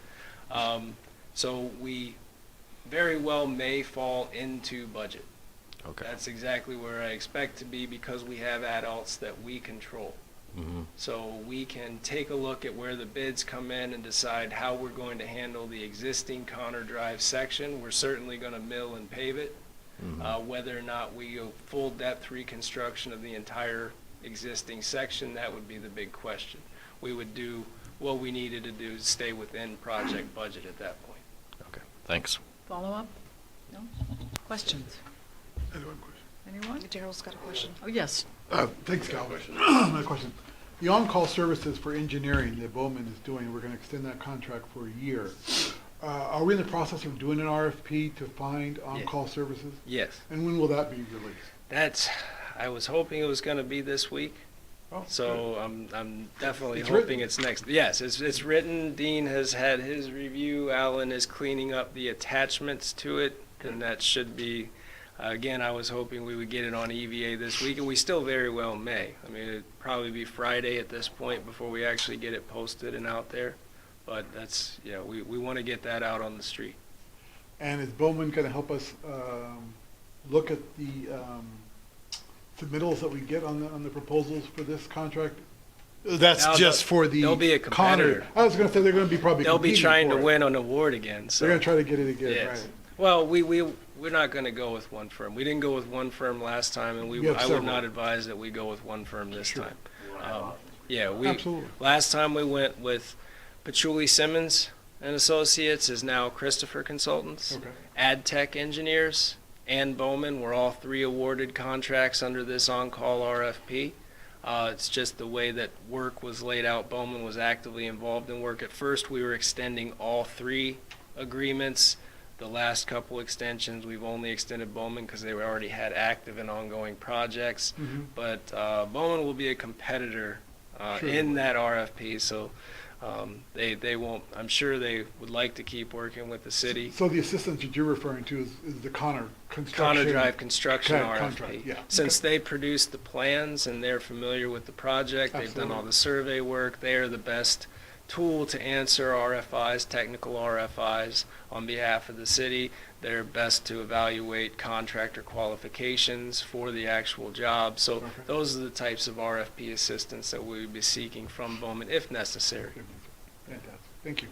Speaker 9: So we very well may fall into budget.
Speaker 2: Okay.
Speaker 9: That's exactly where I expect to be because we have adults that we control. So we can take a look at where the bids come in and decide how we're going to handle the existing Connor Drive section. We're certainly going to mill and pave it. Whether or not we go full depth reconstruction of the entire existing section, that would be the big question. We would do what we needed to do to stay within project budget at that point.
Speaker 2: Okay, thanks.
Speaker 4: Follow up? No? Questions?
Speaker 8: I have one question.
Speaker 4: Anyone?
Speaker 5: Daryl's got a question.
Speaker 4: Oh, yes.
Speaker 8: Thanks, Cal. My question. The on-call services for engineering that Bowman is doing, we're going to extend that contract for a year. Are we in the process of doing an RFP to find on-call services?
Speaker 9: Yes.
Speaker 8: And when will that be released?
Speaker 9: I was hoping it was going to be this week.
Speaker 8: Oh,
Speaker 9: So I'm definitely
Speaker 8: It's
Speaker 9: hoping
Speaker 8: written.
Speaker 9: it's next. Yes, it's written. Dean has had his review. Alan is cleaning up the attachments to it, and that should be. Again, I was hoping we would get it on EVA this week, and we still very well may. I mean, it'd probably be Friday at this point before we actually get it posted and out there. But that's, we want to get that out on the street.
Speaker 8: And is Bowman going to help us look at the submittals that we get on the proposals for this contract? That's
Speaker 9: Now,
Speaker 8: just for the
Speaker 9: they'll be a competitor.
Speaker 8: I was going to say they're going to be probably
Speaker 9: They'll be
Speaker 8: competing
Speaker 9: trying to
Speaker 8: for it.
Speaker 9: win an award again. So.
Speaker 8: They're going to try to get it again,
Speaker 9: Yes.
Speaker 8: right?
Speaker 9: Well, we're not going to go with one firm. We didn't go with one firm last time, and
Speaker 8: You have
Speaker 9: I would
Speaker 8: several.
Speaker 9: not advise that we go with one firm this
Speaker 8: Sure.
Speaker 9: time.
Speaker 8: Absolutely.
Speaker 9: Last time we went with Patchouli Simmons and Associates is now Christopher Consultants.
Speaker 8: Okay.
Speaker 9: AdTech Engineers and Bowman were all three awarded contracts under this on-call RFP. It's just the way that work was laid out. Bowman was actively involved in work. At first, we were extending all three agreements. The last couple extensions, we've only extended Bowman because they already had active and ongoing projects. But Bowman will be a competitor
Speaker 8: Sure.
Speaker 9: in that RFP, so they won't. I'm sure they would like to keep working with the city.
Speaker 8: So the assistance that you're referring to is the Connor construction.
Speaker 9: Connor Drive construction
Speaker 8: Contract,
Speaker 9: RFP.
Speaker 8: yeah.
Speaker 9: Since they produced the plans and they're familiar with the project, they've done all
Speaker 8: Absolutely.
Speaker 9: the survey work, they are the best tool to answer RFIs, technical RFIs on behalf of the city. They're best to evaluate contractor qualifications for the actual job. So
Speaker 8: Okay.
Speaker 9: those are the types of RFP assistance that we would be seeking from Bowman if necessary.
Speaker 8: Fantastic. Thank you.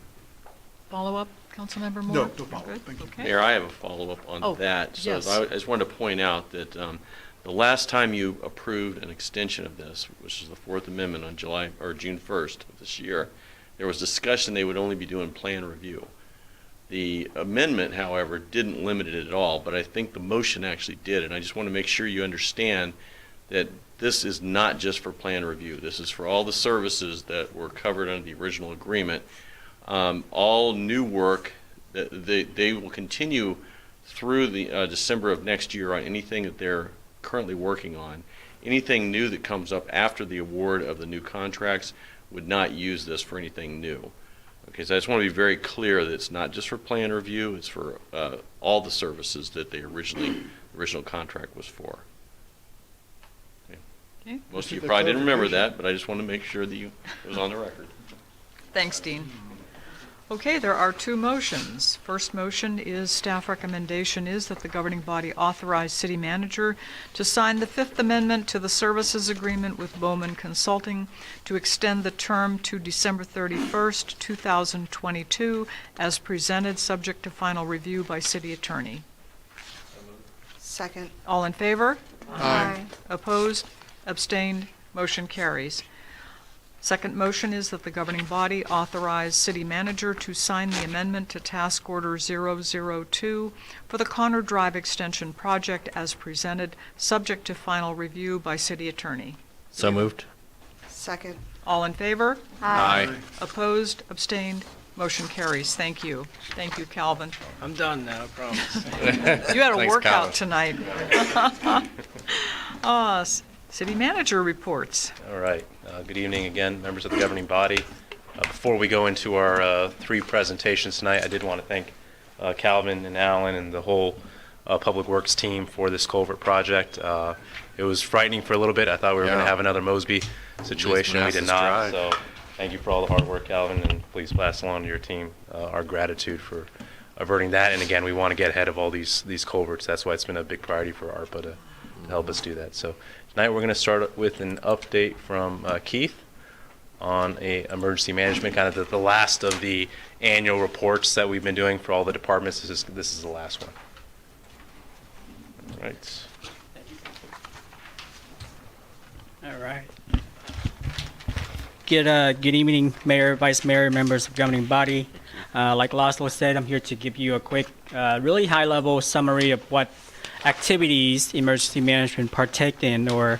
Speaker 4: Follow up, Councilmember Moore?
Speaker 8: No follow-up.
Speaker 4: Good?
Speaker 8: Thank you.
Speaker 4: Okay.
Speaker 12: Mayor, I have a follow-up on
Speaker 4: Oh,
Speaker 12: that. So
Speaker 4: yes.
Speaker 12: I just wanted to point out that the last time you approved an extension of this, which is the Fourth Amendment on June 1st of this year, there was discussion they would only be doing plan review. The amendment, however, didn't limit it at all, but I think the motion actually did, and I just want to make sure you understand that this is not just for plan review. This is for all the services that were covered under the original agreement. All new work, they will continue through the December of next year on anything that they're currently working on. Anything new that comes up after the award of the new contracts would not use this for anything new. Okay, so I just want to be very clear that it's not just for plan review, it's for all the services that the original contract was for. Okay.
Speaker 4: Okay.
Speaker 12: Most of you probably didn't remember that, but I just wanted to make sure that it was on the record.
Speaker 4: Thanks, Dean. Okay, there are two motions. First motion is staff recommendation is that the governing body authorize city manager to sign the Fifth Amendment to the services agreement with Bowman Consulting to extend the term to December 31st, 2022, as presented, subject to final review by city attorney.
Speaker 5: Second.
Speaker 4: All in favor?
Speaker 5: Aye.
Speaker 4: Opposed? Abstained? Motion carries. Second motion is that the governing body authorize city manager to sign the amendment to Task Order 002 for the Connor Drive Extension Project as presented, subject to final review by city attorney.
Speaker 2: So moved.
Speaker 5: Second.
Speaker 4: All in favor?
Speaker 2: Aye.
Speaker 4: Opposed? Abstained? Motion carries. Thank you. Thank you, Calvin.
Speaker 9: I'm done now, I promise.
Speaker 4: You had a
Speaker 2: Thanks,
Speaker 4: workout
Speaker 2: Calvin.
Speaker 4: tonight. City manager reports.
Speaker 6: All right. Good evening again, members of the governing body. Before we go into our three presentations tonight, I did want to thank Calvin and Alan and the whole Public Works team for this culvert project. It was frightening for a little bit. I thought we were going to have another Mosby situation. We did
Speaker 2: Manassas
Speaker 6: not.
Speaker 2: Drive.
Speaker 6: So thank you for all the hard work, Calvin, and please pass along to your team our gratitude for averting that. And again, we want to get ahead of all these culverts. That's why it's been a big priority for ARPA to help us do that. So tonight we're going to start with an update from Keith on emergency management, kind of the last of the annual reports that we've been doing for all the departments. This is the last one. All right.
Speaker 16: All right. Good evening, Mayor, Vice Mayor, members of the governing body. Like Laszlo said, I'm here to give you a quick, really high-level summary of what activities emergency management partaked in or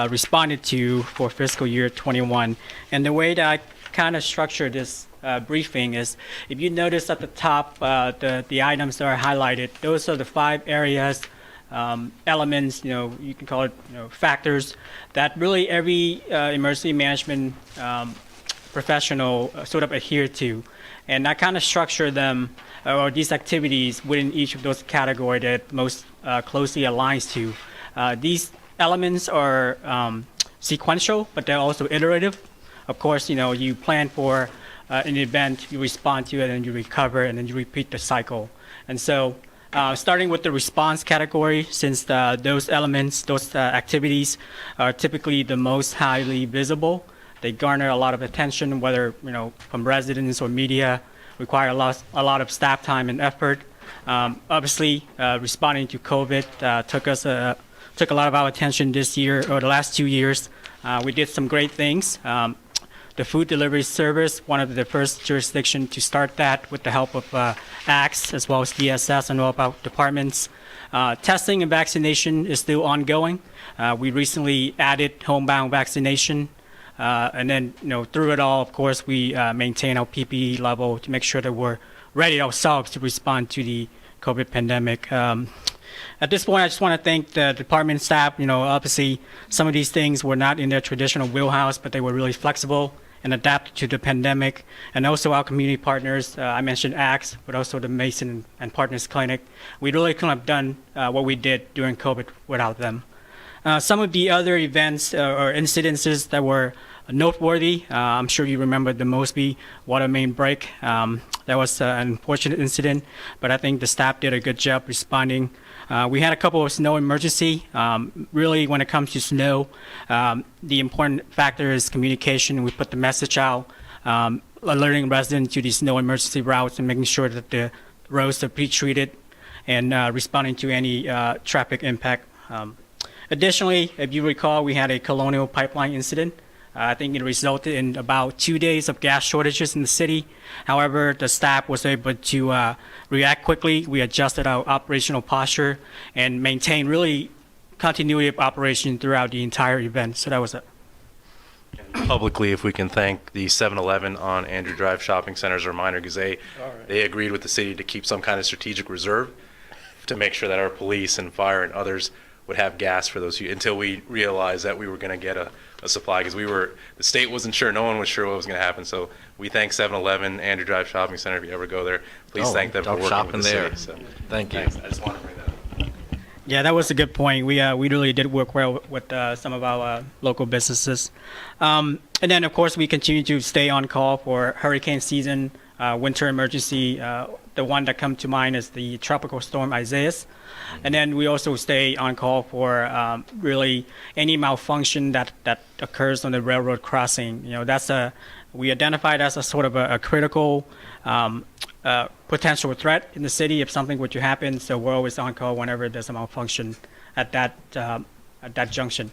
Speaker 16: responded to for fiscal year 21. And the way that I kind of structured this briefing is, if you notice at the top, the items that are highlighted, those are the 5 areas, elements, you can call it, factors that really every emergency management professional sort of adhere to. And I kind of structure them, or these activities within each of those categories that most closely aligns to. These elements are sequential, but they're also iterative. Of course, you plan for an event, you respond to it, and you recover, and then you repeat the cycle. And so, starting with the response category, since those elements, those activities are typically the most highly visible, they garner a lot of attention, whether from residents or media, require a lot of staff time and effort. Obviously, responding to COVID took a lot of our attention this year, or the last 2 years. We did some great things. The food delivery service, one of the first jurisdictions to start that with the help of ACTS as well as DSS and all of our departments. Testing and vaccination is still ongoing. We recently added homebound vaccination. And then, through it all, of course, we maintain our PPE level to make sure that we're ready ourselves to respond to the COVID pandemic. At this point, I just want to thank the department staff. Obviously, some of these things were not in their traditional wheelhouse, but they were really flexible and adapted to the pandemic. And also our community partners. I mentioned ACTS, but also the Mason and Partners Clinic. We really couldn't have done what we did during COVID without them. Some of the other events or incidences that were noteworthy, I'm sure you remember the Mosby water main break. That was an unfortunate incident, but I think the staff did a good job responding. We had a couple of snow emergency. Really, when it comes to snow, the important factor is communication. We put the message out, alerting residents to the snow emergency routes and making sure that the roads are pre-treated and responding to any traffic impact. Additionally, if you recall, we had a Colonial pipeline incident. I think it resulted in about 2 days of gas shortages in the city. However, the staff was able to react quickly. We adjusted our operational posture and maintained really continuity of operation throughout the entire event. So that was it.
Speaker 6: Publicly, if we can thank the 7-Eleven on Andrew Drive Shopping Center as a reminder, because they agreed with the city to keep some kind of strategic reserve to make sure that our police and fire and others would have gas for those until we realized that we were going to get a supply, because the state wasn't sure, no one was sure what was going to happen. So we thank 7-Eleven, Andrew Drive Shopping Center. If you ever go there, please thank them for working with the city. So,
Speaker 2: Thank you.
Speaker 6: Thanks. I just want to bring that up.
Speaker 16: Yeah, that was a good point. We really did work well with some of our local businesses, and then of course we continue to stay on call for hurricane season, winter emergency. The one that come to mind is the tropical storm Isaias, and then we also stay on call for really any malfunction that occurs on the railroad crossing. We identified as a sort of a critical potential threat in the city if something were to happen. So we're always on call whenever there's a malfunction at that junction.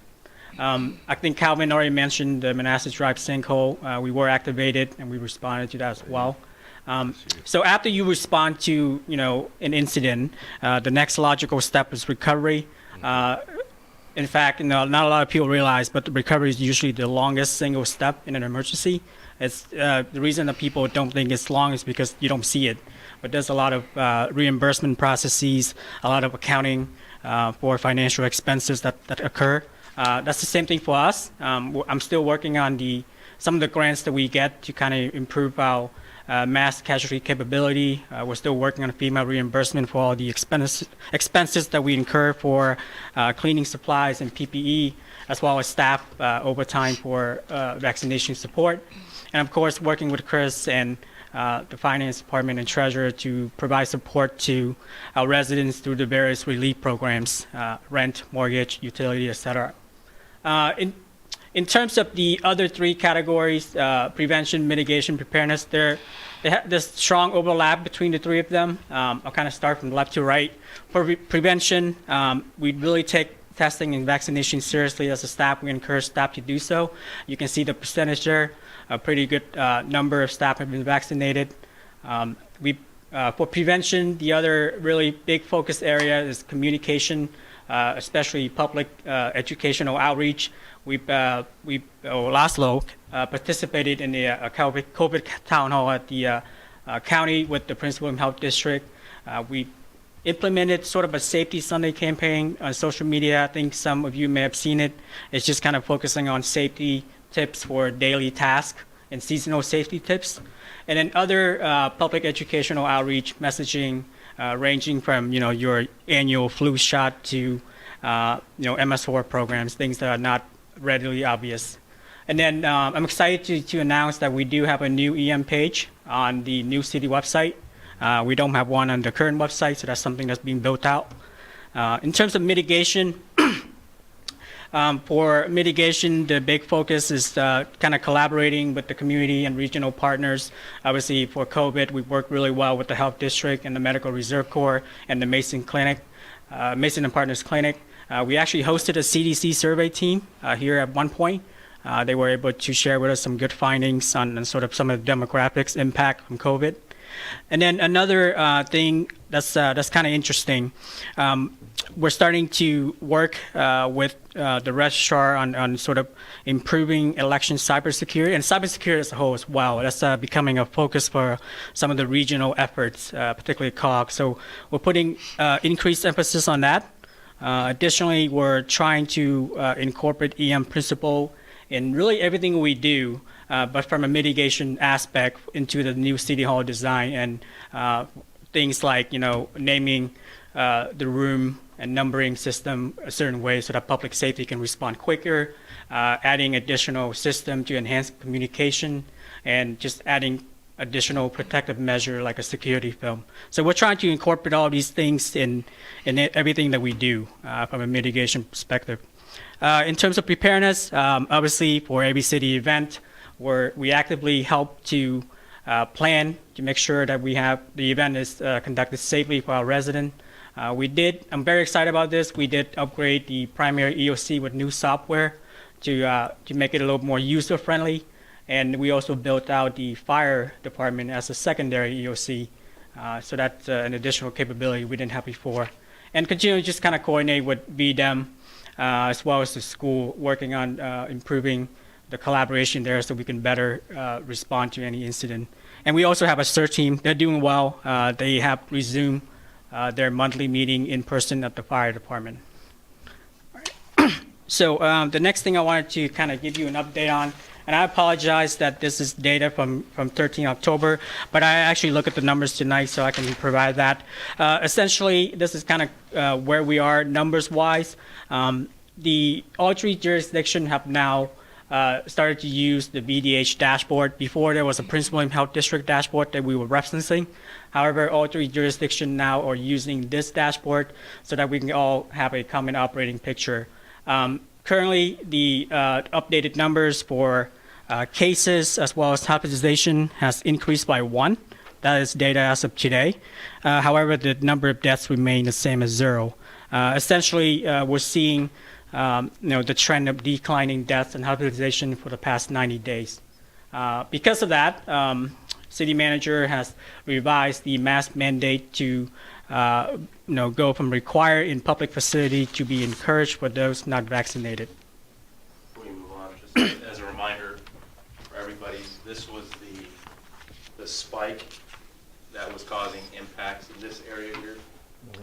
Speaker 16: I think Calvin already mentioned the Manassas Drive sinkhole. We were activated and we responded to that as well. So after you respond to an incident, the next logical step is recovery. In fact, not a lot of people realize, but the recovery is usually the longest single step in an emergency. It's the reason that people don't think it's long is because you don't see it. But there's a lot of reimbursement processes, a lot of accounting for financial expenses that occur. That's the same thing for us. I'm still working on some of the grants that we get to kind of improve our mass casualty capability. We're still working on FEMA reimbursement for all the expenses that we incur for cleaning supplies and PPE, as well as staff overtime for vaccination support. And of course, working with Chris and the finance department and treasurer to provide support to our residents through the various relief programs, rent, mortgage, utility, etc. In terms of the other three categories, prevention, mitigation, preparedness, there's strong overlap between the three of them. I'll kind of start from left to right. For prevention, we really take testing and vaccination seriously as a staff. We encourage staff to do so. You can see the percentage there. A pretty good number of staff have been vaccinated. For prevention, the other really big focus area is communication, especially public educational outreach. Laszlo participated in the COVID town hall at the county with the Prince William Health District. We implemented sort of a Safety Sunday campaign on social media. I think some of you may have seen it. It's just kind of focusing on safety tips for daily tasks and seasonal safety tips. And then other public educational outreach messaging ranging from your annual flu shot to MS4 programs, things that are not readily obvious. And then I'm excited to announce that we do have a new EM page on the new city website. We don't have one on the current website, so that's something that's being built out. In terms of mitigation, for mitigation, the big focus is kind of collaborating with the community and regional partners. Obviously, for COVID, we've worked really well with the Health District and the Medical Reserve Corps and the Mason Clinic, Mason and Partners Clinic. We actually hosted a CDC survey team here at one point. They were able to share with us some good findings on sort of some of the demographics impact from COVID. And then another thing that's kind of interesting, we're starting to work with the registrar on sort of improving election cybersecurity and cybersecurity as a whole as well. That's becoming a focus for some of the regional efforts, particularly COG. So we're putting increased emphasis on that. Additionally, we're trying to incorporate EM principle in really everything we do, but from a mitigation aspect into the new City Hall design and things like, naming the room and numbering system a certain way so that public safety can respond quicker, adding additional system to enhance communication, and just adding additional protective measure like a security film. So we're trying to incorporate all these things in everything that we do from a mitigation perspective. In terms of preparedness, obviously for every city event, we actively help to plan to make sure that the event is conducted safely for our residents. I'm very excited about this. We did upgrade the primary EOC with new software to make it a little more user-friendly. And we also built out the fire department as a secondary EOC. So that's an additional capability we didn't have before. And continue to just kind of coordinate with VDEM as well as the school, working on improving the collaboration there so we can better respond to any incident. And we also have a search team. They're doing well. They have resumed their monthly meeting in person at the fire department. All right. So the next thing I wanted to kind of give you an update on And I apologize that this is data from 13 October, but I actually look at the numbers tonight so I can provide that. Essentially, this is kind of where we are numbers-wise. All three jurisdictions have now started to use the VDH dashboard. Before, there was a Prince William Health District dashboard that we were referencing. However, all three jurisdictions now are using this dashboard so that we can all have a common operating picture. Currently, the updated numbers for cases as well as hospitalization has increased by 1. That is data as of today. However, the number of deaths remain the same as 0. Essentially, we're seeing the trend of declining deaths and hospitalization for the past 90 days. Because of that, city manager has revised the mask mandate to go from required in public facility to be encouraged for those not vaccinated.
Speaker 6: Before we move on, just as a reminder for everybody, this was the spike that was causing impacts in this area here,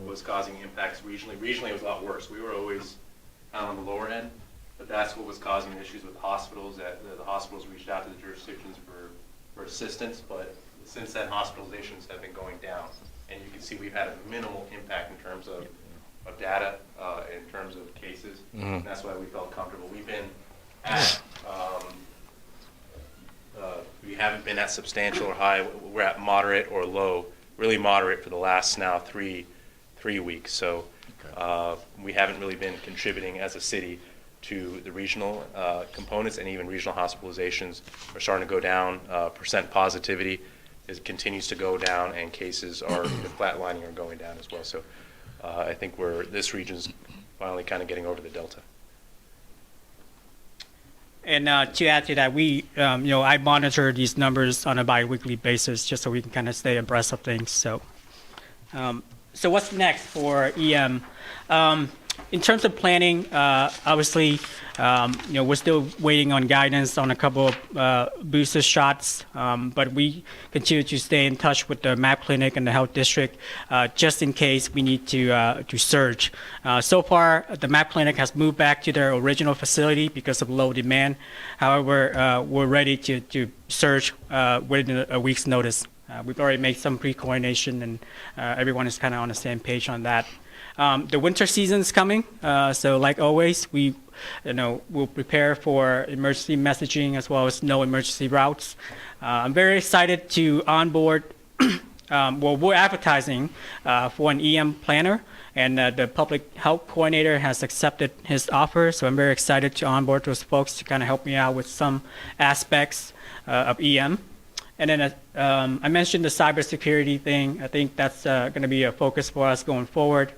Speaker 6: was causing impacts regionally. Regionally, it was a lot worse. We were always kind of on the lower end, but that's what was causing issues with hospitals. That the hospitals reached out to the jurisdictions for assistance, but since then, hospitalizations have been going down. And you can see we've had a minimal impact in terms of data, in terms of cases. And that's why we felt comfortable. We've been at, we haven't been at substantial or high. We're at moderate or low, really moderate for the last now three weeks. So we haven't really been contributing as a city to the regional components, and even regional hospitalizations are starting to go down. Percent positivity continues to go down, and cases are either flatlining or going down as well. So I think this region's finally kind of getting over the delta.
Speaker 16: And to add to that, I monitor these numbers on a bi-weekly basis just so we can kind of stay abreast of things. So what's next for EM? In terms of planning, obviously, we're still waiting on guidance on a couple of booster shots, but we continue to stay in touch with the MAP clinic and the health district just in case we need to surge. So far, the MAP clinic has moved back to their original facility because of low demand. However, we're ready to surge within a week's notice. We've already made some pre-coordination, and everyone is kind of on the same page on that. The winter season is coming, so like always, we'll prepare for emergency messaging as well as no emergency routes. I'm very excited to onboard. We're advertising for an EM planner, and the public health coordinator has accepted his offer. So I'm very excited to onboard those folks to kind of help me out with some aspects of EM. And then I mentioned the cybersecurity thing. I think that's going to be a focus for us going forward.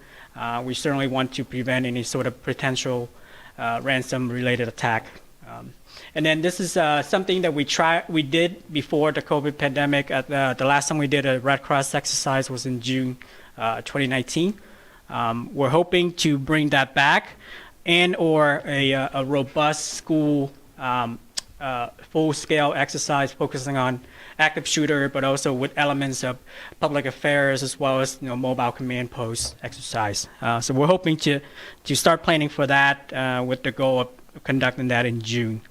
Speaker 16: We certainly want to prevent any sort of potential ransom-related attack. And then this is something that we did before the COVID pandemic. The last time we did a Red Cross exercise was in June 2019. We're hoping to bring that back, and/or a robust school full-scale exercise focusing on active shooter, but also with elements of public affairs as well as mobile command post exercise. So we're hoping to start planning for that with the goal of conducting that in June.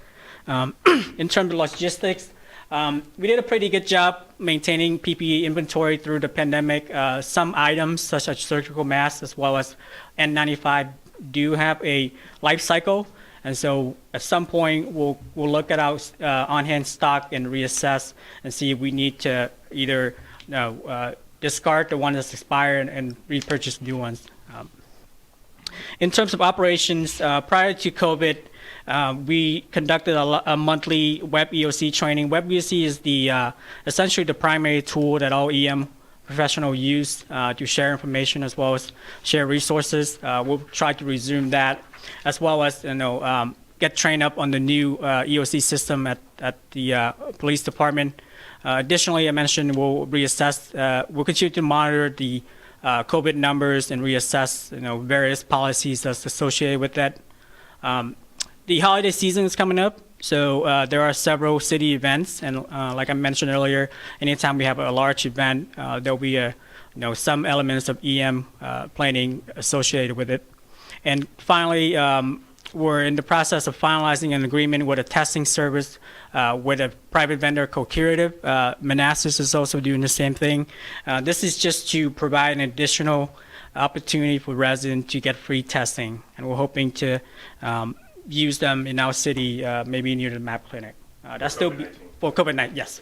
Speaker 16: In terms of logistics, we did a pretty good job maintaining PPE inventory through the pandemic. Some items such as surgical masks as well as N95 do have a life cycle. And so at some point, we'll look at our on-hand stock and reassess and see if we need to either discard the one that's expired and repurchase new ones. In terms of operations, prior to COVID, we conducted a monthly web EOC training. Web EOC is essentially the primary tool that all EM professionals use to share information as well as share resources. We'll try to resume that, as well as get trained up on the new EOC system at the police department. Additionally, I mentioned we'll reassess. We'll continue to monitor the COVID numbers and reassess various policies that's associated with that. The holiday season is coming up, so there are several city events, and like I mentioned earlier, anytime we have a large event, there'll be some elements of EM planning associated with it. And finally, we're in the process of finalizing an agreement with a testing service with a private vendor, Co-Curative. Manassas is also doing the same thing. This is just to provide an additional opportunity for residents to get free testing, and we're hoping to use them in our city, maybe near the MAP clinic. That's still for COVID-19, yes.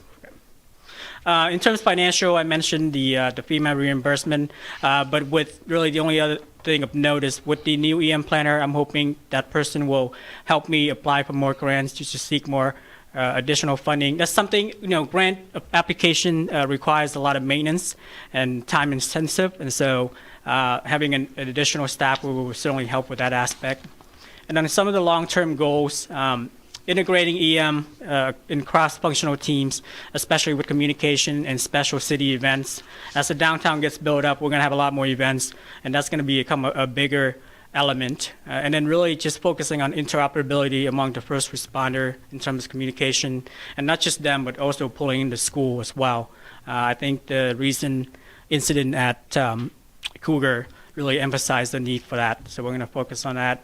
Speaker 16: In terms of financial, I mentioned the FEMA reimbursement, but with really the only other thing of note is with the new EM planner, I'm hoping that person will help me apply for more grants to seek more additional funding. That's something, grant application requires a lot of maintenance and time intensive, and so having an additional staff will certainly help with that aspect. And then some of the long-term goals, integrating EM in cross-functional teams, especially with communication and special city events. As the downtown gets built up, we're going to have a lot more events, and that's going to become a bigger element. And then really just focusing on interoperability among the first responder in terms of communication, and not just them, but also pulling in the school as well. I think the recent incident at Cougar really emphasized the need for that, so we're going to focus on that.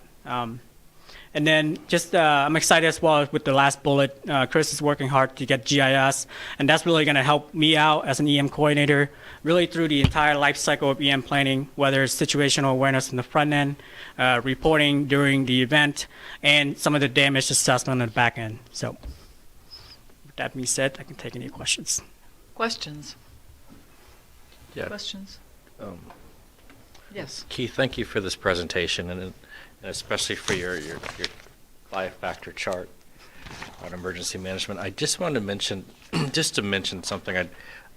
Speaker 16: And then just I'm excited as well with the last bullet. Chris is working hard to get GIS, and that's really going to help me out as an EM coordinator, really through the entire life cycle of EM planning, whether it's situational awareness in the front end, reporting during the event, and some of the damage assessment on the back end. So with that being said, I can take any questions.
Speaker 4: Questions?
Speaker 2: Yeah.
Speaker 4: Questions? Yes.
Speaker 2: Keith, thank you for this presentation, and especially for your life factor chart on emergency management. I just wanted to mention, something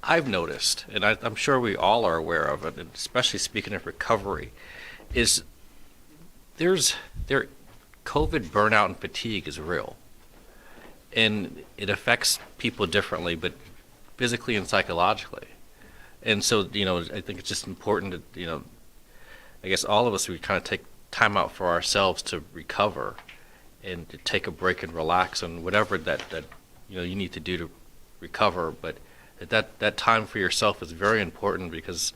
Speaker 2: I've noticed, and I'm sure we all are aware of it, and especially speaking of recovery, is COVID burnout and fatigue is real. And it affects people differently, but physically and psychologically. And so, I think it's just important that, I guess all of us, we kind of take time out for ourselves to recover and to take a break and relax on whatever that you need to do to recover. But that time for yourself is very important, because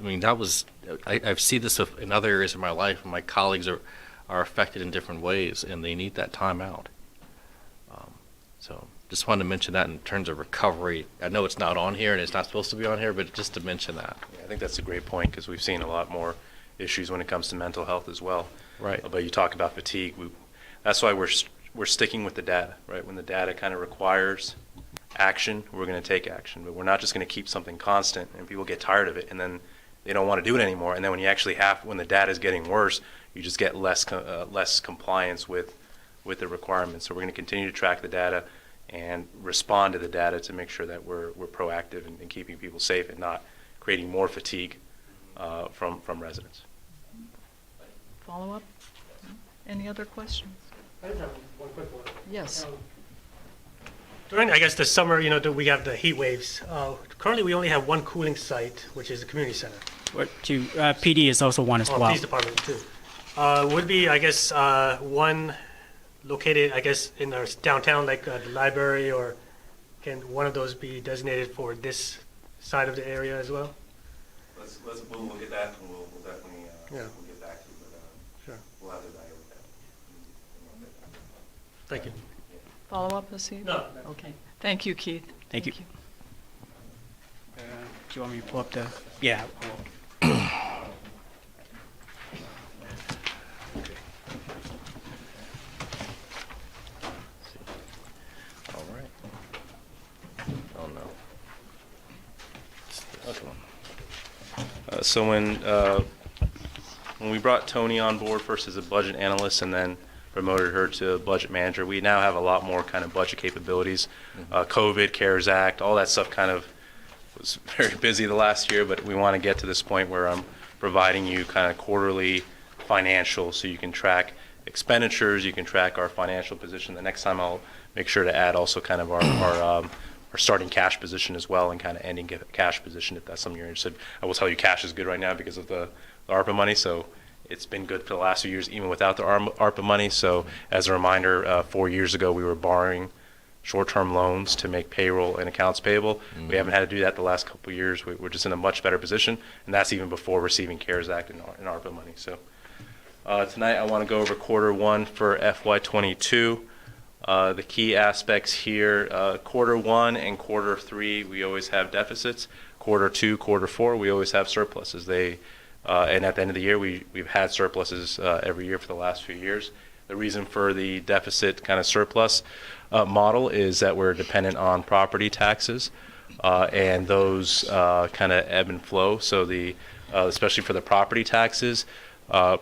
Speaker 2: I've seen this in other areas of my life, and my colleagues are affected in different ways, and they need that time out. So just wanted to mention that in terms of recovery. I know it's not on here and it's not supposed to be on here, but just to mention that.
Speaker 6: Yeah, I think that's a great point, because we've seen a lot more issues when it comes to mental health as well.
Speaker 2: Right.
Speaker 6: But you talk about fatigue. That's why we're sticking with the data, right? When the data kind of requires action, we're going to take action. But we're not just going to keep something constant, and people get tired of it, and then they don't want to do it anymore. And then when the data is getting worse, you just get less compliance with the requirements. So we're going to continue to track the data and respond to the data to make sure that we're proactive in keeping people safe and not creating more fatigue from residents.
Speaker 4: Follow up? Any other questions?
Speaker 11: I just have one quick one.
Speaker 4: Yes.
Speaker 11: During, I guess, the summer, we have the heat waves. Currently, we only have one cooling site, which is the community center.
Speaker 16: PD is also one as well.
Speaker 11: Police department too. Would be, I guess, one located, I guess, in our downtown, like the library, or can one of those be designated for this side of the area as well?
Speaker 6: We'll look at that, and we'll definitely
Speaker 11: Yeah.
Speaker 6: we'll get back to you, but
Speaker 11: Sure.
Speaker 6: we'll have to evaluate that.
Speaker 11: Thank you.
Speaker 4: Follow up, Haseeb?
Speaker 11: No.
Speaker 4: Okay. Thank you, Keith.
Speaker 16: Thank you. Do you want me to pull up the? Yeah.
Speaker 2: All right. Oh, no. It's this one.
Speaker 6: So when we brought Tony on board first as a budget analyst and then promoted her to budget manager, we now have a lot more kind of budget capabilities. COVID, CARES Act, all that stuff kind of was very busy the last year, but we want to get to this point where I'm providing you kind of quarterly financials so you can track expenditures, you can track our financial position. The next time I'll make sure to add also kind of our starting cash position as well, and kind of ending cash position if that's something you're interested. I will tell you cash is good right now because of the ARPA money, so it's been good for the last few years even without the ARPA money. So as a reminder, 4 years ago we were borrowing short-term loans to make payroll and accounts payable. Mm-hmm. We haven't had to do that the last couple of years. We're just in a much better position, and that's even before receiving CARES Act and ARPA money. So Tonight, I want to go over quarter one for FY22. The key aspects here, quarter one and quarter three, we always have deficits. Quarter two, quarter four, we always have surpluses. And at the end of the year, we've had surpluses every year for the last few years. The reason for the deficit kind of surplus model is that we're dependent on property taxes, and those kind of ebb and flow. So especially for the property taxes,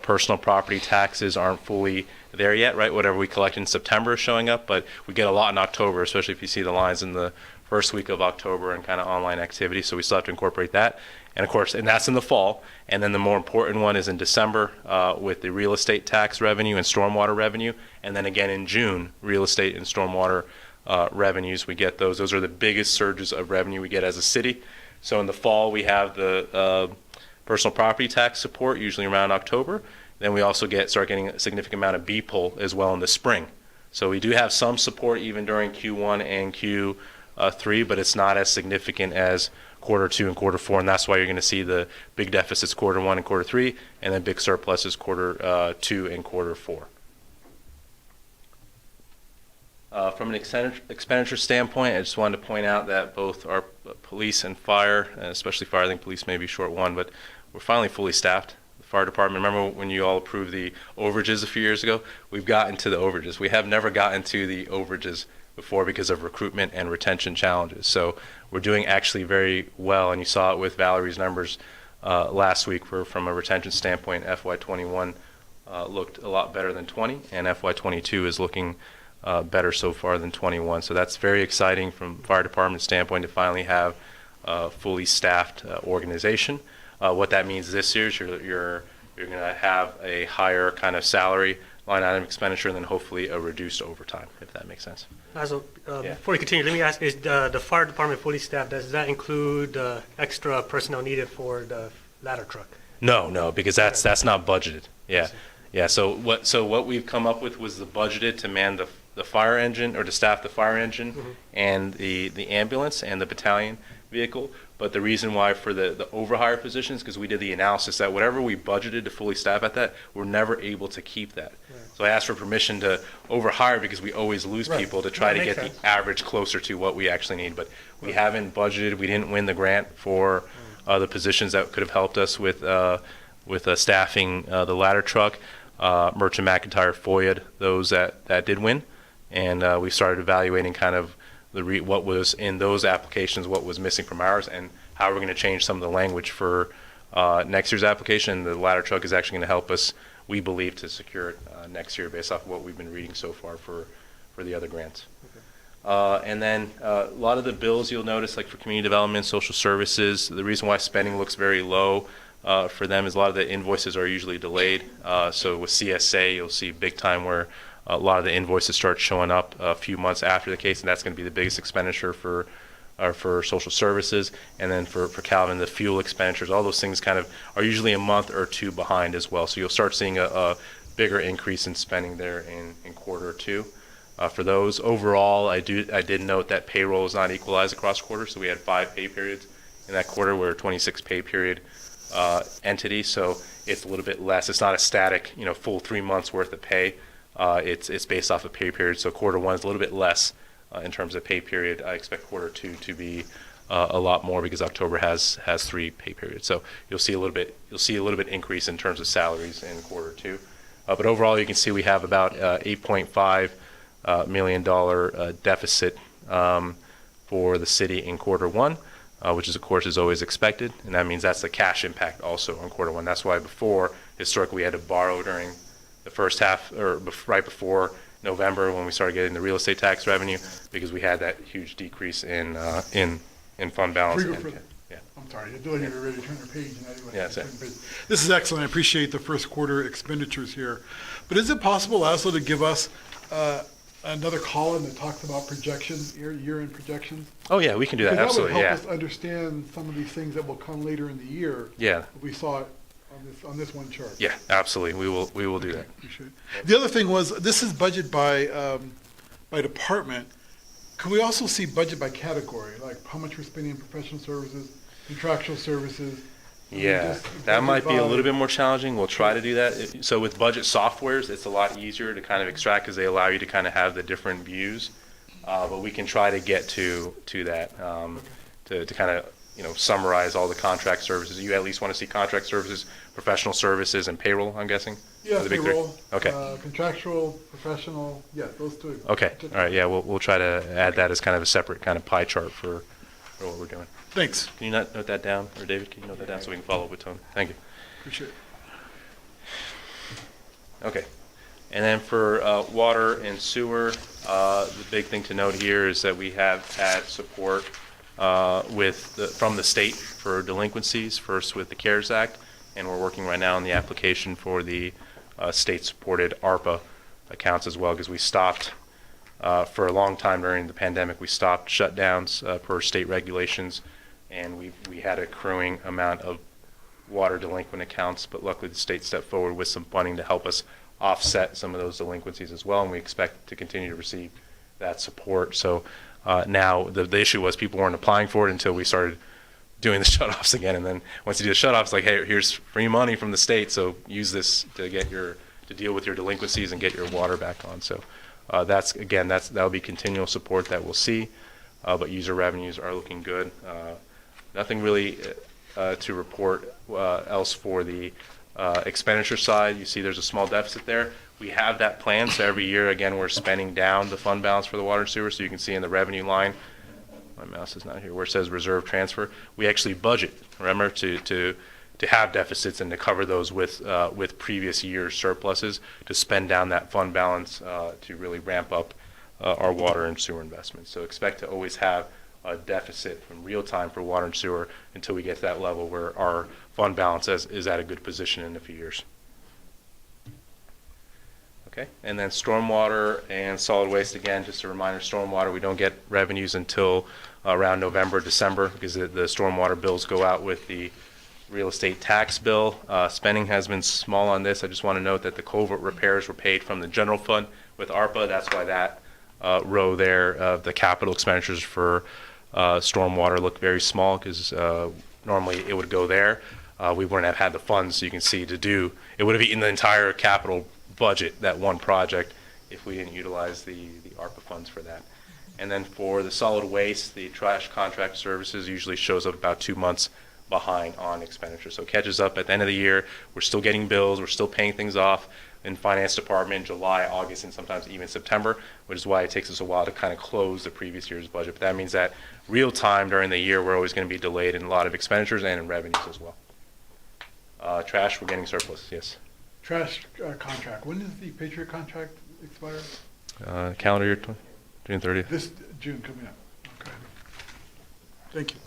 Speaker 6: personal property taxes aren't fully there yet, right? Whatever we collect in September is showing up, but we get a lot in October, especially if you see the lines in the first week of October and kind of online activity. So we still have to incorporate that. And of course, and that's in the fall. And then the more important one is in December with the real estate tax revenue and stormwater revenue. And then again in June, real estate and stormwater revenues, we get those. Those are the biggest surges of revenue we get as a city. So in the fall, we have the personal property tax support, usually around October. Then we also start getting a significant amount of B-pull as well in the spring. So we do have some support even during Q1 and Q3, but it's not as significant as quarter two and quarter four, and that's why you're going to see the big deficits quarter one and quarter three, and then big surpluses quarter two and quarter four. From an expenditure standpoint, I just wanted to point out that both our police and fire, and especially fire, I think police may be short one, but we're finally fully staffed. The fire department, remember when you all approved the overages a few years ago? We've gotten to the overages. We have never gotten to the overages before because of recruitment and retention challenges. So we're doing actually very well, and you saw it with Valerie's numbers last week. From a retention standpoint, FY21 looked a lot better than 20, and FY22 is looking better so far than 21. So that's very exciting from fire department standpoint to finally have a fully staffed organization. What that means this year is you're going to have a higher kind of salary line item expenditure and then hopefully a reduced overtime, if that makes sense.
Speaker 11: Also, before you continue, let me ask, is the fire department fully staffed? Does that include extra personnel needed for the ladder truck?
Speaker 6: No, because that's not budgeted. Yeah. So what we've come up with was the budgeted to man the fire engine, or to staff the fire engine and the ambulance and the battalion vehicle. But the reason why for the overhire positions, because we did the analysis that whatever we budgeted to fully staff at that, we're never able to keep that. So I asked for permission to overhire because we always lose people to try to get the average closer to what we actually need. But we haven't budgeted. We didn't win the grant for the positions that could have helped us with staffing the ladder truck. Merchant McIntyre, FOIA'd those that did win. And we started evaluating kind of what was in those applications, what was missing from ours, and how we're going to change some of the language for next year's application. The ladder truck is actually going to help us, we believe, to secure it next year based off of what we've been reading so far for the other grants. And then a lot of the bills you'll notice, like for community development, social services, the reason why spending looks very low for them is a lot of the invoices are usually delayed. So with CSA, you'll see big time where a lot of the invoices start showing up a few months after the case, and that's going to be the biggest expenditure for social services. And then for Calvin, the fuel expenditures, all those things kind of are usually a month or two behind as well. So you'll start seeing a bigger increase in spending there in quarter two. For those overall, I did note that payroll is not equalized across quarters, so we had 5 pay periods in that quarter. We're a 26 pay period entity, so it's a little bit less. It's not a static, full 3 months worth of pay. It's based off of pay period, so quarter one is a little bit less in terms of pay period. I expect quarter two to be a lot more because October has 3 pay periods. So you'll see a little bit increase in terms of salaries in quarter two. But overall, you can see we have about $8.5 million deficit for the city in quarter one, which is, of course, is always expected, and that means that's the cash impact also on quarter one. That's why before, historically, we had to borrow during the first half, or right before November when we started getting the real estate tax revenue, because we had that huge decrease in fund balance.
Speaker 8: I'm sorry, you're doing it already. Turn the page.
Speaker 6: And
Speaker 8: This is excellent. I appreciate the first quarter expenditures here. But is it possible also to give us another column that talks about projections, year-end projections?
Speaker 6: Oh yeah, we can do that. Absolutely.
Speaker 8: That would help us understand some of these things that will come later in the year.
Speaker 6: Yeah.
Speaker 8: We saw it on this one chart.
Speaker 6: Yeah, absolutely. We will do that.
Speaker 8: Appreciate it. The other thing was, this is budget by department. Can we also see budget by category, like how much we're spending in professional services, contractual services,
Speaker 6: Yeah,
Speaker 8: Just
Speaker 6: that might be a
Speaker 8: budget
Speaker 6: little
Speaker 8: by-
Speaker 6: bit more challenging. We'll try to do that. So with budget softwares, it's a lot easier to kind of extract because they allow you to kind of have the different views. But we can try to get to that, to kind of, summarize all the contract services. You at least want to see contract services, professional services, and payroll, I'm guessing?
Speaker 8: Yeah,
Speaker 6: Are the big three?
Speaker 8: payroll,
Speaker 6: Okay.
Speaker 8: contractual, professional, yeah, those two.
Speaker 6: Okay, all right, yeah, we'll try to add that as kind of a separate kind of pie chart for what we're doing.
Speaker 8: Thanks.
Speaker 6: Can you not note that down, or David, can you note that down so we can follow up with Tony? Thank you.
Speaker 8: Appreciate it.
Speaker 6: Okay. And then for water and sewer, the big thing to note here is that we have had support from the state for delinquencies, first with the CARES Act, and we're working right now on the application for the state-supported ARPA accounts as well, because we stopped for a long time during the pandemic. We stopped shutdowns per state regulations, and we had a accruing amount of water delinquent accounts, but luckily the state stepped forward with some funding to help us offset some of those delinquencies as well, and we expect to continue to receive that support. So now the issue was people weren't applying for it until we started doing the shutoffs again, and then once you do the shutoffs, like, hey, here's free money from the state, so use this to deal with your delinquencies and get your water back on. So that'll be continual support that we'll see, but user revenues are looking good. Nothing really to report else for the expenditure side. You see there's a small deficit there. We have that plan, so every year, again, we're spending down the fund balance for the water and sewer, so you can see in the revenue line, my mouse is not here, where it says reserve transfer, we actually budget, remember, to have deficits and to cover those with previous year's surpluses to spend down that fund balance to really ramp up our water and sewer investments. So expect to always have a deficit from real time for water and sewer until we get to that level where our fund balance is at a good position in a few years. Okay, and then stormwater and solid waste, again, just a reminder, stormwater, we don't get revenues until around November, December, because the stormwater bills go out with the real estate tax bill. Spending has been small on this. I just want to note that the culvert repairs were paid from the general fund with ARPA. That's why that row there, the capital expenditures for stormwater look very small, because normally it would go there. We wouldn't have had the funds, so you can see, to do, it would have eaten the entire capital budget, that one project, if we didn't utilize the ARPA funds for that. And then for the solid waste, the trash contract services usually shows up about 2 months behind on expenditure. So it catches up at the end of the year. We're still getting bills. We're still paying things off in finance department in July, August, and sometimes even September, which is why it takes us a while to kind of close the previous year's budget. But that means that real time during the year, we're always going to be delayed in a lot of expenditures and in revenues as well. Trash, we're getting surplus, yes.
Speaker 8: Trash contract, when does the Patriot contract expire?
Speaker 6: Calendar year, June 30th.
Speaker 8: This June coming up, okay. Thank you.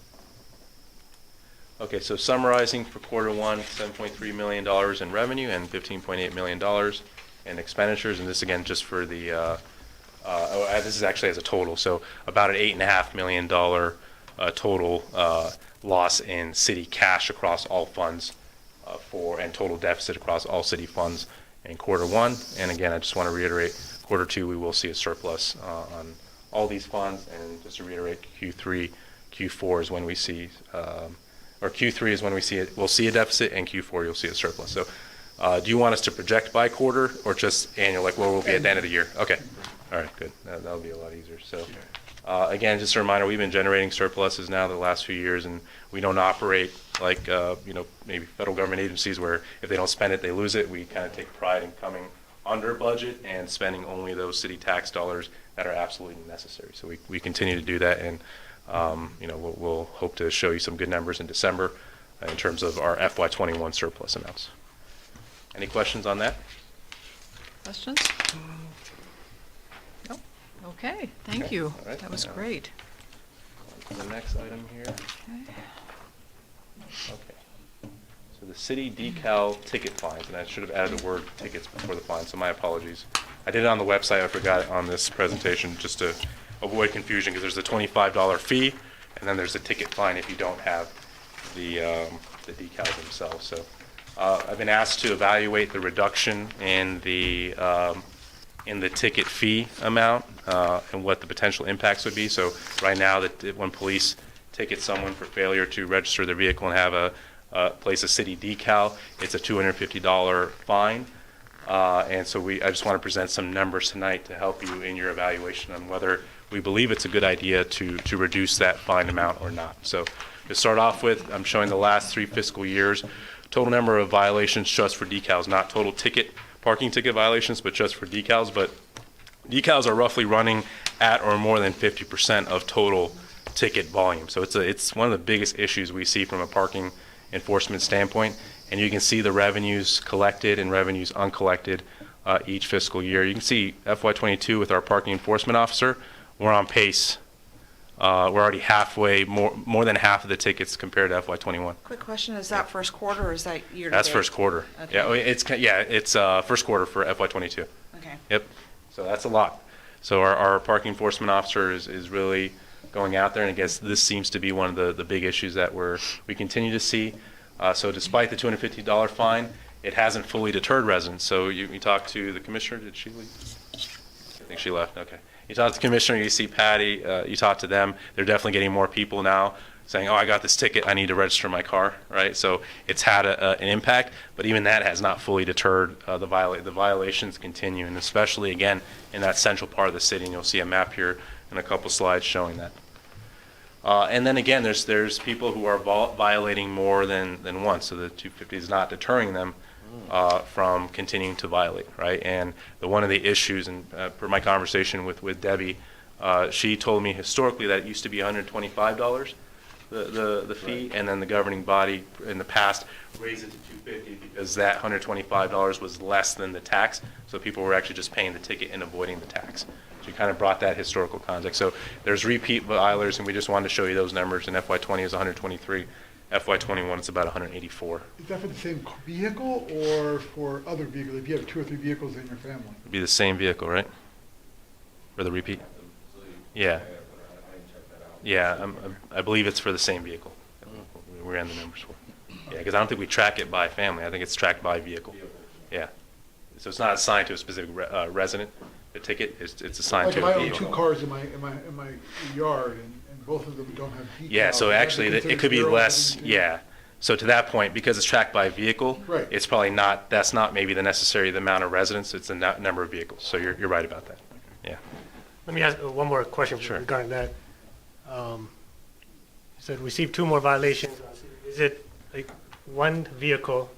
Speaker 6: Okay, so summarizing for quarter one, $7.3 million in revenue and $15.8 million in expenditures, and this again just for the, this is actually as a total, so about an $8.5 million total loss in city cash across all funds and total deficit across all city funds in quarter one. And again, I just want to reiterate, quarter two, we will see a surplus on all these funds, and just to reiterate, Q3, Q4 is when we see, or Q3 is when we see it, we'll see a deficit, and Q4 you'll see a surplus. So do you want us to project by quarter or just annual, like where we'll be at the end of the year? Okay, all right, good, that'll be a lot easier. So again, just a reminder, we've been generating surpluses now the last few years, and we don't operate like, maybe federal government agencies where if they don't spend it, they lose it. We kind of take pride in coming under budget and spending only those city tax dollars that are absolutely necessary. So we continue to do that, and we'll hope to show you some good numbers in December in terms of our FY21 surplus amounts. Any questions on that?
Speaker 4: Questions? No? Okay, thank you.
Speaker 6: All right.
Speaker 4: That was great.
Speaker 6: On to the next item here. Okay. So the city decal ticket fines, and I should have added the word tickets before the fines, so my apologies. I did it on the website, I forgot it on this presentation, just to avoid confusion, because there's a $25 fee, and then there's a ticket fine if you don't have the decals themselves. So I've been asked to evaluate the reduction in the ticket fee amount and what the potential impacts would be. So right now, that when police ticket someone for failure to register their vehicle and have a place a city decal, it's a $250 fine. And so I just want to present some numbers tonight to help you in your evaluation on whether we believe it's a good idea to reduce that fine amount or not. So to start off with, I'm showing the last 3 fiscal years, total number of violations just for decals, not total parking ticket violations, but just for decals. But decals are roughly running at or more than 50% of total ticket volume. So it's one of the biggest issues we see from a parking enforcement standpoint. And you can see the revenues collected and revenues uncollected each fiscal year. You can see FY22 with our parking enforcement officer, we're on pace. We're already halfway, more than half of the tickets compared to FY21.
Speaker 5: Quick question, is that first quarter or is that year to date?
Speaker 6: That's first quarter.
Speaker 5: Okay.
Speaker 6: It's first quarter for FY22.
Speaker 5: Okay.
Speaker 6: Yep. So that's a lot. So our parking enforcement officer is really going out there, and I guess this seems to be one of the big issues that we continue to see. So despite the $250 fine, it hasn't fully deterred residents. So you talked to the commissioner. Did she leave? I think she left. Okay. You talk to the commissioner, you see Patty, you talk to them. They're definitely getting more people now saying, oh, I got this ticket, I need to register my car, right? So it's had an impact, but even that has not fully deterred the violations continue, and especially, again, in that central part of the city, and you'll see a map here in a couple slides showing that. And then again, there's people who are violating more than once, so the 250 is not deterring them from continuing to violate, right? And one of the issues, and per my conversation with Debbie, she told me historically that it used to be $125, the fee, right. And then the governing body in the past raised it to $250 because that $125 was less than the tax, so people were actually just paying the ticket and avoiding the tax. So you kind of brought that historical context. So there's repeat violers, and we just wanted to show you those numbers. In FY20 is 123. FY21 it's about 184.
Speaker 8: Is that for the same vehicle or for other vehicles? If you have 2 or 3 vehicles in your family?
Speaker 6: It'd be the same vehicle, right? For the repeat? Yeah. Yeah, I believe it's for the same vehicle. We ran the numbers for. Yeah, because I don't think we track it by family. I think it's tracked by vehicle. Yeah. So it's not assigned to a specific resident. The ticket it's assigned to a vehicle.
Speaker 8: Like if I own 2 cars in my yard and both of them don't have decals.
Speaker 6: Yeah, so actually it could be less. Yeah. So to that point, because it's tracked by vehicle,
Speaker 8: right.
Speaker 6: It's probably not. That's not maybe the amount of residents. It's the number of vehicles. So you're right about that. Yeah.
Speaker 11: Let me ask one more question regarding that. You said received 2 more violations. Is it like one vehicle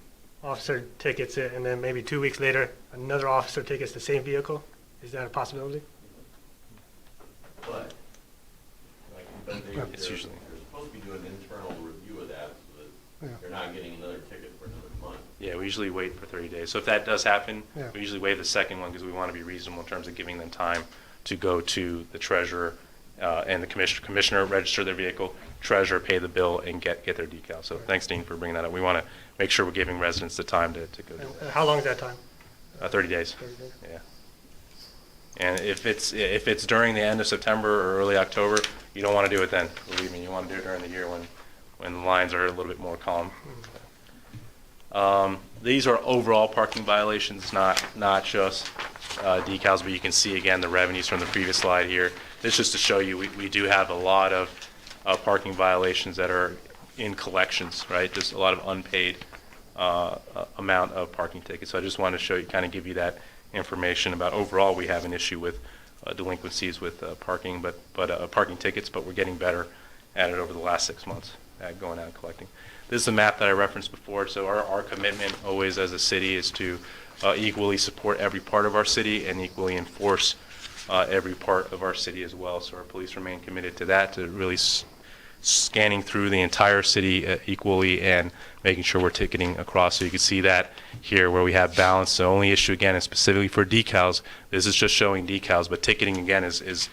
Speaker 11: officer tickets it, and then maybe 2 weeks later another officer tickets the same vehicle? Is that a possibility?
Speaker 15: But
Speaker 6: it's usually
Speaker 15: you're supposed to be doing an internal review of that so that you're not getting another ticket for another month.
Speaker 6: Yeah, we usually wait for 30 days. So if that does happen,
Speaker 11: yeah.
Speaker 6: We usually waive the second one because we want to be reasonable in terms of giving them time to go to the treasurer and the commissioner register their vehicle, treasurer pay the bill, and get their decal. So thanks, Dean, for bringing that up. We want to make sure we're giving residents the time to go do that.
Speaker 11: How long is that time?
Speaker 6: 30 days.
Speaker 11: 30 days.
Speaker 6: Yeah. And if it's during the end of September or early October, you don't want to do it then. Believe me, you want to do it during the year when the lines are a little bit more calm. These are overall parking violations, not just decals, but you can see again the revenues from the previous slide here. This is just to show you we do have a lot of parking violations that are in collections, right? Just a lot of unpaid amount of parking tickets. So I just wanted to show you, kind of give you that information about overall we have an issue with delinquencies with parking tickets, but we're getting better at it over the last 6 months at going out and collecting. This is a map that I referenced before. So our commitment always as a city is to equally support every part of our city and equally enforce every part of our city as well. So our police remain committed to that, to really scanning through the entire city equally and making sure we're ticketing across. So you can see that here where we have balance. The only issue again is specifically for decals. This is just showing decals, but ticketing again is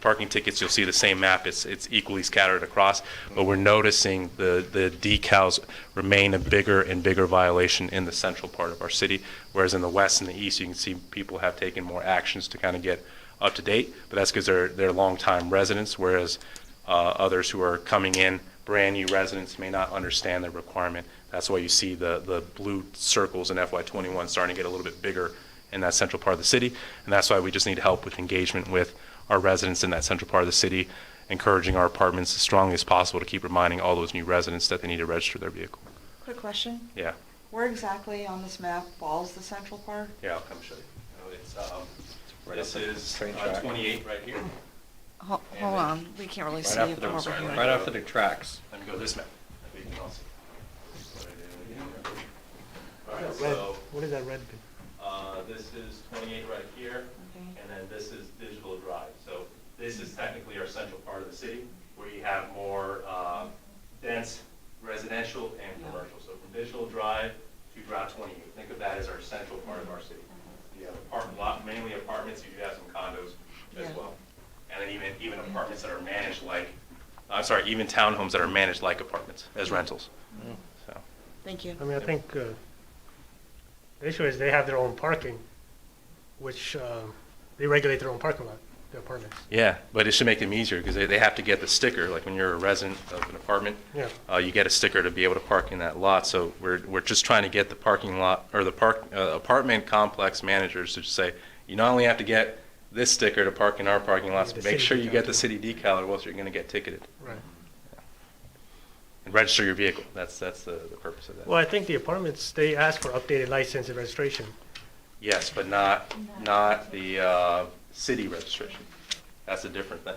Speaker 6: parking tickets. You'll see the same map. It's equally scattered across, but we're noticing the decals remain a bigger and bigger violation in the central part of our city, whereas in the west and the east you can see people have taken more actions to kind of get up to date, but that's because they're long-time residents, whereas others who are coming in, brand new residents, may not understand the requirement. That's why you see the blue circles in FY21 starting to get a little bit bigger in that central part of the city, and that's why we just need help with engagement with our residents in that central part of the city, encouraging our apartments as strongly as possible to keep reminding all those new residents that they need to register their vehicle.
Speaker 5: Quick question.
Speaker 6: Yeah,
Speaker 5: Where exactly on this map falls the Central Park?
Speaker 6: yeah, I'll come show you.
Speaker 2: Right
Speaker 6: This
Speaker 2: up the
Speaker 6: is
Speaker 2: train track.
Speaker 6: 28 right here.
Speaker 5: Hold on, we can't really see
Speaker 2: Right
Speaker 5: it
Speaker 2: after
Speaker 5: from
Speaker 2: the,
Speaker 5: over here.
Speaker 2: right after the tracks.
Speaker 6: Let me go this map. That way you can all see. All right,
Speaker 11: Red.
Speaker 6: so
Speaker 11: What is that red bit?
Speaker 6: this is 28 right here,
Speaker 5: Okay.
Speaker 6: and then this is Digital Drive. So this is technically our central part of the city, where you have more dense residential and commercial. So from Digital Drive to Route 28, think of that as our central part of our city. You have apartment lot, mainly apartments. You do have some condos as
Speaker 5: Yeah.
Speaker 6: well, and then even apartments that are managed like, I'm sorry, even townhomes that are managed like apartments as rentals. So.
Speaker 5: Thank you.
Speaker 11: I mean, I think the issue is they have their own parking, which they regulate their own parking lot, the apartments.
Speaker 6: Yeah, but it should make them easier because they have to get the sticker. Like when you're a resident of an apartment,
Speaker 11: Yeah.
Speaker 6: you get a sticker to be able to park in that lot. So we're just trying to get the parking lot or the apartment complex managers to just say, you not only have to get this sticker to park in our parking lots,
Speaker 11: The
Speaker 6: but make
Speaker 11: city
Speaker 6: sure you
Speaker 11: decal
Speaker 6: get the
Speaker 11: too.
Speaker 6: city decal or else you're going to get ticketed.
Speaker 11: Right.
Speaker 6: And register your vehicle. That's the purpose of that.
Speaker 11: Well, I think the apartments, they ask for updated license and registration.
Speaker 6: Yes, but not the city registration. That's a different thing.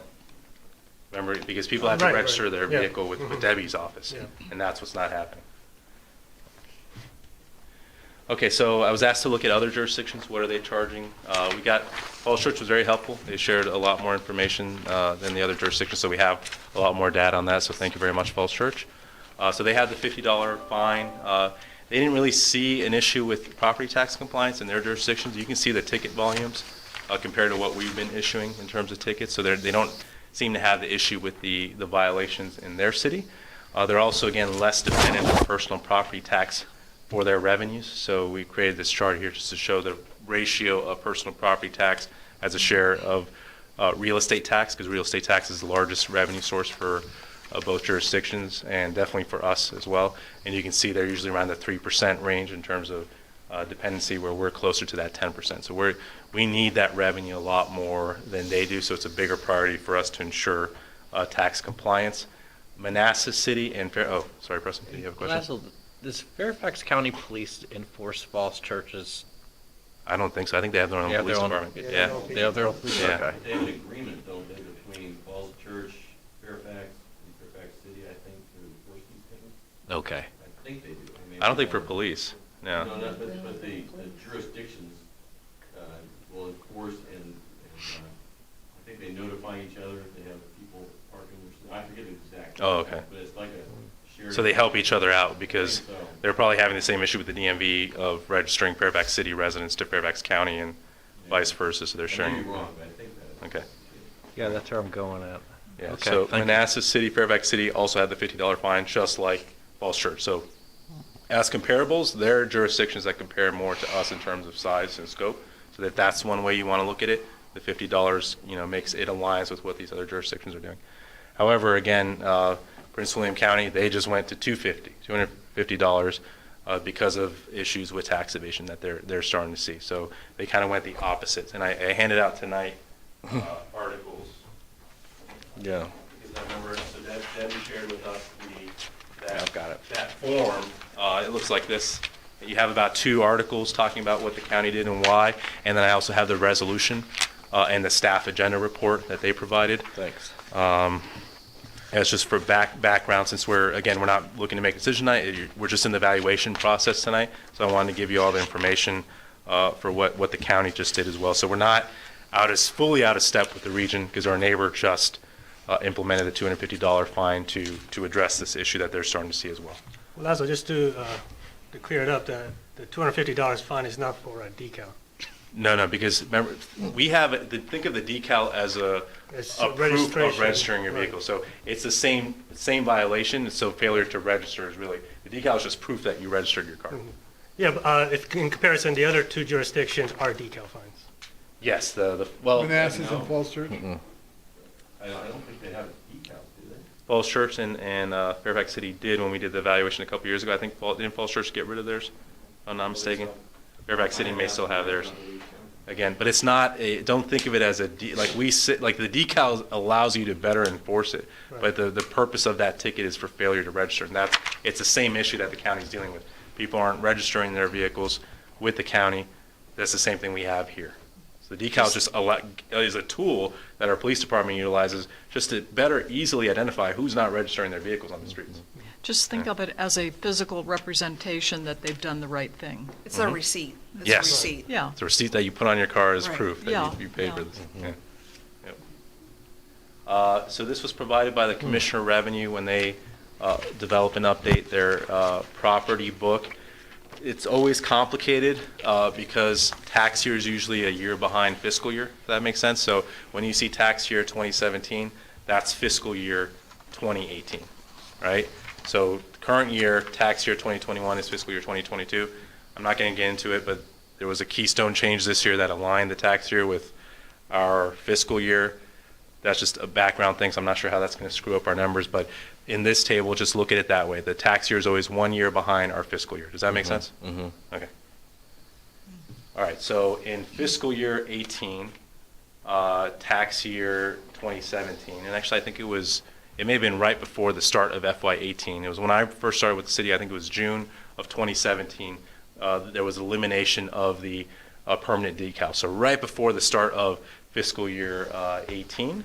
Speaker 6: Remember, because people have to
Speaker 11: Right,
Speaker 6: register
Speaker 11: right.
Speaker 6: their
Speaker 11: Yeah.
Speaker 6: vehicle with
Speaker 11: Mhm.
Speaker 6: Debbie's office,
Speaker 11: Yeah.
Speaker 6: and that's what's not happening. Okay, so I was asked to look at other jurisdictions. What are they charging? We got, Falls Church was very helpful. They shared a lot more information than the other jurisdictions, so we have a lot more data on that, so thank you very much, Falls Church. So they had the $50 fine. They didn't really see an issue with property tax compliance in their jurisdictions. You can see the ticket volumes compared to what we've been issuing in terms of tickets, so they don't seem to have the issue with the violations in their city. They're also, again, less dependent on personal property tax for their revenues. So we created this chart here just to show the ratio of personal property tax as a share of real estate tax, because real estate tax is the largest revenue source for both jurisdictions and definitely for us as well. And you can see they're usually around the 3% range in terms of dependency, where we're closer to that 10%. So we need that revenue a lot more than they do, so it's a bigger priority for us to ensure tax compliance. Manassas City and sorry, Preston, do you have a question?
Speaker 2: Lazo, does Fairfax County Police enforce false churches?
Speaker 6: I don't think so. I think they have their own
Speaker 2: They have
Speaker 6: police
Speaker 2: their own-
Speaker 6: department.
Speaker 11: Yeah,
Speaker 6: Yeah.
Speaker 2: They have their own police,
Speaker 6: Yeah.
Speaker 2: okay.
Speaker 15: They have an agreement, don't they, between Falls Church, Fairfax, and Fairfax City, I think, to enforce these things?
Speaker 2: Okay.
Speaker 15: I think they do.
Speaker 6: I don't think for police,
Speaker 15: No,
Speaker 6: no.
Speaker 15: but the jurisdictions will enforce and I think they notify each other if they have people parking, I forget the exact.
Speaker 6: Oh, okay.
Speaker 15: But it's like a shared.
Speaker 6: So they help each other out because
Speaker 15: I think so.
Speaker 6: they're probably having the same issue with the DMV of registering Fairfax City residents to Fairfax County and vice versa, so they're
Speaker 15: I may
Speaker 6: sharing.
Speaker 15: be wrong, but I think that.
Speaker 6: Okay.
Speaker 2: Yeah, that's where I'm going at.
Speaker 6: Yeah,
Speaker 2: Okay,
Speaker 6: so
Speaker 2: thank you.
Speaker 6: Manassas City, Fairfax City also had the $50 fine, just like Falls Church. So as comparables, there are jurisdictions that compare more to us in terms of size and scope. So that's one way you want to look at it. The $50, makes it aligns with what these other jurisdictions are doing. However, again, Prince William County, they just went to $250 because of issues with tax evasion that they're starting to see. So they kind of went the opposite. And I handed out tonight articles.
Speaker 2: Yeah.
Speaker 6: Because I remember, so Debbie shared with us
Speaker 2: I've got it.
Speaker 6: that form. It looks like this. You have about 2 articles talking about what the county did and why, and then I also have the resolution and the staff agenda report that they provided.
Speaker 2: Thanks.
Speaker 6: And it's just for background, since we're not looking to make a decision tonight. We're just in the evaluation process tonight, so I wanted to give you all the information for what the county just did as well. So we're not fully out of step with the region, because our neighbor just implemented a $250 fine to address this issue that they're starting to see as well.
Speaker 11: Well, Lazo, just to clear it up, the $250 fine is not for a decal.
Speaker 6: No, because remember, we have, think of the decal as a
Speaker 11: It's
Speaker 6: proof of
Speaker 11: registration.
Speaker 6: registering your
Speaker 11: Right.
Speaker 6: vehicle. So it's the same violation, so failure to register is really, the decal is just proof that you registered your car.
Speaker 11: Yeah, but if in comparison, the other 2 jurisdictions are decal fines.
Speaker 6: Yes, well.
Speaker 8: Manassas and Falls Church?
Speaker 15: I don't think they have decals, do they?
Speaker 6: Falls Church and Fairfax City did when we did the evaluation a couple years ago. I think didn't Falls Church get rid of theirs, if I'm not mistaken? Fairfax City may still have theirs. Again, but it's not a, don't think of it as like the decal allows you to better enforce it.
Speaker 8: Right.
Speaker 6: But the purpose of that ticket is for failure to register. And it's the same issue that the county's dealing with. People aren't registering their vehicles with the county. That's the same thing we have here. So the decal is a tool that our police department utilizes just to better easily identify who's not registering their vehicles on the streets.
Speaker 4: Just think of it as a physical representation that they've done the right thing.
Speaker 5: It's a receipt. It's a
Speaker 6: Yes.
Speaker 5: receipt.
Speaker 4: Yeah.
Speaker 6: It's a receipt that you put on your car as
Speaker 5: Right.
Speaker 6: proof that
Speaker 4: Yeah,
Speaker 6: you paid
Speaker 4: yeah.
Speaker 6: for this. Yeah. Yep. So this was provided by the Commissioner of Revenue when they develop and update their property book. It's always complicated because tax year is usually a year behind fiscal year, if that makes sense. So when you see tax year 2017, that's fiscal year 2018, right? So current year, tax year 2021 is fiscal year 2022. I'm not going to get into it, but there was a keystone change this year that aligned the tax year with our fiscal year. That's just a background thing, so I'm not sure how that's going to screw up our numbers, but in this table, just look at it that way. The tax year is always 1 year behind our fiscal year. Does that make sense?
Speaker 2: Mm-hmm.
Speaker 6: Okay. All right, so in fiscal year 18, tax year 2017, and actually I think it may have been right before the start of FY 18. It was when I first started with the city, I think it was June of 2017, there was elimination of the permanent decal. So right before the start of fiscal year 18,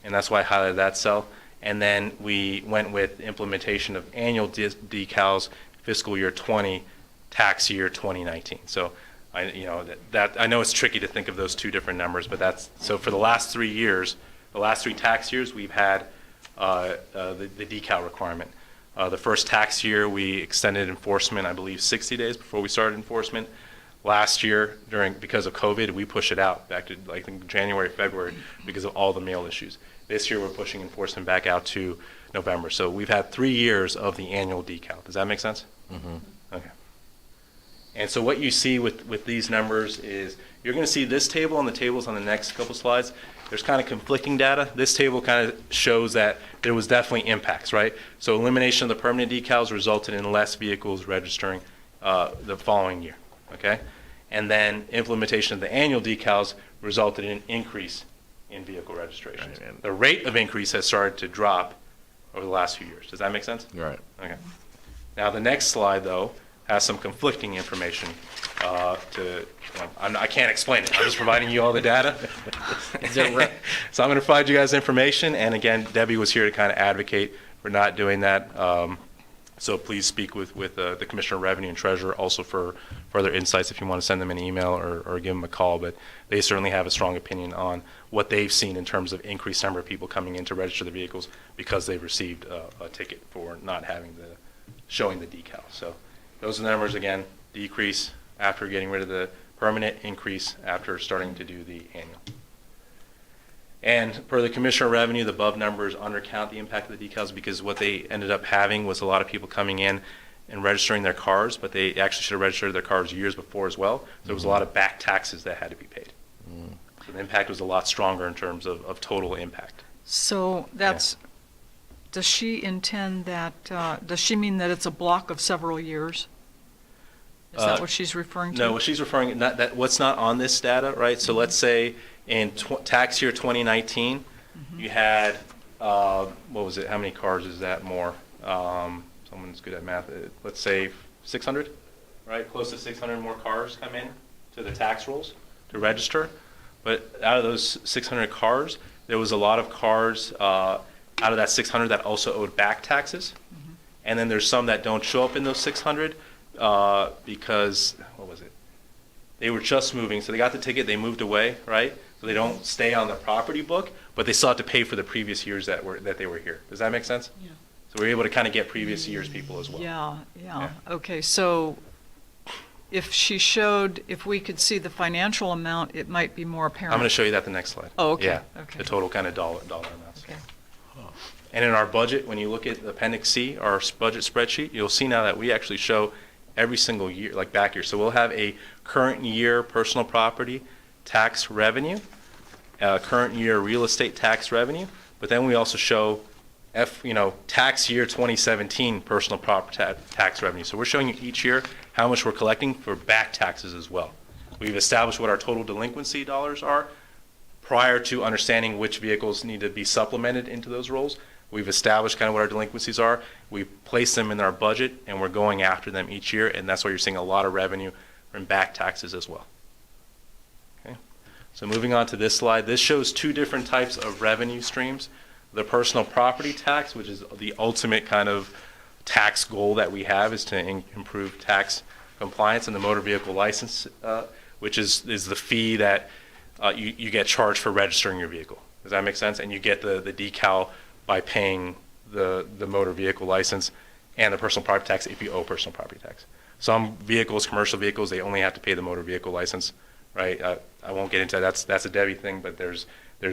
Speaker 6: and that's why I highlighted that cell. And then we went with implementation of annual decals fiscal year 20, tax year 2019. So I know it's tricky to think of those two different numbers, but that's so for the last 3 years, the last 3 tax years, we've had the decal requirement. The first tax year, we extended enforcement, I believe, 60 days before we started enforcement. Last year, because of COVID, we pushed it out back to I think January, February, because of all the mail issues. This year, we're pushing enforcement back out to November. So we've had 3 years of the annual decal. Does that make sense?
Speaker 2: Mm-hmm.
Speaker 6: Okay. And so what you see with these numbers is you're going to see this table and the tables on the next couple slides. There's kind of conflicting data. This table kind of shows that there was definitely impacts, right? So elimination of the permanent decals resulted in less vehicles registering the following year, okay? And then implementation of the annual decals resulted in an increase in vehicle registrations.
Speaker 2: Right.
Speaker 6: The rate of increase has started to drop over the last few years. Does that make sense?
Speaker 2: Right.
Speaker 6: Okay. Now the next slide, though, has some conflicting information I can't explain it. I'm just providing you all the data. So I'm going to provide you guys information, and again, Debbie was here to kind of advocate for not doing that. So please speak with the Commissioner of Revenue and Treasurer also for further insights if you want to send them an email or give them a call, but they certainly have a strong opinion on what they've seen in terms of increased number of people coming in to register their vehicles because they've received a ticket for not having showing the decal. So those are the numbers again, decrease after getting rid of the permanent, increase after starting to do the annual. And per the Commissioner of Revenue, the above numbers undercount the impact of the decals because what they ended up having was a lot of people coming in and registering their cars, but they actually should have registered their cars years before as well. So there was a lot of back taxes that had to be paid. So the impact was a lot stronger in terms of total impact.
Speaker 4: So that's, does she intend that, does she mean that it's a block of several years? Is that what she's referring to?
Speaker 6: No, what she's referring, what's not on this data, right? So let's say in tax year 2019, you had, what was it, how many cars is that more? Someone's good at math. Let's say 600, right? Close to 600 more cars come in to the tax rolls to register. But out of those 600 cars, there was a lot of cars out of that 600 that also owed back taxes. And then there's some that don't show up in those 600 because, what was it? They were just moving, so they got the ticket, they moved away, right? So they don't stay on the property book, but they still have to pay for the previous years that they were here. Does that make sense?
Speaker 4: Yeah.
Speaker 6: So we're able to kind of get previous years people as well.
Speaker 4: Yeah. Okay, so if we could see the financial amount, it might be more apparent.
Speaker 6: I'm going to show you that the next slide.
Speaker 4: Oh, okay.
Speaker 6: Yeah,
Speaker 4: Okay.
Speaker 6: the total kind of dollar amounts.
Speaker 4: Okay.
Speaker 6: And in our budget, when you look at Appendix C, our budget spreadsheet, you'll see now that we actually show every single year, like back year. So we'll have a current year personal property tax revenue, current year real estate tax revenue, but then we also show tax year 2017 personal property tax revenue. So we're showing you each year how much we're collecting for back taxes as well. We've established what our total delinquency dollars are prior to understanding which vehicles need to be supplemented into those rolls. We've established kind of what our delinquencies are. We've placed them in our budget, and we're going after them each year, and that's why you're seeing a lot of revenue from back taxes as well. Okay. So moving on to this slide, this shows two different types of revenue streams. The personal property tax, which is the ultimate kind of tax goal that we have, is to improve tax compliance, and the motor vehicle license, which is the fee that you get charged for registering your vehicle. Does that make sense? And you get the decal by paying the motor vehicle license and the personal property tax if you owe personal property tax. Some vehicles, commercial vehicles, they only have to pay the motor vehicle license, right? I won't get into that. That's a Debbie thing, but there's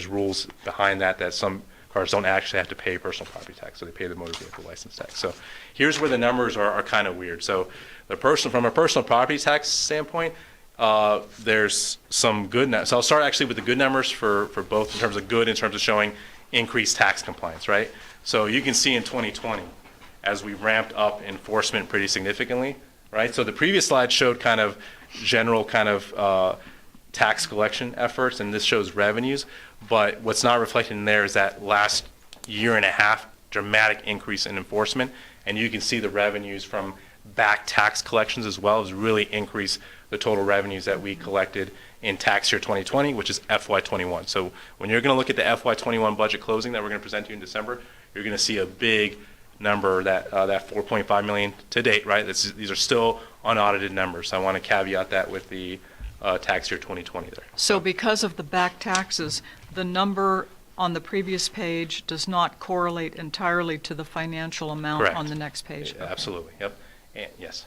Speaker 6: rules behind that some cars don't actually have to pay personal property tax, so they pay the motor vehicle license tax. So here's where the numbers are kind of weird. So from a personal property tax standpoint, there's some good. So I'll start actually with the good numbers for both in terms of good, in terms of showing increased tax compliance, right? So you can see in 2020, as we ramped up enforcement pretty significantly, right? So the previous slide showed kind of general kind of tax collection efforts, and this shows revenues. But what's not reflected in there is that last year and a half dramatic increase in enforcement, and you can see the revenues from back tax collections as well as really increase the total revenues that we collected in tax year 2020, which is FY21. So when you're going to look at the FY21 budget closing that we're going to present to you in December, you're going to see a big number, that 4.5 million to date, right? These are still unaudited numbers. I want to caveat that with the tax year 2020 there.
Speaker 4: So because of the back taxes, the number on the previous page does not correlate entirely to the financial amount
Speaker 6: Correct.
Speaker 4: on the next page? Okay.
Speaker 6: Absolutely, yep. And yes.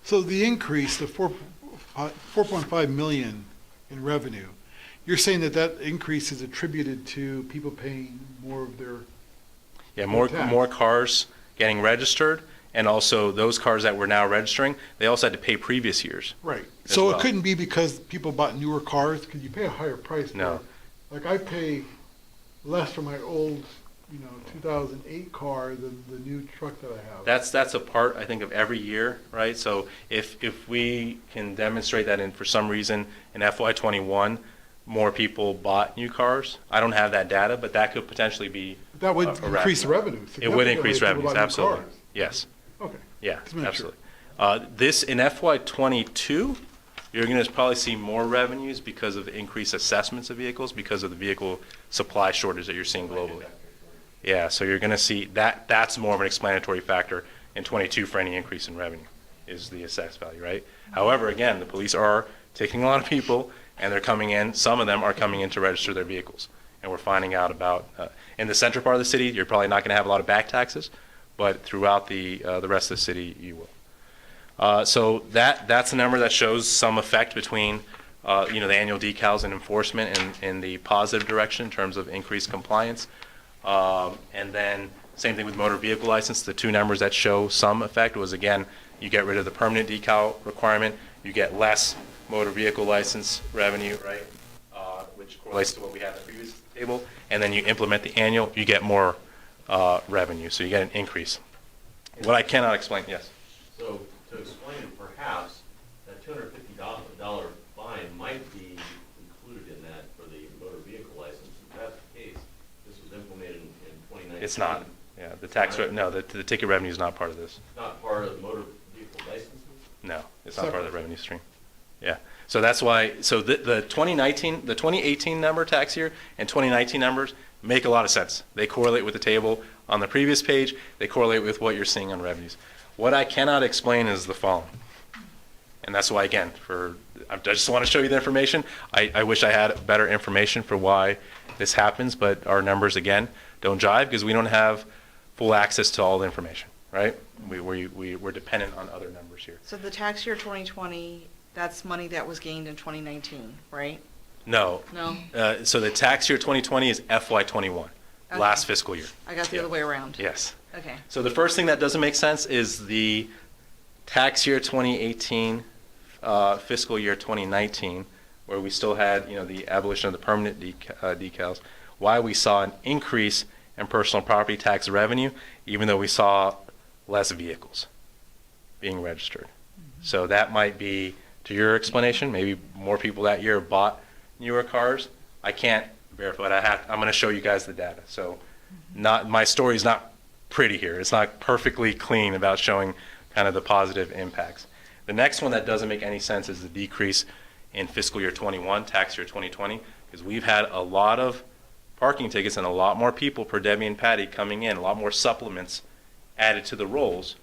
Speaker 8: So the increase, the 4.5 million in revenue, you're saying that increase is attributed to people paying more of their
Speaker 6: more cars getting registered, and also those cars that we're now registering, they also had to pay previous years.
Speaker 8: Right. So it couldn't be because people bought newer cars, because you pay a higher price.
Speaker 6: No.
Speaker 8: Like I pay less for my old 2008 car than the new truck that I have.
Speaker 6: That's a part, I think, of every year, right? So if we can demonstrate that for some reason in FY21 more people bought new cars, I don't have that data, but that could potentially be
Speaker 8: that would increase revenue.
Speaker 6: It would increase revenues, absolutely. Yes.
Speaker 8: Okay.
Speaker 6: Yeah, absolutely. This in FY22, you're going to probably see more revenues because of increased assessments of vehicles because of the vehicle supply shortage that you're seeing globally. Yeah, so you're going to see that's more of an explanatory factor in 22 for any increase in revenue, is the assessed value, right? However, again, the police are taking a lot of people, and they're coming in, some of them are coming in to register their vehicles. And we're finding out about, in the central part of the city, you're probably not going to have a lot of back taxes, but throughout the rest of the city, you will. So that's a number that shows some effect between the annual decals and enforcement in the positive direction in terms of increased compliance. And then same thing with motor vehicle license. The two numbers that show some effect was, again, you get rid of the permanent decal requirement, you get less motor vehicle license revenue, right, which correlates to what we had in the previous table, and then you implement the annual, you get more revenue, so you get an increase. What I cannot explain, yes?
Speaker 15: So to explain, perhaps that $250 fine might be included in that for the motor vehicle license. If that's the case, this was implemented in 2019.
Speaker 6: It's not. Yeah, the tax no, the ticket revenue is not part of this.
Speaker 15: Not part of the motor vehicle licenses?
Speaker 6: No, it's not part of the revenue stream. Yeah, so that's why. So the 2018 number tax year and 2019 numbers make a lot of sense. They correlate with the table on the previous page. They correlate with what you're seeing on revenues. What I cannot explain is the following, and that's why, again, I just want to show you the information. I wish I had better information for why this happens, but our numbers, again, don't jive because we don't have full access to all the information, right? We're dependent on other numbers here.
Speaker 5: So the tax year 2020, that's money that was gained in 2019, right?
Speaker 6: No.
Speaker 5: No?
Speaker 6: So the tax year 2020 is FY21,
Speaker 5: Okay.
Speaker 6: last fiscal year.
Speaker 5: I got the other way around.
Speaker 6: Yes.
Speaker 5: Okay.
Speaker 6: So the first thing that doesn't make sense is the tax year 2018, fiscal year 2019, where we still had, the abolition of the permanent decals, why we saw an increase in personal property tax revenue, even though we saw less vehicles being registered. So that might be to your explanation, maybe more people that year bought newer cars. I can't verify it. I'm going to show you guys the data. So my story's not pretty here. It's not perfectly clean about showing kind of the positive impacts. The next one that doesn't make any sense is the decrease in fiscal year 21, tax year 2020, because we've had a lot of parking tickets and a lot more people per Debbie and Patty coming in, a lot more supplements added to the rolls.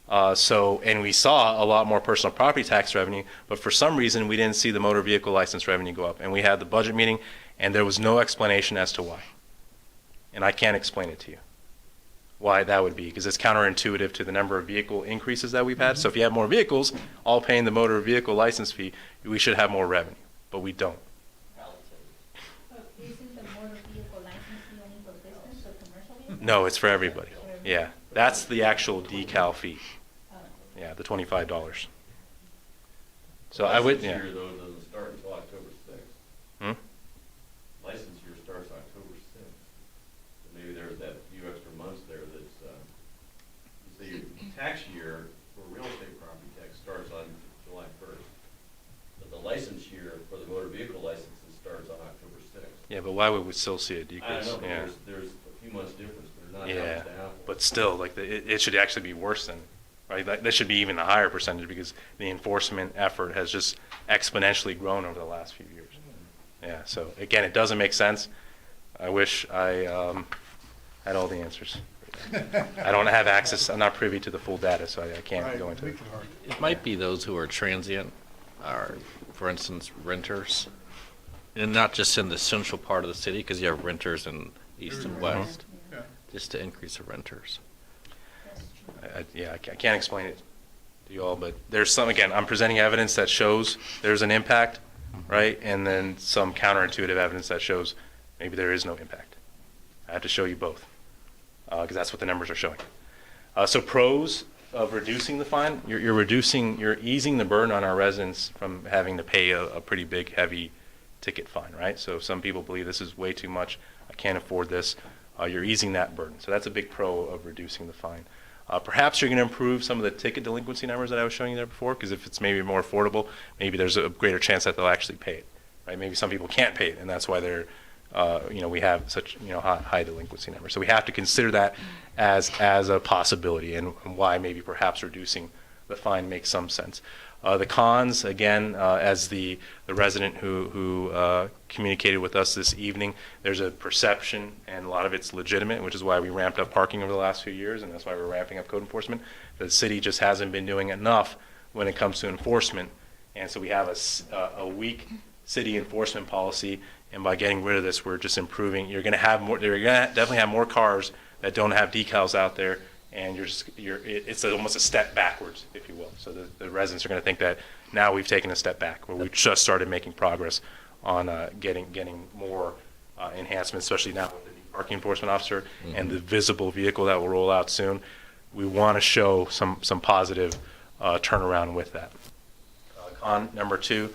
Speaker 6: And we saw a lot more personal property tax revenue, but for some reason we didn't see the motor vehicle license revenue go up. And we had the budget meeting, and there was no explanation as to why. And I can't explain it to you, why that would be, because it's counterintuitive to the number of vehicle increases that we've had. So if you have more vehicles, all paying the motor vehicle license fee, we should have more revenue, but we don't.
Speaker 10: Isn't the motor vehicle license fee only for business or commercial vehicles?
Speaker 6: No, it's for everybody. Yeah, that's the actual decal fee. Yeah, the $25. So I would, yeah.
Speaker 15: License year, though, doesn't start until October 6th. License year starts October 6th. So maybe there's that few extra months there that's, you say your tax year for real estate property tax starts on July 1st. But the license year for the motor vehicle licenses starts on October 6th.
Speaker 6: Yeah, but why would we still see a
Speaker 15: I
Speaker 6: decrease?
Speaker 15: don't know, but
Speaker 6: Yeah.
Speaker 15: there's a few months difference, but they're not
Speaker 6: Yeah,
Speaker 15: apples to apples.
Speaker 6: but still, like it should actually be worse than, right? That should be even a higher percentage because the enforcement effort has just exponentially grown over the last few years. Yeah, so again, it doesn't make sense. I wish I had all the answers. I don't have access. I'm not privy to the full data, so I can't go into it.
Speaker 2: It might be those who are transient, or, for instance, renters, and not just in the central part of the city, because you have renters in east and west, just to increase the renters.
Speaker 6: I can't explain it to you all, but there's some, again, I'm presenting evidence that shows there's an impact, right? And then some counterintuitive evidence that shows maybe there is no impact. I have to show you both, because that's what the numbers are showing. So pros of reducing the fine, you're easing the burden on our residents from having to pay a pretty big, heavy ticket fine, right? So some people believe this is way too much, I can't afford this. You're easing that burden. So that's a big pro of reducing the fine. Perhaps you're going to improve some of the ticket delinquency numbers that I was showing you there before, because if it's maybe more affordable, maybe there's a greater chance that they'll actually pay it, right? Maybe some people can't pay it, and that's why they're, we have such, high delinquency numbers. So we have to consider that as a possibility, and why maybe perhaps reducing the fine makes some sense. The cons, again, as the resident who communicated with us this evening, there's a perception, and a lot of it's legitimate, which is why we ramped up parking over the last few years, and that's why we're ramping up code enforcement. The city just hasn't been doing enough when it comes to enforcement, and so we have a weak city enforcement policy, and by getting rid of this, we're just improving. You're going to definitely have more cars that don't have decals out there, and it's almost a step backwards, if you will. So the residents are going to think that now we've taken a step back, where we've just started making progress on getting more enhancements, especially now with the new parking enforcement officer and the visible vehicle that will roll out soon. We want to show some positive turnaround with that. Con number 2,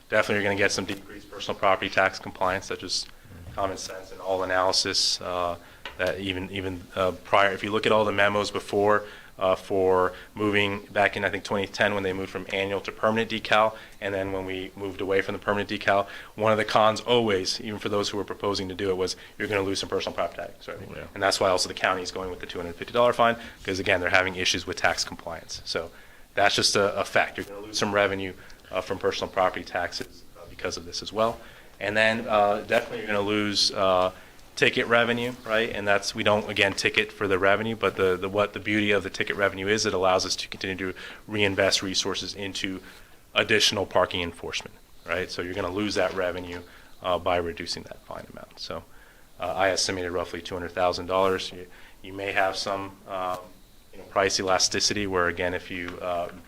Speaker 6: definitely you're going to get some decreased personal property tax compliance, such as common sense and all analysis. That even prior, if you look at all the memos before for moving back in, I think 2010, when they moved from annual to permanent decal, and then when we moved away from the permanent decal, one of the cons always, even for those who were proposing to do it, was you're going to lose some personal property tax revenue. Yeah. And that's why also the county is going with the $250 fine, because again, they're having issues with tax compliance. So that's just a fact. You're going to lose some revenue from personal property taxes because of this as well. And then definitely you're going to lose ticket revenue, right? And that's, we don't, again, ticket for the revenue, but what the beauty of the ticket revenue is, it allows us to continue to reinvest resources into additional parking enforcement, right? So you're going to lose that revenue by reducing that fine amount. So I estimated roughly $200,000. You may have some price elasticity, where again, if you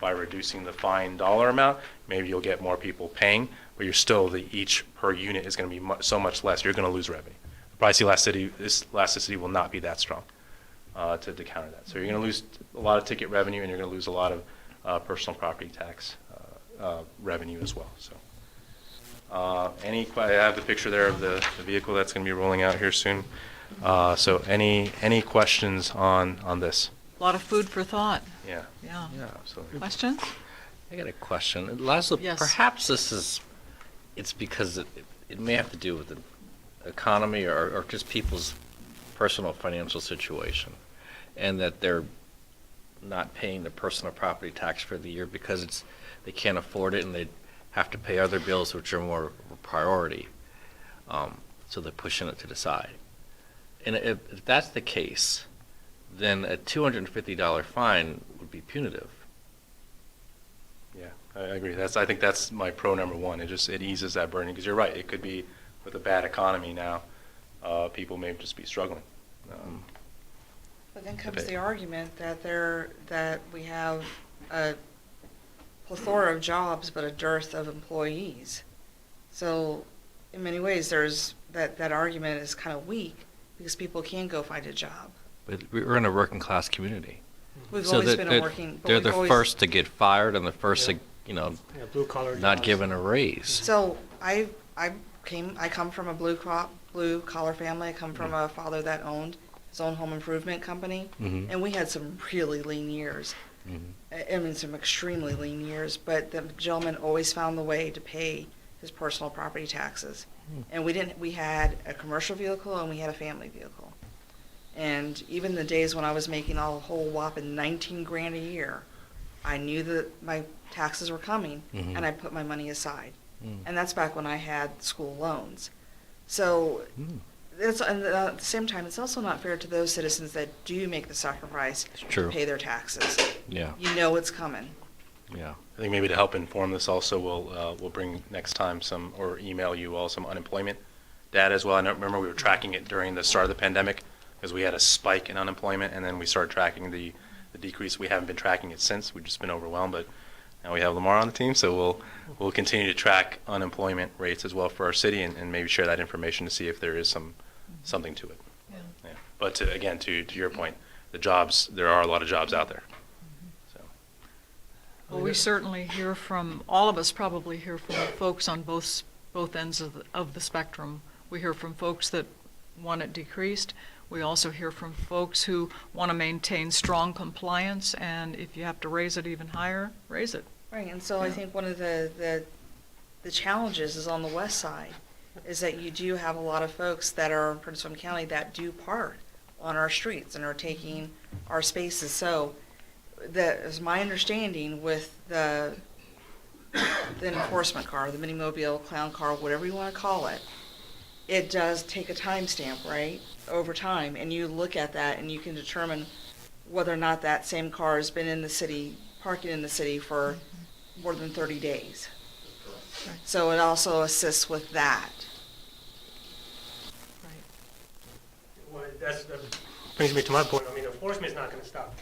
Speaker 6: by reducing the fine dollar amount, maybe you'll get more people paying, but you're still, each per unit is going to be so much less. You're going to lose revenue. Price elasticity will not be that strong to counter that. So you're going to lose a lot of ticket revenue, and you're going to lose a lot of personal property tax revenue as well. So I have the picture there of the vehicle that's going to be rolling out here soon. So any questions on this?
Speaker 4: A lot of food for thought.
Speaker 6: Yeah.
Speaker 4: Yeah.
Speaker 6: Yeah, absolutely.
Speaker 4: Questions?
Speaker 2: I got a question. Laszlo,
Speaker 4: Yes.
Speaker 2: perhaps it's because it may have to do with the economy or just people's personal financial situation, and that they're not paying the personal property tax for the year because they can't afford it and they have to pay other bills which are more priority. So they're pushing it to the side. And if that's the case, then a $250 fine would be punitive.
Speaker 6: Yeah, I agree. I think that's my pro number one. It eases that burden, because you're right. It could be with a bad economy now, people may just be struggling.
Speaker 5: But then comes the argument that we have a plethora of jobs but a dearth of employees. So in many ways, there's that argument is kind of weak because people can go find a job.
Speaker 2: But we're in a working class community.
Speaker 5: We've
Speaker 2: So
Speaker 5: always
Speaker 2: that-
Speaker 5: been
Speaker 2: that
Speaker 5: a working. But
Speaker 2: They're
Speaker 5: we've
Speaker 2: the
Speaker 5: always,
Speaker 2: first to get fired and the first to,
Speaker 11: Blue collar
Speaker 2: not
Speaker 11: jobs.
Speaker 2: given a raise.
Speaker 5: So I come from a blue collar family. I come from a father that owned his own home improvement company,
Speaker 2: Mhm.
Speaker 5: and we had some really lean years. I mean, some extremely lean years. But the gentleman always found the way to pay his personal property taxes, and we had a commercial vehicle and we had a family vehicle. And even the days when I was making a whole whopping 19 grand a year, I knew that my taxes were coming,
Speaker 2: Mhm.
Speaker 5: and I put my money aside.
Speaker 2: Mm.
Speaker 5: And that's back when I had school loans. So, and at the same time, it's also not fair to those citizens that do make the sacrifice
Speaker 2: true.
Speaker 5: to pay their taxes.
Speaker 2: Yeah.
Speaker 5: You know it's coming.
Speaker 2: Yeah.
Speaker 6: I think maybe to help inform this also, we'll bring next time or email you all some unemployment data as well. I remember we were tracking it during the start of the pandemic because we had a spike in unemployment, and then we started tracking the decrease. We haven't been tracking it since. We've just been overwhelmed, but now we have Lamar on the team, so we'll continue to track unemployment rates as well for our city and maybe share that information to see if there is something to it. Yeah. But to your point, the jobs, there are a lot of jobs out there.
Speaker 4: Well, we certainly hear from, all of us probably hear from folks on both ends of the spectrum. We hear from folks that want it decreased. We also hear from folks who want to maintain strong compliance, and if you have to raise it even higher, raise it.
Speaker 5: Right, and so I think one of the challenges is on the west side, is that you do have a lot of folks that are in Prince William County that do park on our streets and are taking our spaces. So that is my understanding with the enforcement car, the mini mobile, clown car, whatever you want to call it. It does take a timestamp, right, over time, and you look at that and you can determine whether or not that same car has been in the city, parking in the city for more than 30 days. So it also assists with that.
Speaker 11: Well, that brings me to my point. I mean, enforcement is not going to stop,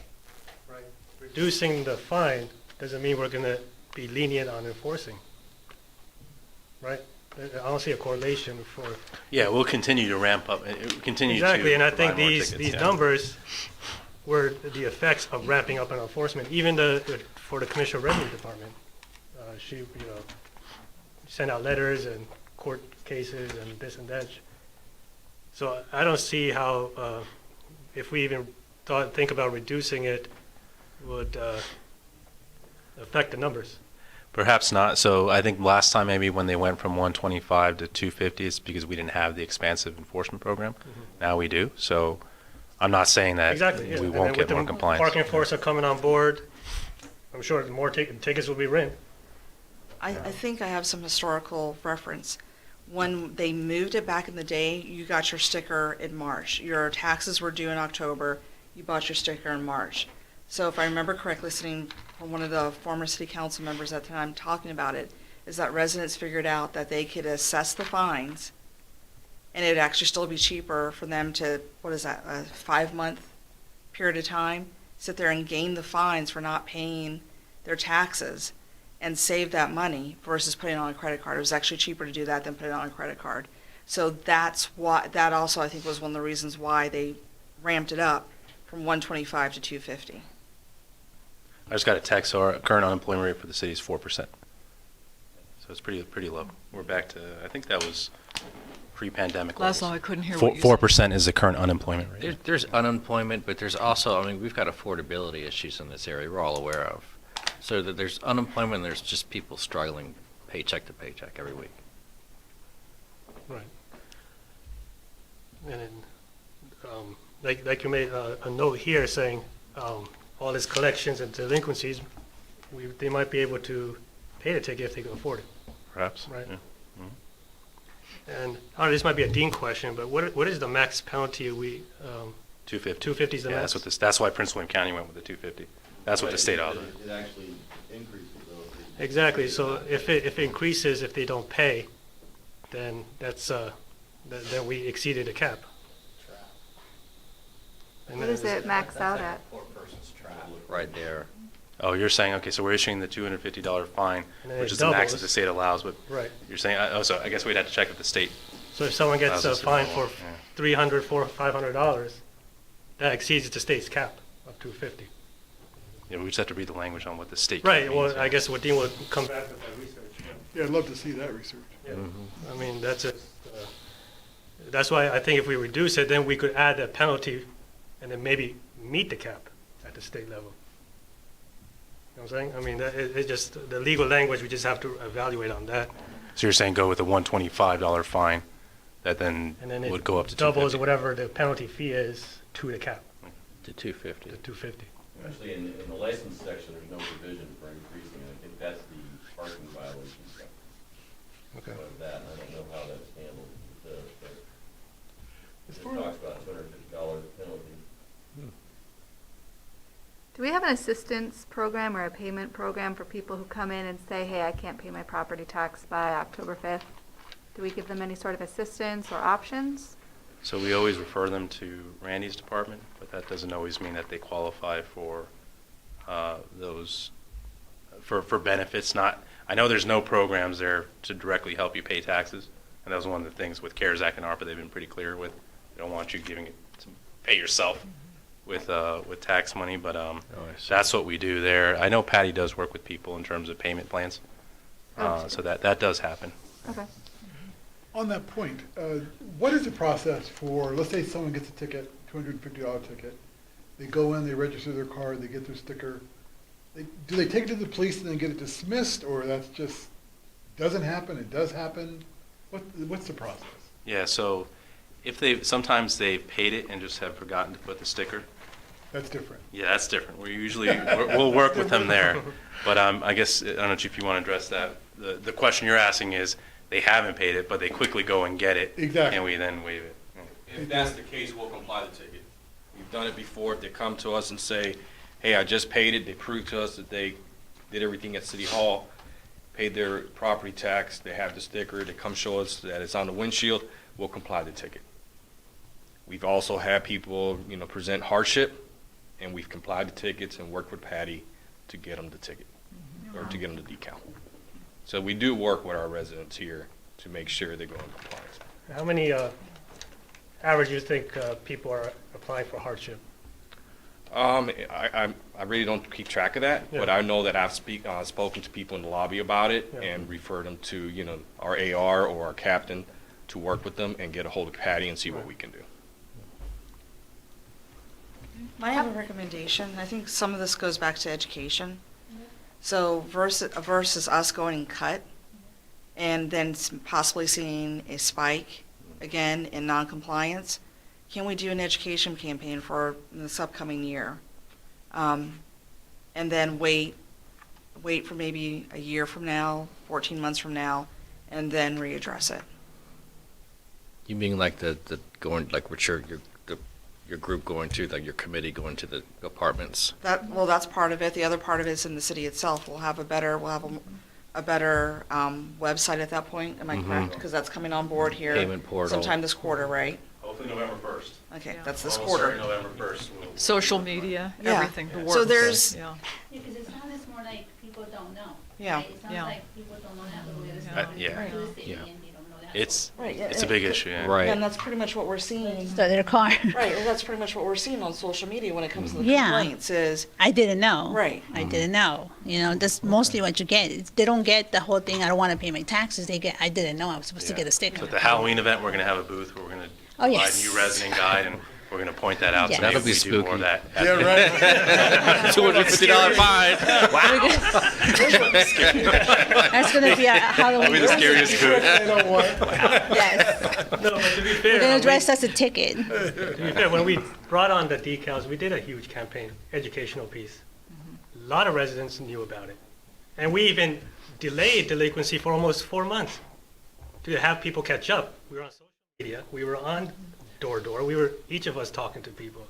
Speaker 11: right? Reducing the fine doesn't mean we're going to be lenient on enforcing, right? I don't see a correlation for.
Speaker 6: Yeah, we'll continue to ramp up, continue to.
Speaker 11: Exactly, and I think
Speaker 6: provide more
Speaker 11: these
Speaker 6: tickets, yeah.
Speaker 11: numbers were the effects of ramping up on enforcement. Even for the Commissioner of Revenue Department, she sent out letters and court cases and this and that. So I don't see how, if we even think about reducing it, would affect the numbers.
Speaker 6: Perhaps not. So I think last time maybe when they went from 125 to 250, it's because we didn't have the expansive enforcement program. Now we do. So I'm not saying that
Speaker 11: Exactly, yeah.
Speaker 6: we
Speaker 11: And
Speaker 6: won't
Speaker 11: then
Speaker 6: get more
Speaker 11: with the
Speaker 6: compliance.
Speaker 11: parking enforcement coming on board, I'm sure more tickets will be written.
Speaker 5: I think I have some historical reference. When they moved it back in the day, you got your sticker in March. Your taxes were due in October. You bought your sticker in March. So if I remember correctly, sitting from one of the former city council members at the time talking about it, is that residents figured out that they could assess the fines, and it'd actually still be cheaper for them to, what is that, a 5-month period of time, sit there and gain the fines for not paying their taxes and save that money versus putting it on a credit card. It was actually cheaper to do that than put it on a credit card. So that's why, that also I think was one of the reasons why they ramped it up from 125 to 250.
Speaker 6: I just got a text, so our current unemployment rate for the city is 4%. So it's pretty low. We're back to, I think that was pre-pandemic levels.
Speaker 4: Laszlo, I couldn't hear what you said.
Speaker 6: 4% is the current unemployment rate.
Speaker 2: There's unemployment, but there's also, I mean, we've got affordability issues in this area we're all aware of. So that there's unemployment, there's just people struggling paycheck to paycheck every week.
Speaker 11: Right. And then, like you made a note here saying, all these collections and delinquencies, they might be able to pay the ticket if they can afford it.
Speaker 6: Perhaps.
Speaker 11: Right.
Speaker 6: Yeah.
Speaker 11: And I don't know, this might be a Dean question, but what is the max penalty
Speaker 6: 250.
Speaker 11: 250 is the
Speaker 6: Yeah,
Speaker 11: max?
Speaker 6: that's why Prince William County went with the 250. That's what the state
Speaker 15: It
Speaker 6: authorized.
Speaker 15: it actually increases those.
Speaker 11: Exactly, so if it increases, if they don't pay, then that's, then we exceeded the cap. And
Speaker 10: What
Speaker 11: then
Speaker 10: does it max out at?
Speaker 2: Right there.
Speaker 6: Oh, you're saying, okay, so we're issuing the $250 fine,
Speaker 11: And then
Speaker 6: which
Speaker 11: it
Speaker 6: is the max
Speaker 11: doubles.
Speaker 6: that the state allows, but
Speaker 11: Right.
Speaker 6: you're saying, so I guess we'd have to check if the state.
Speaker 11: So if someone gets
Speaker 6: allows
Speaker 11: a
Speaker 6: us to
Speaker 11: fine
Speaker 6: go
Speaker 11: for
Speaker 6: more, yeah.
Speaker 11: $300, $400, $500, that exceeds the state's cap of 250.
Speaker 6: Yeah, we just have to read the language on what the state.
Speaker 11: Right,
Speaker 6: means,
Speaker 11: well,
Speaker 6: yeah.
Speaker 11: I guess what Dean would come back with that research.
Speaker 8: Yeah, I'd love to see that research.
Speaker 11: Yeah. I mean, that's why I think if we reduce it, then we could add that penalty and then maybe meet the cap at the state level. You know what I'm saying? I mean, it's just, the legal language, we just have to evaluate on that.
Speaker 6: So you're saying go with a $125 fine that then
Speaker 11: And then
Speaker 6: would
Speaker 11: it
Speaker 6: go up to
Speaker 11: doubles
Speaker 6: 250.
Speaker 11: or whatever the penalty fee is to the cap,
Speaker 2: To 250.
Speaker 11: to 250.
Speaker 15: Actually, in the license section, there's no provision for increasing, and I think that's the parking violation section.
Speaker 11: Okay.
Speaker 15: Of that, and I don't know how that's handled.
Speaker 8: As
Speaker 15: It
Speaker 8: far
Speaker 15: talks about $250 penalty.
Speaker 10: Do we have an assistance program or a payment program for people who come in and say, hey, I can't pay my property tax by October 5th? Do we give them any sort of assistance or options?
Speaker 6: So we always refer them to Randy's department, but that doesn't always mean that they qualify for those, for benefits. I know there's no programs there to directly help you pay taxes, and that was one of the things with CARES Act and ARPA they've been pretty clear with. They don't want you giving it to pay yourself with tax money, but
Speaker 2: I see.
Speaker 6: that's what we do there. I know Patty does work with people in terms of payment plans, so that does happen.
Speaker 10: Okay.
Speaker 8: On that point, what is the process for, let's say someone gets a ticket, $250 ticket, they go in, they register their car, they get their sticker, do they take it to the police and then get it dismissed, or that's just, doesn't happen, it does happen? What's the process?
Speaker 6: Yeah, so sometimes they've paid it and just have forgotten to put the sticker.
Speaker 8: That's different.
Speaker 6: Yeah, that's different. We'll work with them there. But I guess, I don't know if you want to address that. The question you're asking is, they haven't paid it, but they quickly go and get it.
Speaker 8: Exactly.
Speaker 6: Can we then waive it?
Speaker 17: If that's the case, we'll comply the ticket. We've done it before. If they come to us and say, hey, I just paid it, they prove to us that they did everything at City Hall, paid their property tax, they have the sticker, they come show us that it's on the windshield, we'll comply the ticket. We've also had people, present hardship, and we've complied the tickets and worked with Patty to get them the ticket, or to get them the decal. So we do work with our residents here to make sure they go in compliance.
Speaker 11: How many average you think people are applying for hardship?
Speaker 17: I really don't keep track of that, but
Speaker 11: Yeah.
Speaker 17: I know that I've spoken to people in the lobby about it
Speaker 11: Yeah.
Speaker 17: and referred them to, our AR or our captain to work with them and get a hold of Patty and see what we can do.
Speaker 5: I have a recommendation. I think some of this goes back to education. So versus us going and cut and then possibly seeing a spike again in noncompliance, can we do an education campaign for this upcoming year? And then wait for maybe a year from now, 14 months from now, and then readdress it.
Speaker 2: You mean like the going, like what your group going to, like your committee going to the apartments?
Speaker 5: That's part of it. The other part of it is in the city itself. We'll have a better website at that point. Am I correct? Because that's coming on board here.
Speaker 2: Payment portal.
Speaker 5: Sometime this quarter, right?
Speaker 6: Hopefully November 1st.
Speaker 5: Okay, that's this
Speaker 6: Almost
Speaker 5: quarter.
Speaker 6: certain November 1st.
Speaker 4: Social media,
Speaker 5: Yeah.
Speaker 4: everything, the works.
Speaker 5: So there's,
Speaker 4: Yeah.
Speaker 14: Because it sounds more like people don't know.
Speaker 5: Yeah.
Speaker 14: Right? It sounds
Speaker 4: Yeah.
Speaker 14: like people don't know that little bit of
Speaker 6: Yeah.
Speaker 14: stuff.
Speaker 6: Yeah.
Speaker 14: They come to the city
Speaker 2: Yeah.
Speaker 14: and they don't know that.
Speaker 6: It's
Speaker 5: right, yeah,
Speaker 6: a big issue, yeah.
Speaker 2: Right.
Speaker 5: and that's pretty much what we're seeing.
Speaker 18: Start their car.
Speaker 5: Right, and that's pretty much what we're seeing on social media when it comes to the
Speaker 18: Yeah.
Speaker 5: complaints is,
Speaker 18: I didn't know.
Speaker 5: right.
Speaker 18: I didn't know. That's mostly what you get. They don't get the whole thing, I don't want to pay my taxes. They get, I didn't know I was supposed to
Speaker 6: Yeah.
Speaker 18: get a sticker.
Speaker 6: So at the Halloween event, we're going to have a booth where we're going to
Speaker 18: Oh,
Speaker 6: provide
Speaker 18: yes.
Speaker 6: a new resident guide, and We're going to point that out
Speaker 18: Yeah.
Speaker 6: today.
Speaker 2: That'll be
Speaker 6: We do more
Speaker 2: spooky.
Speaker 6: of that.
Speaker 8: Yeah, right.
Speaker 6: $250 fine.
Speaker 18: That's gonna be a Halloween.
Speaker 6: That'll be the scariest coup.
Speaker 8: They don't want.
Speaker 18: Yes.
Speaker 11: No, but to be
Speaker 18: We're
Speaker 11: fair,
Speaker 18: gonna dress as a ticket.
Speaker 11: to be fair, when we brought on the decals, we did a huge campaign, educational piece. A lot of residents knew about it. And we even delayed delinquency for almost 4 months to have people catch up. We were on social media, we were on door, we were, each of us talking to people.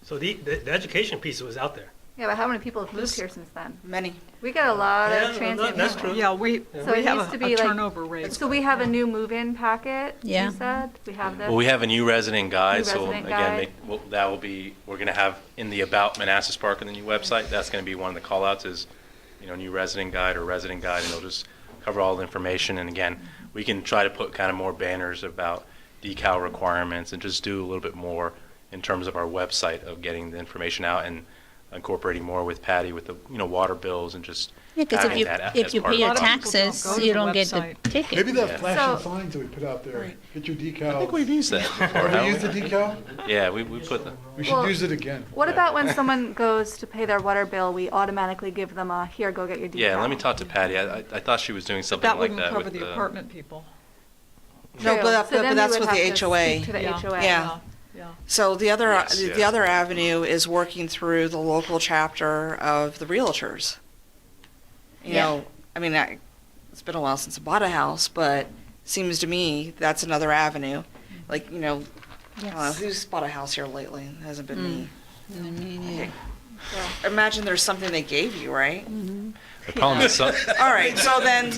Speaker 11: So the education piece was out there.
Speaker 10: Yeah, but how many people have moved here since then?
Speaker 5: Many.
Speaker 10: We got a lot
Speaker 11: Yeah,
Speaker 10: of transient.
Speaker 11: that's
Speaker 10: people.
Speaker 11: true.
Speaker 4: Yeah, we
Speaker 10: So it
Speaker 4: have
Speaker 10: needs to
Speaker 4: a
Speaker 10: be like-
Speaker 4: turnover rate.
Speaker 10: So we have a new move-in packet,
Speaker 18: Yeah.
Speaker 10: you said? We have this?
Speaker 6: Well, we have a new resident guide,
Speaker 10: New
Speaker 6: so
Speaker 10: resident
Speaker 6: again,
Speaker 10: guide.
Speaker 6: that will be, we're going to have in the About Manassas Park on the new website, that's going to be one of the call-outs is, new resident guide or resident guide, and it'll just cover all the information. And again, we can try to put kind of more banners about decal requirements and just do a little bit more in terms of our website of getting the information out and incorporating more with Patty with the, water bills and just
Speaker 18: Yeah, because
Speaker 6: having
Speaker 18: if
Speaker 6: that
Speaker 18: you
Speaker 6: as
Speaker 18: pay
Speaker 6: part of
Speaker 18: your
Speaker 6: our process.
Speaker 18: taxes,
Speaker 4: go to
Speaker 18: you
Speaker 4: the
Speaker 18: don't get the
Speaker 4: website.
Speaker 18: ticket.
Speaker 8: Maybe the
Speaker 6: Yeah.
Speaker 8: flashing
Speaker 10: So-
Speaker 8: signs that we put out there, get your decal.
Speaker 6: I think we've used that before,
Speaker 8: Have we
Speaker 6: haven't
Speaker 8: used the decal?
Speaker 6: Yeah, we put the,
Speaker 8: We should
Speaker 10: Well,
Speaker 8: use it again.
Speaker 10: What about when someone goes to pay their water bill, we automatically give them a, here, go get your decal?
Speaker 6: yeah, let me talk to Patty. I thought she was doing
Speaker 4: But
Speaker 6: something
Speaker 4: that
Speaker 6: like
Speaker 4: wouldn't
Speaker 6: that
Speaker 4: cover
Speaker 6: with
Speaker 4: the apartment people.
Speaker 5: No,
Speaker 10: True.
Speaker 5: but
Speaker 10: So then we
Speaker 5: that's
Speaker 10: would
Speaker 5: with
Speaker 10: have
Speaker 5: the
Speaker 10: to
Speaker 5: HOA.
Speaker 10: speak to the
Speaker 4: Yeah.
Speaker 10: HOA.
Speaker 5: Yeah.
Speaker 4: Yeah.
Speaker 5: So the other
Speaker 6: Yes,
Speaker 5: the
Speaker 6: yeah.
Speaker 5: other avenue is working through the local chapter of the realtors. You
Speaker 18: Yeah.
Speaker 5: know, I mean, it's been a while since I bought a house, but seems to me that's another avenue. Like, I don't know,
Speaker 18: Yes.
Speaker 5: who's bought a house here lately? It hasn't been me.
Speaker 18: I mean, yeah.
Speaker 5: Imagine there's something they gave you, right?
Speaker 6: the problem is some,
Speaker 5: All right, so then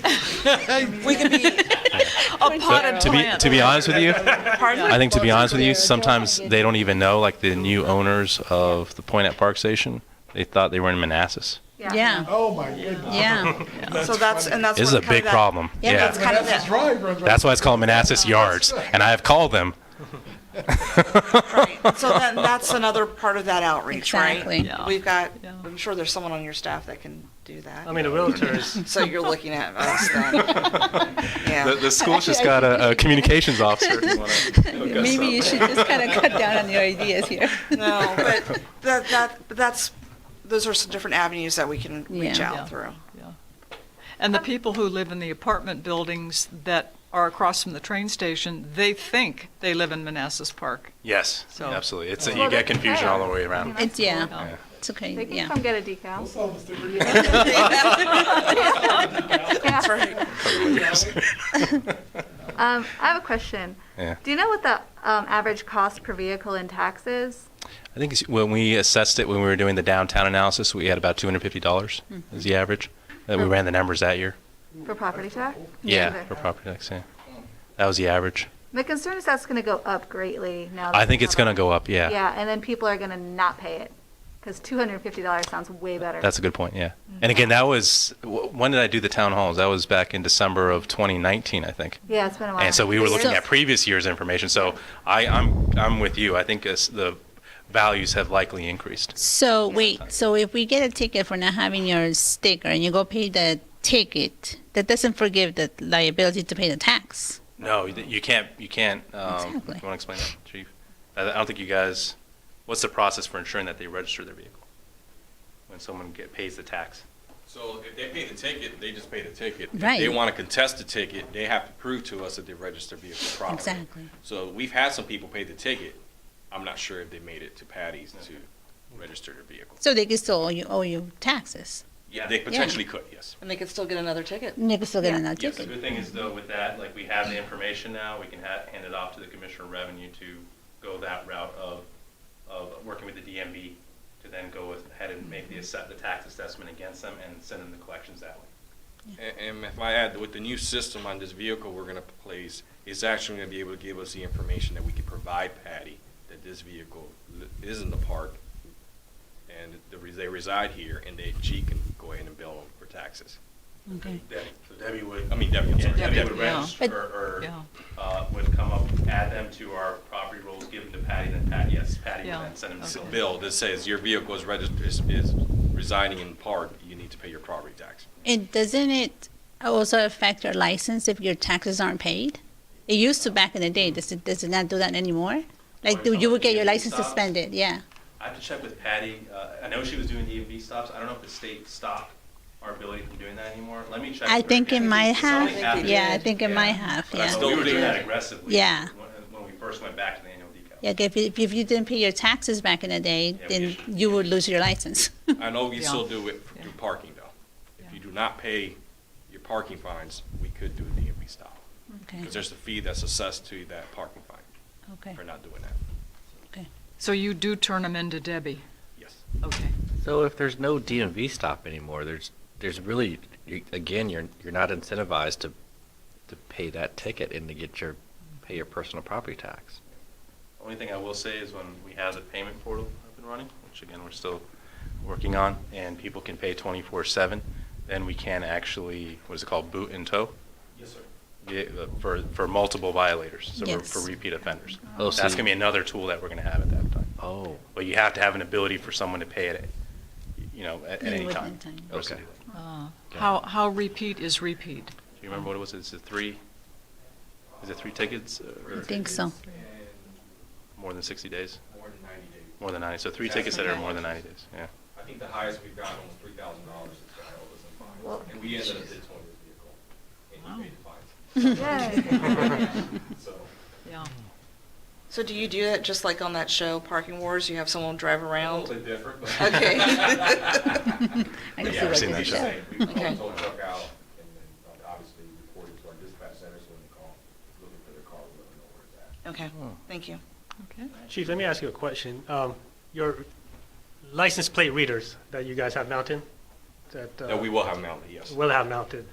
Speaker 5: we could be
Speaker 4: A potted plant.
Speaker 6: to be honest with you,
Speaker 5: pardon?
Speaker 6: I think to be honest with you, sometimes they don't even know, like the new owners of the Point at Park Station, they thought they were in Manassas.
Speaker 18: Yeah,
Speaker 8: Oh, my goodness.
Speaker 18: yeah.
Speaker 5: So that's
Speaker 6: This is
Speaker 5: where
Speaker 6: a
Speaker 5: kind
Speaker 6: big
Speaker 5: of that-
Speaker 6: problem.
Speaker 18: Yeah,
Speaker 6: Yeah.
Speaker 5: That's kind of
Speaker 8: Manassas
Speaker 5: that.
Speaker 8: Drive runs right.
Speaker 6: That's why it's called Manassas Yards. And I have called them.
Speaker 5: Right. So then that's another part of that outreach,
Speaker 18: Exactly.
Speaker 5: right?
Speaker 4: Yeah.
Speaker 5: We've got,
Speaker 4: Yeah.
Speaker 5: I'm sure there's someone on your staff that can do that.
Speaker 11: I mean, the realtors,
Speaker 5: So you're looking at us then. Yeah.
Speaker 6: The school's just got a communications officer. If you wanna hook us
Speaker 18: Maybe
Speaker 6: up.
Speaker 18: you should just kind of cut down on your ideas here.
Speaker 5: No, but those are some different avenues that we can reach
Speaker 18: Yeah.
Speaker 5: out
Speaker 4: Yeah.
Speaker 5: through.
Speaker 4: And the people who live in the apartment buildings that are across from the train station, they think they live in Manassas Park.
Speaker 6: Yes,
Speaker 4: So-
Speaker 6: absolutely.
Speaker 10: Well,
Speaker 6: You
Speaker 10: they
Speaker 6: get
Speaker 10: can
Speaker 6: confusion
Speaker 10: pay
Speaker 6: all the
Speaker 10: us.
Speaker 6: way around.
Speaker 18: It's, yeah,
Speaker 4: Yeah.
Speaker 18: it's okay,
Speaker 10: They can
Speaker 18: yeah.
Speaker 10: come get a decal.
Speaker 8: Solve this thing.
Speaker 5: That's right.
Speaker 10: I have a question.
Speaker 6: Yeah.
Speaker 10: Do you know what the average cost per vehicle in taxes?
Speaker 6: I think when we assessed it, when we were doing the downtown analysis, we had about $250 is the average. We ran the numbers that year.
Speaker 10: For property tax?
Speaker 6: Yeah, for property tax, yeah. That was the average.
Speaker 10: My concern is that's going to go up greatly now.
Speaker 6: I think it's going to go up, yeah.
Speaker 10: Yeah, and then people are going to not pay it because $250 sounds way better.
Speaker 6: That's a good point, yeah. And again, that was, when did I do the town halls? That was back in December of 2019, I think.
Speaker 10: Yeah, it's been a while.
Speaker 6: And so we were looking
Speaker 18: So-
Speaker 6: at previous year's information. So I'm with you. I think the values have likely increased.
Speaker 18: So wait, so if we get a ticket for not having your sticker and you go pay the ticket, that doesn't forgive the liability to pay the tax.
Speaker 6: No, you can't,
Speaker 18: Exactly.
Speaker 6: you want to explain that, Chief? I don't think you guys, what's the process for ensuring that they register their vehicle? When someone pays the tax?
Speaker 17: So if they pay the ticket, they just pay the ticket.
Speaker 18: Right.
Speaker 17: If they want to contest the ticket, they have to prove to us that they registered the vehicle properly.
Speaker 18: Exactly.
Speaker 17: So we've had some people pay the ticket. I'm not sure if they made it to Patty's to register their vehicle.
Speaker 18: So they can still owe you taxes.
Speaker 17: Yeah, they potentially could, yes.
Speaker 5: And they could still get another ticket.
Speaker 18: And they can still get another
Speaker 6: Yes, the
Speaker 18: ticket.
Speaker 6: good thing is though with that, like we have the information now, we can hand it off to the Commissioner of Revenue to go that route of working with the DMV to then go ahead and make the tax assessment against them and send them the collections that way.
Speaker 17: And if I add, with the new system on this vehicle we're going to place, it's actually going to be able to give us the information that we can provide Patty that this vehicle is in the park and they reside here, and she can go ahead and bill them for taxes.
Speaker 18: Okay.
Speaker 6: Debbie would.
Speaker 17: I mean, Debbie, I'm sorry.
Speaker 6: Debbie would
Speaker 4: Yeah.
Speaker 6: register or would come up, add them to our property rolls, give them to Patty, then Patty would
Speaker 4: Yeah.
Speaker 6: then send them
Speaker 17: It's
Speaker 6: to
Speaker 17: a
Speaker 6: the
Speaker 17: bill that says your vehicle is registered, is residing in the park, you need to pay your property tax.
Speaker 18: And doesn't it also affect your license if your taxes aren't paid? It used to back in the day. Does it not do that anymore? Like,
Speaker 6: Or
Speaker 18: you would get your
Speaker 6: DMV
Speaker 18: license
Speaker 6: stops?
Speaker 18: suspended, yeah.
Speaker 6: I have to check with Patty. I know she was doing DMV stops. I don't know if the state stopped our ability from doing that anymore. Let me check.
Speaker 18: I
Speaker 6: with her
Speaker 18: think it
Speaker 6: again.
Speaker 18: might
Speaker 6: It's only
Speaker 18: have.
Speaker 6: happened.
Speaker 18: Yeah, I think it might have,
Speaker 6: But I
Speaker 18: yeah.
Speaker 6: know we were doing that aggressively.
Speaker 18: Yeah.
Speaker 6: When we first went back to the annual decal.
Speaker 18: Yeah, if you didn't pay your taxes back in the day, then you would lose your license.
Speaker 17: I know we
Speaker 4: Yeah.
Speaker 17: still do it through parking though. If you do not pay your parking fines, we could do a DMV stop.
Speaker 18: Okay.
Speaker 17: Because there's a fee that's assessed to that parking fine
Speaker 18: Okay.
Speaker 17: for not doing that.
Speaker 4: So you do turn them into Debbie?
Speaker 17: Yes.
Speaker 4: Okay.
Speaker 2: So if there's no DMV stop anymore, there's really, again, you're not incentivized to pay that ticket and to pay your personal property tax.
Speaker 6: Only thing I will say is when we have the payment portal up and running, which again, we're still working on, and people can pay 24/7, then we can actually, what is it called, boot and tow?
Speaker 17: Yes, sir.
Speaker 6: For multiple violators, so
Speaker 18: Yes.
Speaker 6: for repeat offenders.
Speaker 2: Oh, so
Speaker 6: That's
Speaker 2: you-
Speaker 6: gonna be another tool that we're gonna have at that time.
Speaker 2: Oh,
Speaker 6: But you have to have an ability for someone to pay it, at any
Speaker 18: Within
Speaker 6: time.
Speaker 18: time.
Speaker 6: versus
Speaker 2: Okay.
Speaker 6: delay.
Speaker 4: How repeat is repeat?
Speaker 6: Do you remember what it was? Is it three tickets?
Speaker 18: I think so.
Speaker 6: More than 60 days?
Speaker 17: More than 90 days.
Speaker 6: More than 90, so three tickets that are more than 90 days, yeah.
Speaker 17: I think the highest we've gotten was $3,000 since the held us in fines.
Speaker 10: Well-
Speaker 17: And we ended up towing this vehicle, and you paid the fines. So.
Speaker 4: Yeah.
Speaker 5: So do you do that just like on that show, Parking Wars? You have someone drive
Speaker 17: A
Speaker 5: around?
Speaker 17: little bit different, but.
Speaker 5: Okay.
Speaker 18: I
Speaker 6: Yeah,
Speaker 18: can see
Speaker 6: I've
Speaker 18: what
Speaker 6: seen
Speaker 18: you
Speaker 6: that show.
Speaker 18: said.
Speaker 17: We
Speaker 5: Okay.
Speaker 17: tow a truck out, and then obviously report it to our dispatch center, so when they call, looking for their car, we let them know where it's at.
Speaker 5: Okay, thank you.
Speaker 4: Okay.
Speaker 11: Chief, let me ask you a question. Your license plate readers that you guys have mounted,
Speaker 17: That we will have mounted, yes.
Speaker 11: will have mounted,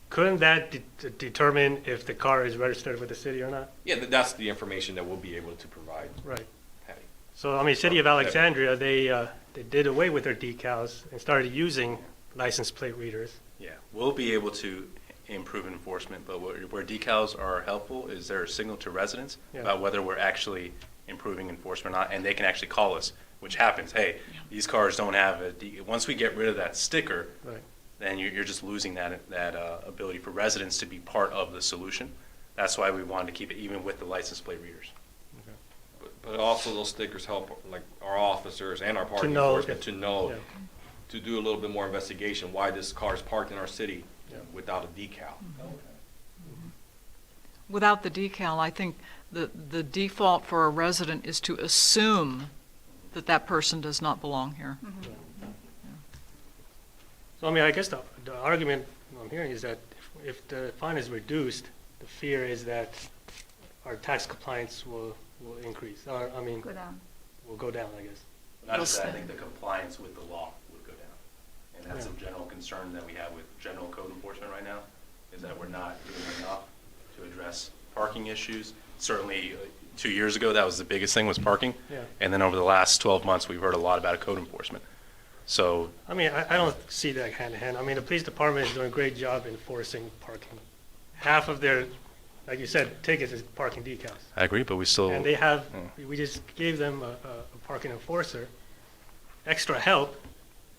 Speaker 11: couldn't that determine if the car is registered with the city or not?
Speaker 17: Yeah, that's the information that we'll be able to provide
Speaker 11: Right.
Speaker 17: Patty.
Speaker 11: So, I mean, City of Alexandria, they did away with their decals and started using license plate readers.
Speaker 6: Yeah, we'll be able to improve enforcement, but where decals are helpful is there a signal to residents
Speaker 11: Yeah.
Speaker 6: about whether we're actually improving enforcement or not, and they can actually call us, which happens, hey, these cars don't have once we get rid of that sticker,
Speaker 11: Right.
Speaker 6: then you're just losing that ability for residents to be part of the solution. That's why we wanted to keep it even with the license plate readers.
Speaker 17: But also those stickers help, like, our officers and our parking
Speaker 11: know
Speaker 17: enforcement
Speaker 11: if-
Speaker 17: to know,
Speaker 11: yeah.
Speaker 17: to do a little bit more investigation, why this car is parked in our city
Speaker 11: Yeah.
Speaker 17: without a decal.
Speaker 4: Without the decal, I think the default for a resident is to assume that that person does not belong here.
Speaker 11: So, I mean, I guess the argument I'm hearing is that if the fine is reduced, the fear is that our tax compliance will increase, or, I mean,
Speaker 10: Go down.
Speaker 11: will go down, I guess.
Speaker 6: Not just that, I think the compliance with the law would go down. And that's a general concern that we have with general code enforcement right now, is that we're not doing enough to address parking issues. Certainly, 2 years ago, that was the biggest thing, was parking.
Speaker 11: Yeah.
Speaker 6: And then over the last 12 months, we've heard a lot about code enforcement. So,
Speaker 11: I mean, I don't see that hand in hand. I mean, the police department is doing a great job enforcing parking. Half of their, like you said, tickets is parking decals.
Speaker 6: I agree, but we still.
Speaker 11: And they have, we just gave them a parking enforcer, extra help.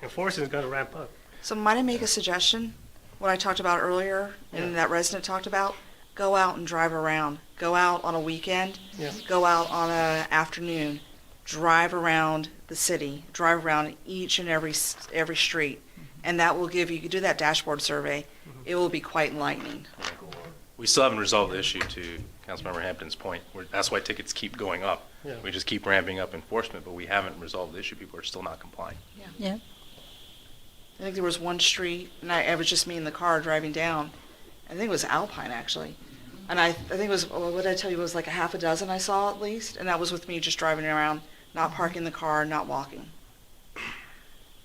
Speaker 11: Enforcing is gonna ramp up.
Speaker 5: So might I make a suggestion? What I talked about earlier, and that resident talked about, go out and drive around. Go out on a weekend,
Speaker 11: Yeah.
Speaker 5: go out on an afternoon, drive around the city, drive around each and every street. And that will give you, do that dashboard survey. It will be quite enlightening.
Speaker 6: We still haven't resolved the issue, to Councilmember Hampton's point. That's why tickets keep going up.
Speaker 11: Yeah.
Speaker 6: We just keep ramping up enforcement, but we haven't resolved the issue. People are still not complying.
Speaker 18: Yeah.
Speaker 5: I think there was one street, and I was just me in the car driving down. I think it was Alpine, actually. And I think it was, what did I tell you, it was like a half a dozen I saw at least. And that was with me just driving around, not parking the car, not walking.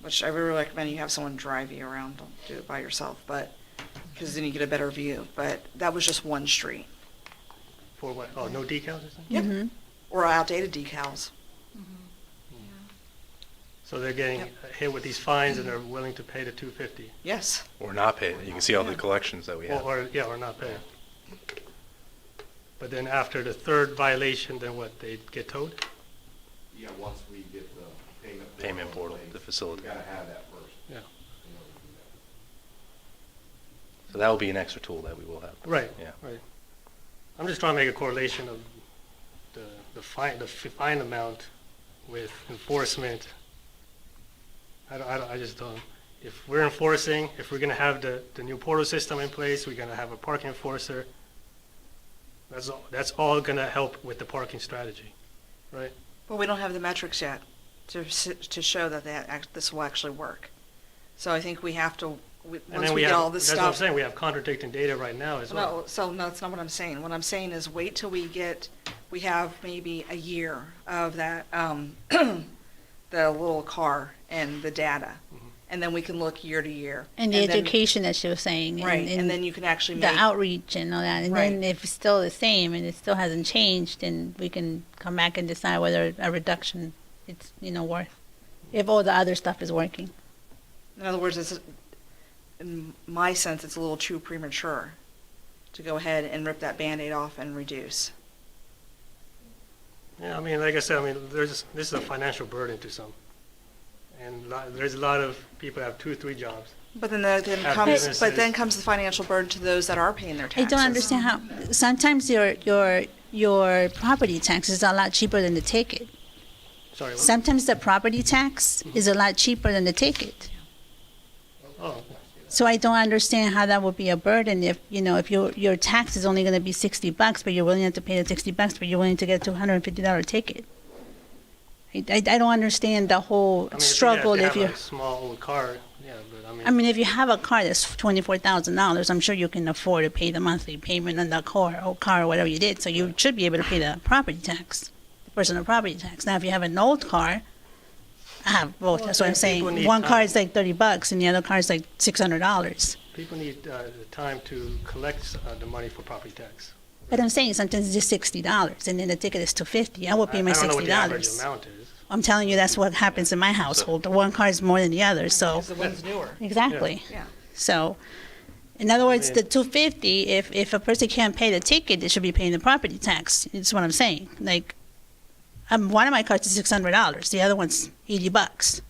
Speaker 5: Which I really recommend you have someone drive you around. Don't do it by yourself, but, because then you get a better view. But that was just one street.
Speaker 11: For what, oh, no decals or something?
Speaker 5: Yep. Or outdated decals.
Speaker 11: So they're getting hit with these fines and they're willing to pay the $250.
Speaker 5: Yes.
Speaker 6: Or not pay. You can see all the collections that we have.
Speaker 11: Or not pay. But then after the third violation, then what, they get towed?
Speaker 17: Yeah, once we get the payment.
Speaker 6: Payment portal, the facility.
Speaker 17: We gotta have that first.
Speaker 11: Yeah.
Speaker 6: So that will be an extra tool that we will have.
Speaker 11: Right,
Speaker 6: Yeah.
Speaker 11: right. I'm just trying to make a correlation of the fine amount with enforcement. I just don't. If we're enforcing, if we're gonna have the new portal system in place, we're gonna have a parking enforcer. That's all gonna help with the parking strategy, right?
Speaker 5: But we don't have the metrics yet to show that this will actually work. So I think we have to, once we get all this
Speaker 11: That's what I'm
Speaker 5: stuff.
Speaker 11: saying, we have contradicting data right now as well.
Speaker 5: No, so no, that's not what I'm saying. What I'm saying is wait till we have maybe a year of that, the little car and the data. And then we can look year to year.
Speaker 18: And the
Speaker 5: then-
Speaker 18: education that she was saying.
Speaker 5: Right, and then you can actually
Speaker 18: the
Speaker 5: make.
Speaker 18: outreach and all that. And then
Speaker 5: Right.
Speaker 18: if it's still the same and it still hasn't changed, then we can come back and decide whether a reduction it's worth. If all the other stuff is working.
Speaker 5: In other words, in my sense, it's a little too premature to go ahead and rip that Band-Aid off and reduce.
Speaker 11: Yeah, I mean, like I said, this is a financial burden to some. And there's a lot of people who have 2 or 3 jobs.
Speaker 5: But then
Speaker 11: Have
Speaker 5: comes
Speaker 11: businesses.
Speaker 5: the financial burden to those that are paying their
Speaker 18: I
Speaker 5: taxes.
Speaker 18: don't understand how sometimes your property tax is a lot cheaper than the ticket.
Speaker 11: Sorry, what?
Speaker 18: Sometimes the property tax is a lot cheaper than the ticket.
Speaker 11: Oh,
Speaker 18: So I don't understand how that would be a burden if your tax is only going to be $60, but you're willing to pay the $60, but you're willing to get a $250 ticket. I don't understand the whole struggle
Speaker 11: if
Speaker 18: if
Speaker 11: you
Speaker 18: you.
Speaker 11: have a small old car, yeah, but
Speaker 18: I mean, if you have a car that's $24,000, I'm sure you can afford to pay the monthly payment on the car or whatever you did. So you should be able to pay the property tax, the personal property tax. Now, if you have an old car, I have both.
Speaker 11: Well,
Speaker 18: That's what I'm
Speaker 11: then people
Speaker 18: saying.
Speaker 11: need
Speaker 18: One car
Speaker 11: time.
Speaker 18: is like $30, and the other car is like $600.
Speaker 11: people need the time to collect the money for property tax.
Speaker 18: But I'm saying sometimes it's just $60, and then the ticket is $250. I will pay my
Speaker 11: I don't know what the average
Speaker 18: $60.
Speaker 11: amount is.
Speaker 18: I'm telling you, that's what happens in my household. The one car is more than the other, so.
Speaker 5: Because the one's newer.
Speaker 18: Exactly.
Speaker 5: Yeah.
Speaker 18: So, in other words, the $250, if a person can't pay the ticket, they should be paying the property tax. It's what I'm saying. Like, one of my cars is $600. The other one's $80.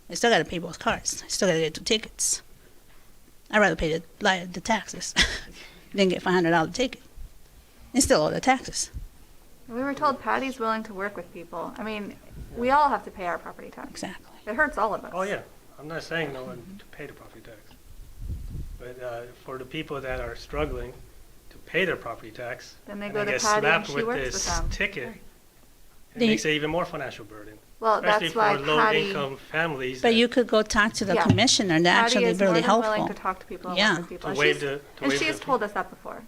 Speaker 18: I still got to pay both cars. I still got to get 2 tickets. I'd rather pay the taxes than get $500 ticket and still owe the taxes.
Speaker 10: We were told Patty's willing to work with people. I mean, we all have to pay our property tax.
Speaker 18: Exactly.
Speaker 10: It hurts all of us.
Speaker 11: Oh, yeah. I'm not saying no one to pay the property tax. But for the people that are struggling to pay their property tax,
Speaker 10: Then they
Speaker 11: and
Speaker 10: go
Speaker 11: they
Speaker 10: to
Speaker 11: get
Speaker 10: Patty and
Speaker 11: slapped
Speaker 10: she
Speaker 11: with
Speaker 10: works
Speaker 11: this
Speaker 10: with them.
Speaker 11: ticket, it
Speaker 18: They-
Speaker 11: makes it even more financial burden.
Speaker 10: Well,
Speaker 11: Especially
Speaker 10: that's why
Speaker 11: for
Speaker 10: Patty.
Speaker 11: low-income families.
Speaker 18: But you could go talk to the
Speaker 10: Yeah.
Speaker 18: commissioner. They're
Speaker 10: Patty
Speaker 18: actually
Speaker 10: is
Speaker 18: really
Speaker 10: more than
Speaker 18: helpful.
Speaker 10: willing to talk to people and
Speaker 18: Yeah.
Speaker 10: work with people.
Speaker 11: To
Speaker 10: And
Speaker 11: waive
Speaker 10: she's-
Speaker 11: the- to
Speaker 10: and
Speaker 11: waive
Speaker 10: she
Speaker 11: the
Speaker 10: has
Speaker 11: fee.
Speaker 10: told us that before.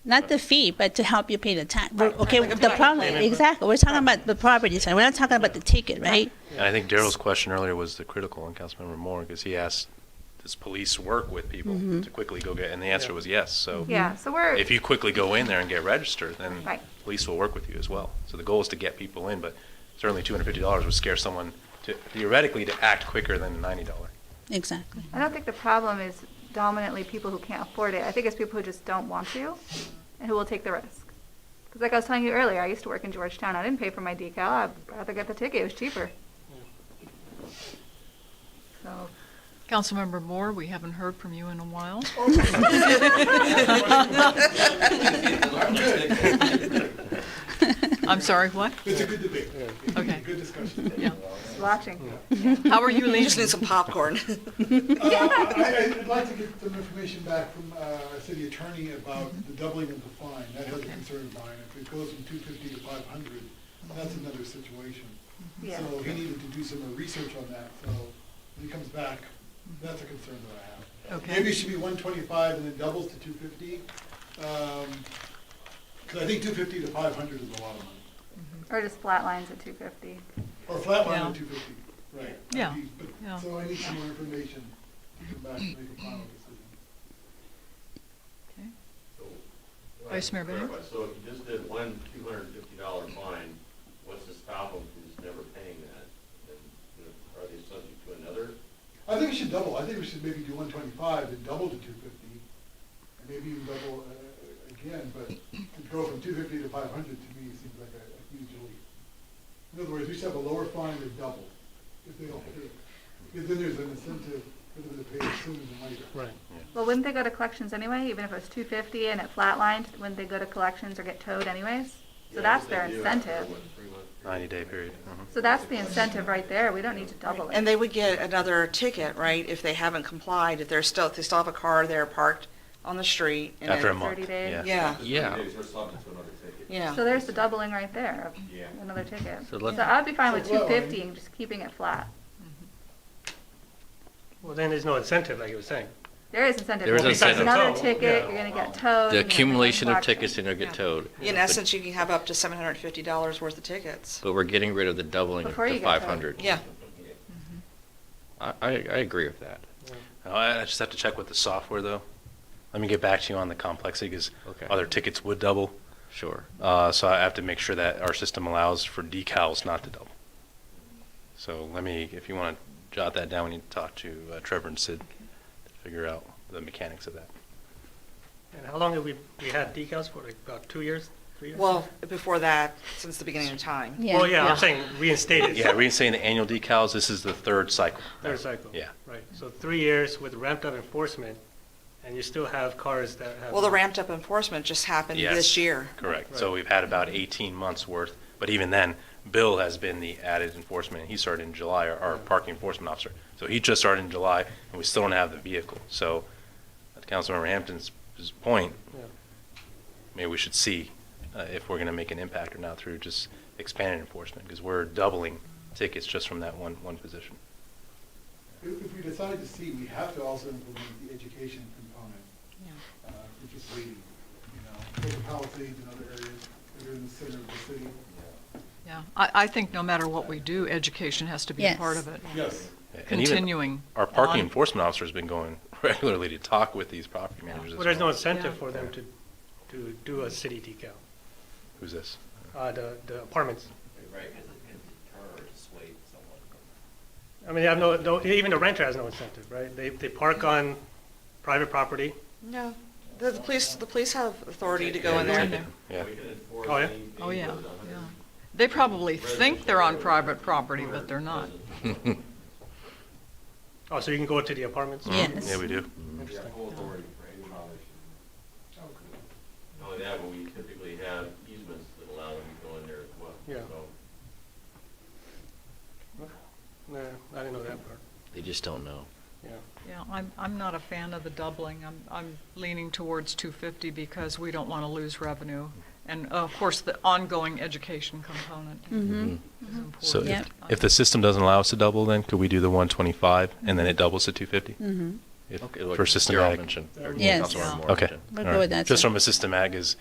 Speaker 18: Not the fee, but to help you pay the tax. Okay,
Speaker 5: like a
Speaker 18: the
Speaker 5: payment
Speaker 18: problem,
Speaker 11: plan.
Speaker 18: exactly. We're talking about the property side. We're not talking about the ticket, right?
Speaker 6: And I think Daryl's question earlier was the critical one, Councilmember Moore, because he asked, does police work with people to quickly go get, and the answer was yes. So
Speaker 10: Yeah, so we're.
Speaker 6: if you quickly go in there and get registered, then
Speaker 10: Right.
Speaker 6: police will work with you as well. So the goal is to get people in, but certainly $250 would scare someone to theoretically to act quicker than $90.
Speaker 18: Exactly.
Speaker 10: I don't think the problem is dominantly people who can't afford it. I think it's people who just don't want to and who will take the risk. Because like I was telling you earlier, I used to work in Georgetown. I didn't pay for my decal. I'd rather get the ticket. It was cheaper. So,
Speaker 4: Councilmember Moore, we haven't heard from you in a while. I'm sorry, what?
Speaker 8: It's a good debate.
Speaker 4: Okay.
Speaker 8: Good discussion.
Speaker 4: Yeah.
Speaker 10: watching.
Speaker 4: How are you
Speaker 5: We
Speaker 4: leaving?
Speaker 5: just need some popcorn.
Speaker 8: I'd like to get some information back from our city attorney about the doubling of the fine. That has a concern of mine. If it goes from 250 to 500, that's another situation.
Speaker 10: Yeah.
Speaker 8: So he needed to do some more research on that. So when he comes back, that's a concern that I have.
Speaker 4: Okay.
Speaker 8: Maybe it should be 125 and then doubles to 250. Because I think 250 to 500 is a lot of money.
Speaker 10: Or just flat lines at 250.
Speaker 8: Or flat line
Speaker 4: Yeah.
Speaker 8: at 250, right.
Speaker 4: Yeah.
Speaker 8: But- So I need some more information to come back and make a final decision.
Speaker 4: Okay.
Speaker 15: So,
Speaker 4: Vice Mayor Bailey?
Speaker 15: clarify, so if you just did one $250 fine, what's to stop them from just never paying that? Then, are they subject to another?
Speaker 8: I think we should double. I think we should maybe do 125 and double to 250, and maybe even double again. But to go from 250 to 500 to me seems like a huge leap. In other words, we should have a lower fine or double if they don't pay it. Because then there's an incentive for them to pay it sooner than later.
Speaker 11: Right.
Speaker 10: Well, wouldn't they go to collections anyway? Even if it was 250 and it flatlined, wouldn't they go to collections or get towed anyways? So that's their incentive.
Speaker 6: 90-day period.
Speaker 10: So that's the incentive right there. We don't need to double it.
Speaker 5: And they would get another ticket, right, if they haven't complied, if they still have a car there parked on the street. And
Speaker 6: After a
Speaker 5: then-
Speaker 6: month.
Speaker 10: 30 days.
Speaker 5: Yeah.
Speaker 2: Yeah.
Speaker 5: Yeah.
Speaker 10: So there's the doubling right there of another ticket.
Speaker 2: So
Speaker 10: So
Speaker 2: let-
Speaker 10: I'd be fine with
Speaker 8: Well,
Speaker 10: 250 and just keeping it flat.
Speaker 11: Well, then there's no incentive, like you were saying.
Speaker 10: There is incentive.
Speaker 2: There is
Speaker 10: If it's
Speaker 2: incentive.
Speaker 10: Another
Speaker 11: Tow,
Speaker 10: ticket,
Speaker 11: yeah.
Speaker 10: you're gonna get towed.
Speaker 2: The
Speaker 10: you're gonna get
Speaker 2: accumulation of
Speaker 10: infraction.
Speaker 2: tickets, they're going to get towed.
Speaker 5: In essence, you can have up to $750 worth of tickets.
Speaker 2: But we're getting rid of the doubling
Speaker 10: Before
Speaker 2: of
Speaker 10: you
Speaker 2: the
Speaker 10: get towed.
Speaker 2: 500.
Speaker 5: Yeah.
Speaker 2: I agree with that.
Speaker 6: I just have to check with the software, though. Let me get back to you on the complexity, because
Speaker 2: Okay.
Speaker 6: other tickets would double.
Speaker 2: Sure.
Speaker 6: So I have to make sure that our system allows for decals not to double. So let me, if you want to jot that down, we need to talk to Trevor and Sid to figure out the mechanics of that.
Speaker 11: And how long have we had decals for, like about 2 years, 3 years?
Speaker 5: Well, before that, since the beginning of time.
Speaker 11: Well, yeah, I'm saying reinstated.
Speaker 6: Yeah, reinstating the annual decals, this is the third cycle.
Speaker 11: Third cycle.
Speaker 6: Yeah.
Speaker 11: Right, so 3 years with ramped up enforcement, and you still have cars that have.
Speaker 5: Well, the ramped up enforcement just happened
Speaker 6: Yes,
Speaker 5: this year.
Speaker 6: Correct. So we've had about 18 months worth, but even then, Bill has been the added enforcement, and he started in July, our parking enforcement officer. So he just started in July, and we still don't have the vehicle. So, to Councilmember Hampton's point,
Speaker 11: Yeah.
Speaker 6: maybe we should see if we're going to make an impact or not through just expanded enforcement, because we're doubling tickets just from that one position.
Speaker 8: If we decide to see, we have to also implement the education component. Which is leading, over Palisades and other areas that are in the center of the city.
Speaker 4: Yeah, I think no matter what we do, education has to be a
Speaker 18: Yes.
Speaker 4: part of it.
Speaker 8: Yes.
Speaker 6: And even
Speaker 4: Continuing
Speaker 6: our parking
Speaker 4: on.
Speaker 6: enforcement officer has been going regularly to talk with these property managers as
Speaker 11: Well, there's no
Speaker 6: well.
Speaker 11: incentive
Speaker 4: Yeah.
Speaker 11: for them to do a city decal,
Speaker 6: Who's this?
Speaker 11: the apartments.
Speaker 15: Right, because it can deter or dissuade someone.
Speaker 11: I mean, they have no, even the renter has no incentive, right? They park on private property.
Speaker 5: No, the police have authority to go in there.
Speaker 6: Yeah.
Speaker 15: We can enforce
Speaker 11: Oh, yeah?
Speaker 15: any
Speaker 4: Oh, yeah,
Speaker 15: more than 100
Speaker 4: yeah. They probably think they're on private property, but they're not.
Speaker 11: Oh, so you can go to the apartments?
Speaker 18: Yes.
Speaker 6: Yeah, we do.
Speaker 11: Interesting.
Speaker 15: full authority for any violation. Not only that, but we typically have easements that allow them to go in there as well.
Speaker 11: Yeah.
Speaker 15: So
Speaker 11: No, I didn't know that part.
Speaker 2: They just don't know.
Speaker 11: Yeah.
Speaker 4: Yeah, I'm not a fan of the doubling. I'm leaning towards 250 because we don't want to lose revenue. And of course, the ongoing education component
Speaker 18: Mm-hmm.
Speaker 4: is important.
Speaker 6: So
Speaker 18: Yep.
Speaker 6: if the system doesn't allow us to double, then could we do the 125 and then it doubles to 250?
Speaker 18: Mm-hmm.
Speaker 6: If-
Speaker 2: Okay, like
Speaker 6: For
Speaker 2: Daryl
Speaker 6: systematic.
Speaker 2: mentioned, or
Speaker 18: Yes.
Speaker 2: Councilmember Moore
Speaker 6: Okay.
Speaker 2: mentioned.
Speaker 18: We'll
Speaker 6: all
Speaker 18: go with that,
Speaker 6: Just
Speaker 18: sir.
Speaker 6: from a systematic is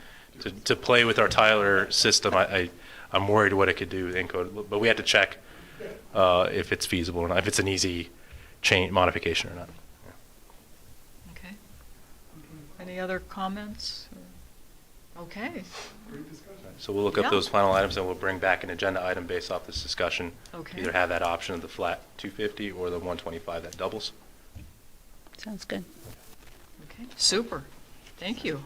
Speaker 6: to play with our Tyler system, I'm worried what it could do in code, but we have to check if it's feasible or not, if it's an easy change modification or not.
Speaker 4: Okay. Any other comments? Okay,
Speaker 8: Great discussion.
Speaker 6: So we'll look up
Speaker 4: Yeah.
Speaker 6: those final items and we'll bring back an agenda item based off this discussion.
Speaker 4: Okay.
Speaker 6: Either have that option of the flat 250 or the 125 that doubles.
Speaker 18: Sounds good.
Speaker 4: okay, super. Thank you.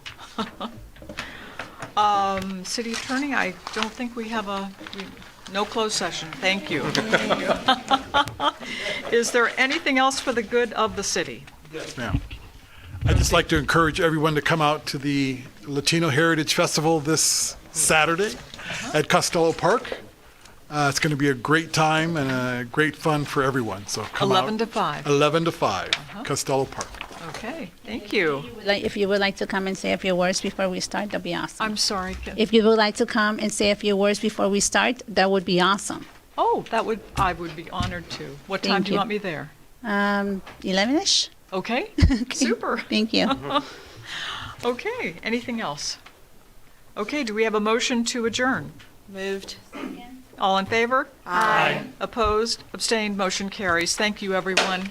Speaker 4: City Attorney, I don't think we have no closed session. Thank you. Is there anything else for the good of the city?
Speaker 8: Yes, ma'am. I'd just like to encourage everyone to come out to the Latino Heritage Festival this Saturday at Costello Park. It's going to be a great time and great fun for everyone, so come out.
Speaker 4: 11 to 5.
Speaker 8: 11 to 5, Costello Park.
Speaker 4: Okay, thank you.
Speaker 18: If you would like to come and say a few words before we start, that'd be awesome.
Speaker 4: I'm sorry.
Speaker 18: If you would like to come and say a few words before we start, that would be awesome.
Speaker 4: Oh, I would be honored to. What time
Speaker 18: Thank
Speaker 4: do you
Speaker 18: you.
Speaker 4: want me there?
Speaker 18: 11-ish?
Speaker 4: Okay, super.
Speaker 18: Thank you.
Speaker 4: Okay, anything else? Okay, do we have a motion to adjourn?
Speaker 5: Moved.
Speaker 4: All in favor?
Speaker 5: Aye.
Speaker 4: Opposed? Abstained? Motion carries. Thank you, everyone.